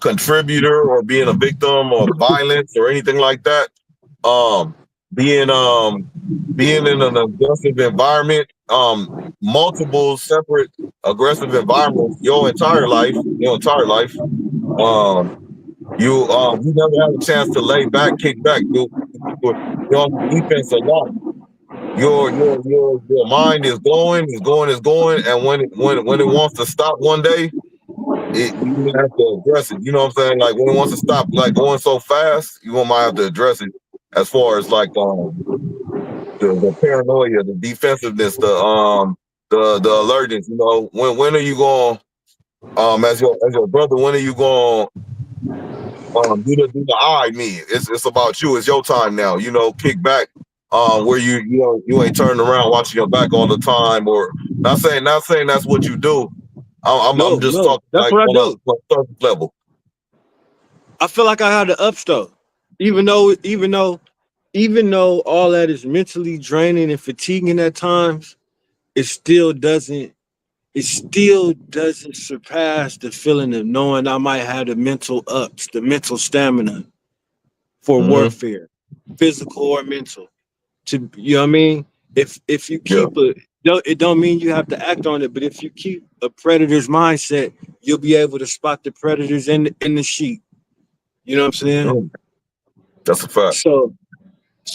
contributor or being a victim of violence or anything like that, being in an aggressive environment, multiple separate aggressive environments your entire life, you never have a chance to lay back, kick back. You're on defense a lot. Your mind is going, and when it wants to stop one day, you have to address it. You know what I'm saying? Like when it wants to stop, like going so fast, you might have to address it. As far as like the paranoia, the defensiveness, the the alertness. You know, when are you going? As your brother, when are you going? Do the I me. It's about you. It's your time now. You know, kick back. Where you ain't turning around watching your back all the time, or not saying that's what you do. I'm just No, talking that's like what I on do. a surface level. I feel like I had the ups though, even though all that is mentally draining and fatiguing at times, it still doesn't. It still doesn't surpass the feeling of knowing I might have the mental ups, the mental stamina for Mm-hmm. warfare, physical or mental. To you know what I mean? If you Yeah. keep it don't mean you have to act on it, but if you keep a predator's mindset, you'll be able to spot the predators in the sheep. You know what I'm saying? Mm. That's a fact. So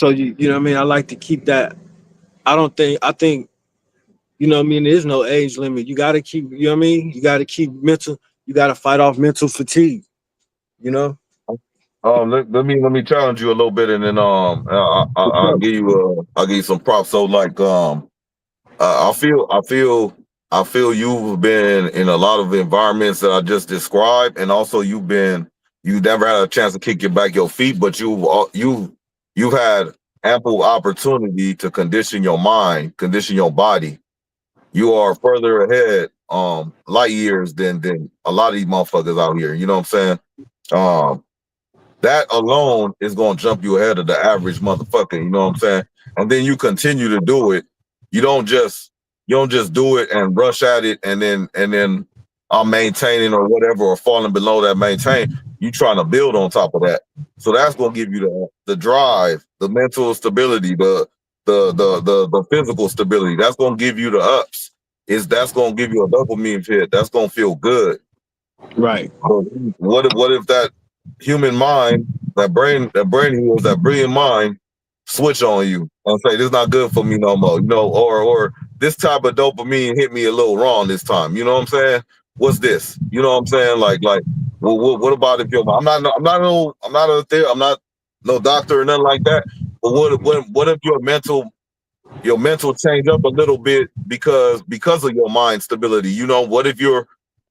you know what I mean? I like to keep that. I think you know what I mean, there's no age limit. You gotta keep, you know what I mean? You gotta keep mental, you gotta fight off mental fatigue, you know? Let me challenge you a little bit, and then I'll give you some props. So like I feel you've been in a lot of environments that I just described, and also you never had a chance to kick your feet, but you've had ample opportunity to condition your mind, condition your body. You are further ahead, light years than a lot of these motherfuckers out here. You know what I'm saying? Um, that alone is gonna jump you ahead of the average motherfucker. You know what I'm saying? And then you continue to do it. You don't just do it and rush at it, and then I'm maintaining or whatever, or falling below that maintain. You trying to build on top of that. So that's gonna give you the drive, the mental stability, the physical stability. That's gonna give you the ups. That's gonna give you a dopamine hit. That's gonna feel good. Right. But what if that human mind, that brain wheels, that brilliant mind switch on you and say, this is not good for me no more, you know, or this type of dopamine hit me a little wrong this time. You know what I'm saying? What's this? You know what I'm saying? Like what about if you're I'm not no doctor or nothing like that. But what if your mental change up a little bit because of your mind stability? You know, what if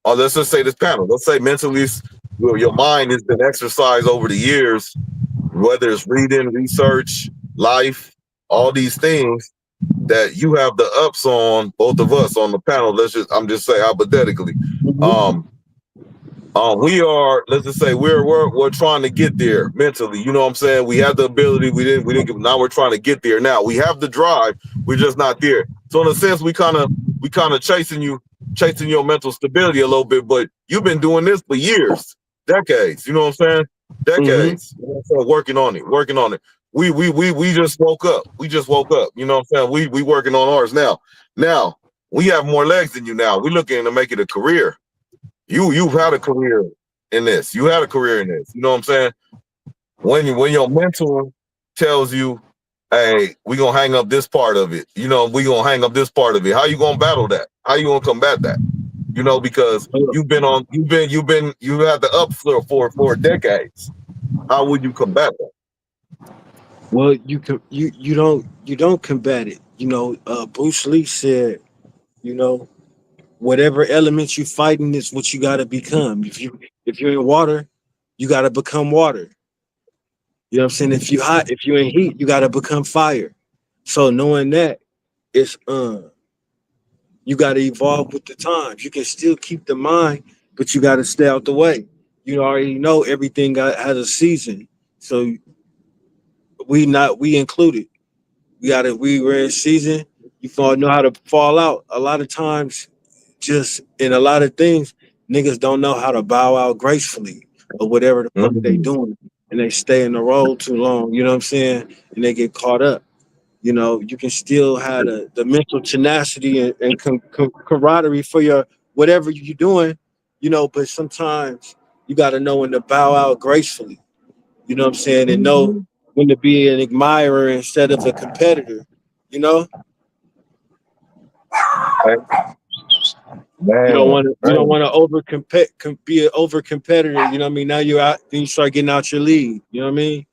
let's just say this panel, let's say mentally your mind has been exercised over the years, whether it's reading, research, life, all these things, that you have the ups on both of us on the panel. I'm just saying hypothetically. Mhm. Um, let's just say we're trying to get there mentally. You know what I'm saying? We have the ability. We didn't. Now we're trying to get there. Now we have the drive. We're just not there. So in a sense, we kind of chasing your mental stability a little bit. But you've been doing this for years, decades. You know what I'm saying? Mhm. Decades. You know what I'm saying? Working on it. We just woke up. We just woke up. You know what I'm saying? We working on ours now. Now we have more legs than you. Now we're looking to make it a career. You've had a career in this. You had a career in this. You know what I'm saying? When your mentor tells you, "Hey, we gonna hang up this part of it," you know, we gonna hang up this part of it. How you gonna battle that? How you gonna combat that? You know, because you had the up for decades. How would you combat that? Well, you don't combat it. You know, Bruce Lee said, you know, whatever elements you fighting is what you gotta become. If you're in water, you gotta become water. You know what I'm saying? If you're in heat, you gotta become fire. So knowing that, it's you got to evolve with the times. You can still keep the mind, but you got to stay out the way. You already know everything has a season, so we included. We're in season. Know how to fall out. A lot of times, just in a lot of things, niggas don't know how to bow out gracefully or whatever the fuck they Mm-hmm. doing, and they stay in the role too long. You know what I'm saying? And they get caught up. You know, you can still have the mental tenacity and camaraderie for your whatever you're doing, you know, but sometimes you got to know when to bow out gracefully, you know what I'm saying, and know Mm-hmm. when to be an admirer instead of a competitor, you know. You don't Man, want to you don't man. want to be an over competitor, you know what I mean? Now you're out, then you start getting out your league, you know what I mean?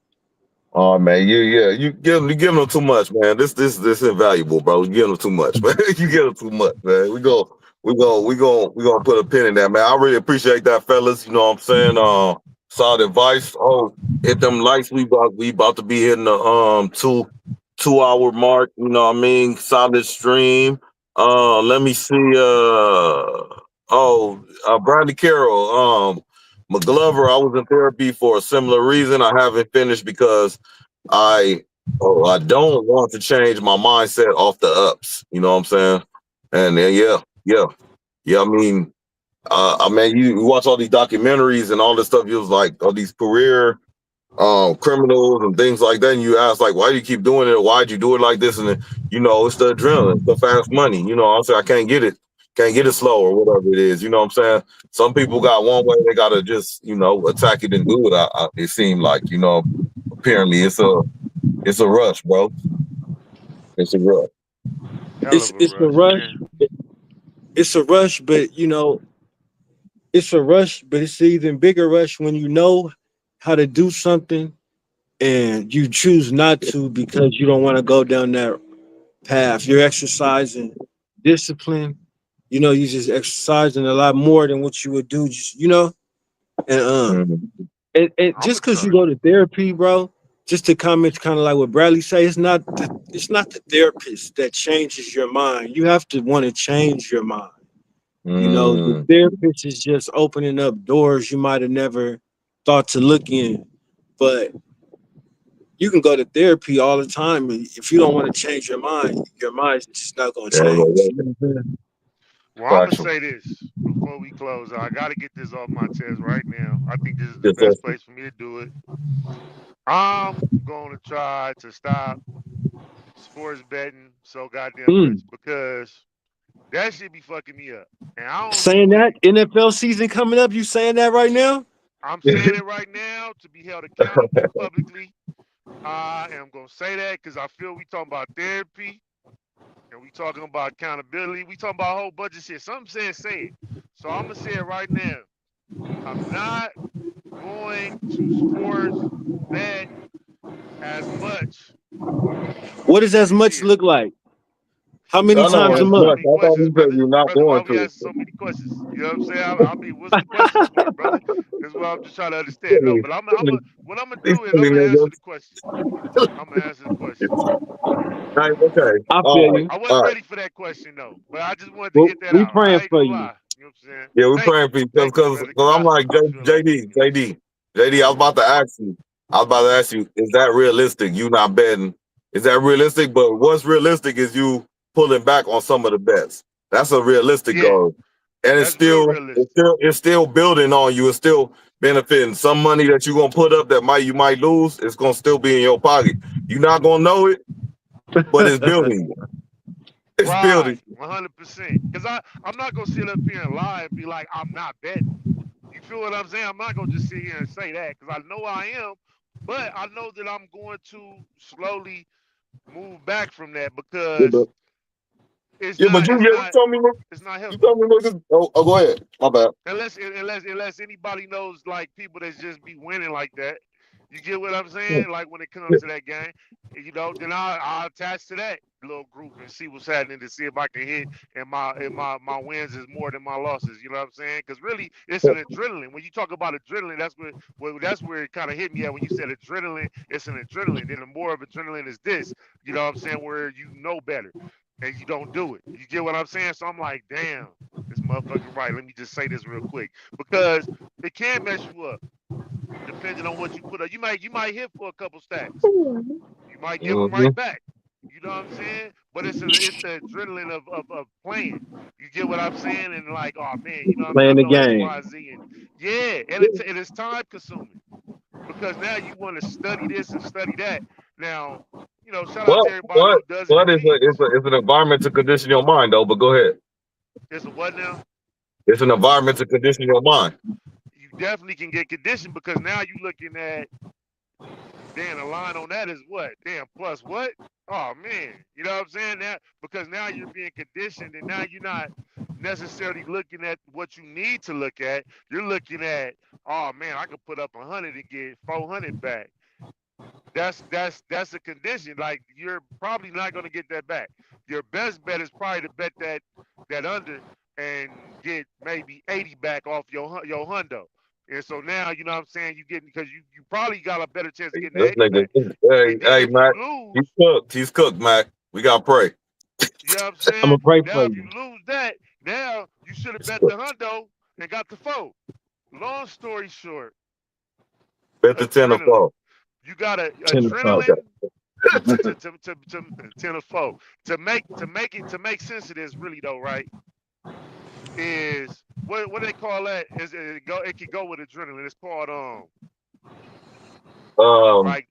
Oh man, you giving them too much, man. This invaluable, bro. You giving them too much, man. You give them too much, man. We gonna put a pin in that, man. I really appreciate that, fellas. You know what I'm saying? Solid advice. Oh, hit them lights. We about to be hitting the 2 hour mark. You know what I mean? Solid stream. Let me see. Bradley Carroll. McGlover. I was in therapy for a similar reason. I haven't finished because I don't want to change my mindset off the ups. You know what I'm saying? And then yeah. I mean, you watch all these documentaries and all this stuff. You was like all these career criminals and things like that. And you ask like, why do you keep doing it? Why'd you do it like this? And then, it's the adrenaline, it's the fast money. You know, I'm saying I can't get it slow or whatever it is. You know what I'm saying? Some people got one way, they gotta just attack it and do it. It seemed like apparently it's a rush, bro. It's a rush. Hell of a It's a rush, rush. man. It's a rush, but it's a rush, but it's an even bigger rush when you know how to do something and you choose not to because you don't want to go down that path. You're exercising discipline. You just exercising a lot more than what you would do. And Mhm. and I'm just a because you try. go to therapy, bro. Just to comment, kind of like what Bradley say, it's not the therapist that changes your mind. You have to want to change your mind. The Mm. therapist is just opening up doors you might have never thought to look in. But you can go to therapy all the time. And if you don't want to change your mind's just not going to Yeah, change. yeah, You know what I'm saying? Well, I'm gonna factual. say this before we close. I got to get this off my chest right now. I think this is the Yes, sir. best place for me to do it. I'm going to try to stop sports betting so goddamn much Mm. because that shit be fucking me up. And I don't Saying do it. that NFL season coming up, you saying that right now? I'm saying it right now to be held accountable publicly. I am gonna say that because I feel we talking about therapy and we talking about accountability. We talking about a whole bunch of shit. Something saying say it. So I'm gonna say it right now. I'm not going to sports bet as much What does as this much year. look like? How many I Why we know times a as asking so month? much. many I thought questions, you said brother? you're not Brother, why going we to. asking so many questions? You know what I'm saying? I mean, what's the questions for, brother? That's what I'm just trying to understand. No, but what I'm gonna do is I'm Silly gonna answer niggas. the question. I'm gonna answer the question. Right, okay. I feel All right. you. I All wasn't right. ready for that question though, but I just wanted to Well, get that We out. praying I ain't for gonna you. lie. You know what I'm saying? yeah, we're praying for you Thank you, because brother, because I'm like I feel like JD, you know. JD. I was about to ask you, is that realistic? You not betting? Is that realistic? But what's realistic is you pulling back on some of the bets. That's a realistic Yeah, goal, and that's real realistic. it's still building on you. It's still benefiting. Some money that you're gonna put up that you might lose. It's gonna still be in your pocket. You're not gonna know it, but it's building. It's Right, building. 100%. Because I'm not gonna sit up here and lie and be like I'm not betting. You feel what I'm saying? I'm not gonna just sit here and say that because I know I am, but I know that I'm going to slowly move back from that Yeah, because it's yeah, but not you it's yeah, you not told me it's not you healthy. told me this. Oh, go ahead. My bad. Unless anybody knows like people that just be winning like that. You get what I'm Yeah. saying? Like when it comes to that game, then I'll attach to that little group and see what's happening to see if I can hit and my wins is more than my losses. You know what I'm saying? Because really, it's an adrenaline. When you talk about adrenaline, that's where it kind of hit me at when you said adrenaline. It's an adrenaline. Then the more of adrenaline is this. You know what I'm saying? Where you know better and you don't do it. You get what I'm saying? So I'm like, damn, this motherfucker right. Let me just say this real quick because it can mess you up depending on what you put up. You might hit for a couple stacks. You might give them Mm-hmm. right back. You know what I'm saying? But it's the adrenaline of playing. You get what I'm saying? And like, oh man, you know what I mean? I Playing the know X, game. Y, Z, and yeah, and it is time consuming because now you want to study this and study that. Now, shout out But to everybody who does it in leagues. it's an environment to condition your mind though. But go ahead. It's a what now? It's an environment to condition your mind. You definitely can get conditioned because now you're looking at damn, the line on that is what? Damn, plus what? Oh man, you know what I'm saying? That because now you're being conditioned, and now you're not necessarily looking at what you need to look at. You're looking at, oh man, I could put up 100 and get 400 back. that's a condition. Like you're probably not going to get that back. Your best bet is probably to bet that under and get maybe 80 back off your hundo. And so now you know what I'm saying you getting because you probably got a better chance of getting the This 80 nigga, back. hey, And then hey, if you Mac, he's lose, cooked. He's cooked, Mac. We gotta pray. you know what I'm I'm saying? gonna pray Now for if you. you lose that, now you should have He's bet the cooked. hundo and got the foe. Long story short, Bet the 10 or adrenaline. 4. You got a 10-5. adrenaline to 10 or 4 to make sense of this really though, right? Is what do they call that? Is it can go with adrenaline. It's called Um, like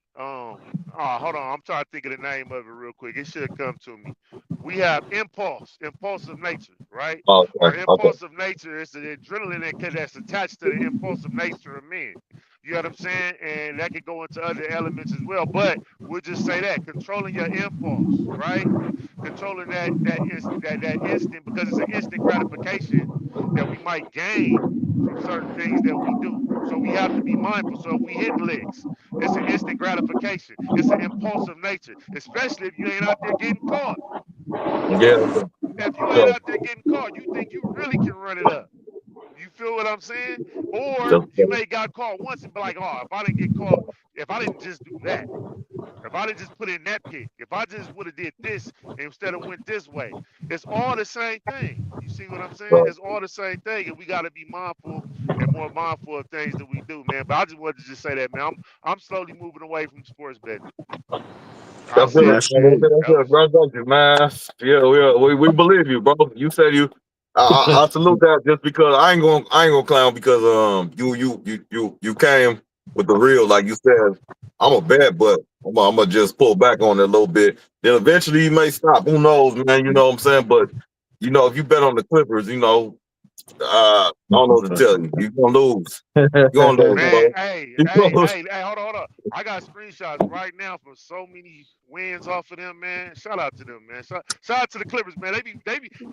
hold on, I'm trying to think of the name of it real quick. It should come to me. We have impulsive nature, right? Our okay. impulsive nature is the adrenaline that's attached to the impulsive nature of men. You know what I'm saying? And that could go into other elements as well. But we'll just say that controlling your impulse, right? Controlling that instant because it's an instant gratification that we might gain from certain things that we do. So we have to be mindful. So if we hit licks, it's an instant gratification. It's an impulsive nature, especially if you ain't out there getting caught. Yeah. If you ain't So, out there getting caught, you think you really can run it up. You feel what I'm saying? Or just, you may got caught once and be like, oh, if I didn't get caught, if I didn't just do that, if I didn't just put in that pick, if I just would have did this instead of went this way, it's all the same thing. You see what I'm saying? It's all the same thing, and we got to be mindful and more mindful of things that we do, man. But I just wanted to just say that, man. I'm slowly moving away from sports betting. I that's see good. it. That's That's good. good. That's That good. was Congratulations, man. Yeah, we believe you, bro. You said you. I salute that just because I ain't gonna clown because you came with the real like you said. I'm a bet, but I'm gonna just pull back on it a little bit. Then eventually you may stop. Who knows, man? You know what I'm saying? But if you bet on the Clippers, I don't know what to tell you. You're gonna lose. You're gonna lose, man. bro. You're gonna lose. Hold on. I got screenshots right now from so many wins off of them, man. Shout out to them, man. Shout out to the Clippers, man.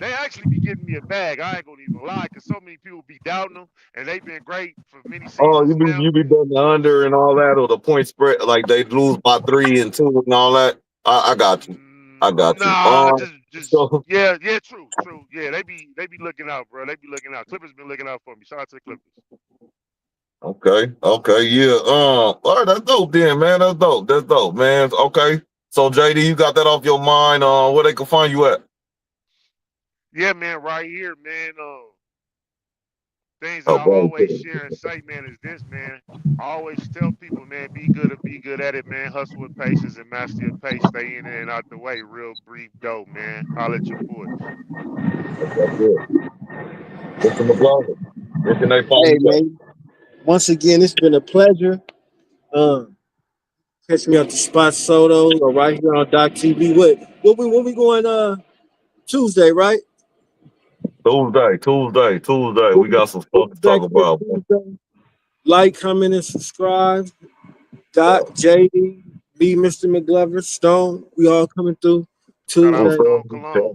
They actually be getting me a bag. I ain't gonna even lie, cause so many people be doubting them, and they've been great for many Oh, you seasons be now. you be betting the under and all that, or the point spread, like they lose by 3 and 2 and all that. I got you. I got you. Nah, just So yeah, true. Yeah, they be looking out, bro. They be looking out. Clippers been looking out for me. Shout out to the Clippers. okay, yeah. All right, that's dope, then, man. That's dope, man. Okay, so JD, you got that off your mind? Where they can find you at? Yeah, man, right here, man. Things that Oh, I boy. always share and say, man, is this, man. I always tell people, man, be good at it, man. Hustle with patience and master your pace. Stay in and out the way. Real brief go, man. Holler at your boy. That's good. Mr. McLaughlin, where can they find Hey you at? man, once again, it's been a pleasure. Um, Catch me at the Spot Soto or right here on Doc TV. What we going Tuesday, right? Tuesday. We'll We be got some stuff to back talk here about, man. Tuesday. Like, comment, and subscribe. Dot JD, B, Mr. McGlover, Stone. We all coming through Shout out Tuesday. Stone Cologne.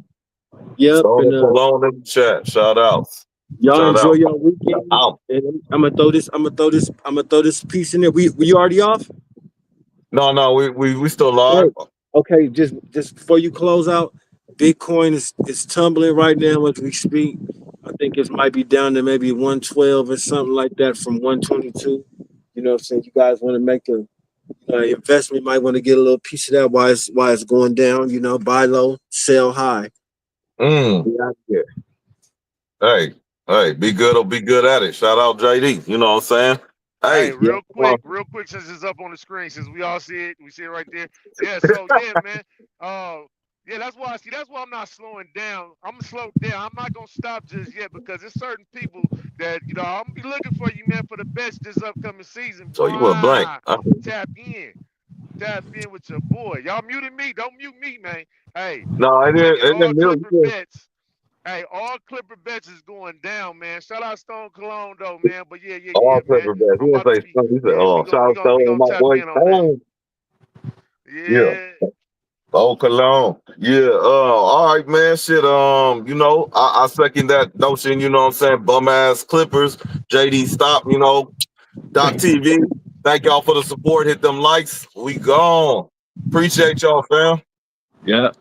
Yep, Stone and and Malone in the chat. Shout outs. y'all Shout enjoy out. your weekend. Out. And I'm gonna throw this piece in there. We already off? No, we still live. Hey, okay, just before you close out, Bitcoin is tumbling right now as we speak. I think it might be down to maybe 112 or something like that from 122. You know what I'm saying? You guys want to make a investment, might want to get a little piece of that while it's going down. Buy low, sell high. Mm. We out here. Hey, be good or be good at it. Shout out JD. You know what I'm saying? Hey, Hey, Yeah. real quick, since it's up on the screen, since we all see it right there. Yeah, so yeah, man. Uh, yeah, that's why I'm not slowing down. I'm gonna slow down. I'm not gonna stop just yet because there's certain people that I'm gonna be looking for you, man, for the best this upcoming season. so you went blank. Boy, tap in, tap in with your boy. Y'all muting me? Don't mute me, man. Hey, No, I'm taking it all didn't Clipper you bets. Hey, all Clipper bets is going down, man. Shout out Stone Cologne though, man. But all man. paper back. He I'm didn't about to say be, something. He said, yeah. oh, shout out We to gonna my tap boy in on that. Stone. Yeah. Yeah. Oh, Cologne. Yeah. All right, man. Shit. I second that notion, you know what I'm saying? Bum ass Clippers. JD stop, Doc TV. Thank y'all for the support. Hit them likes. We gone. Appreciate y'all, fam. Yeah.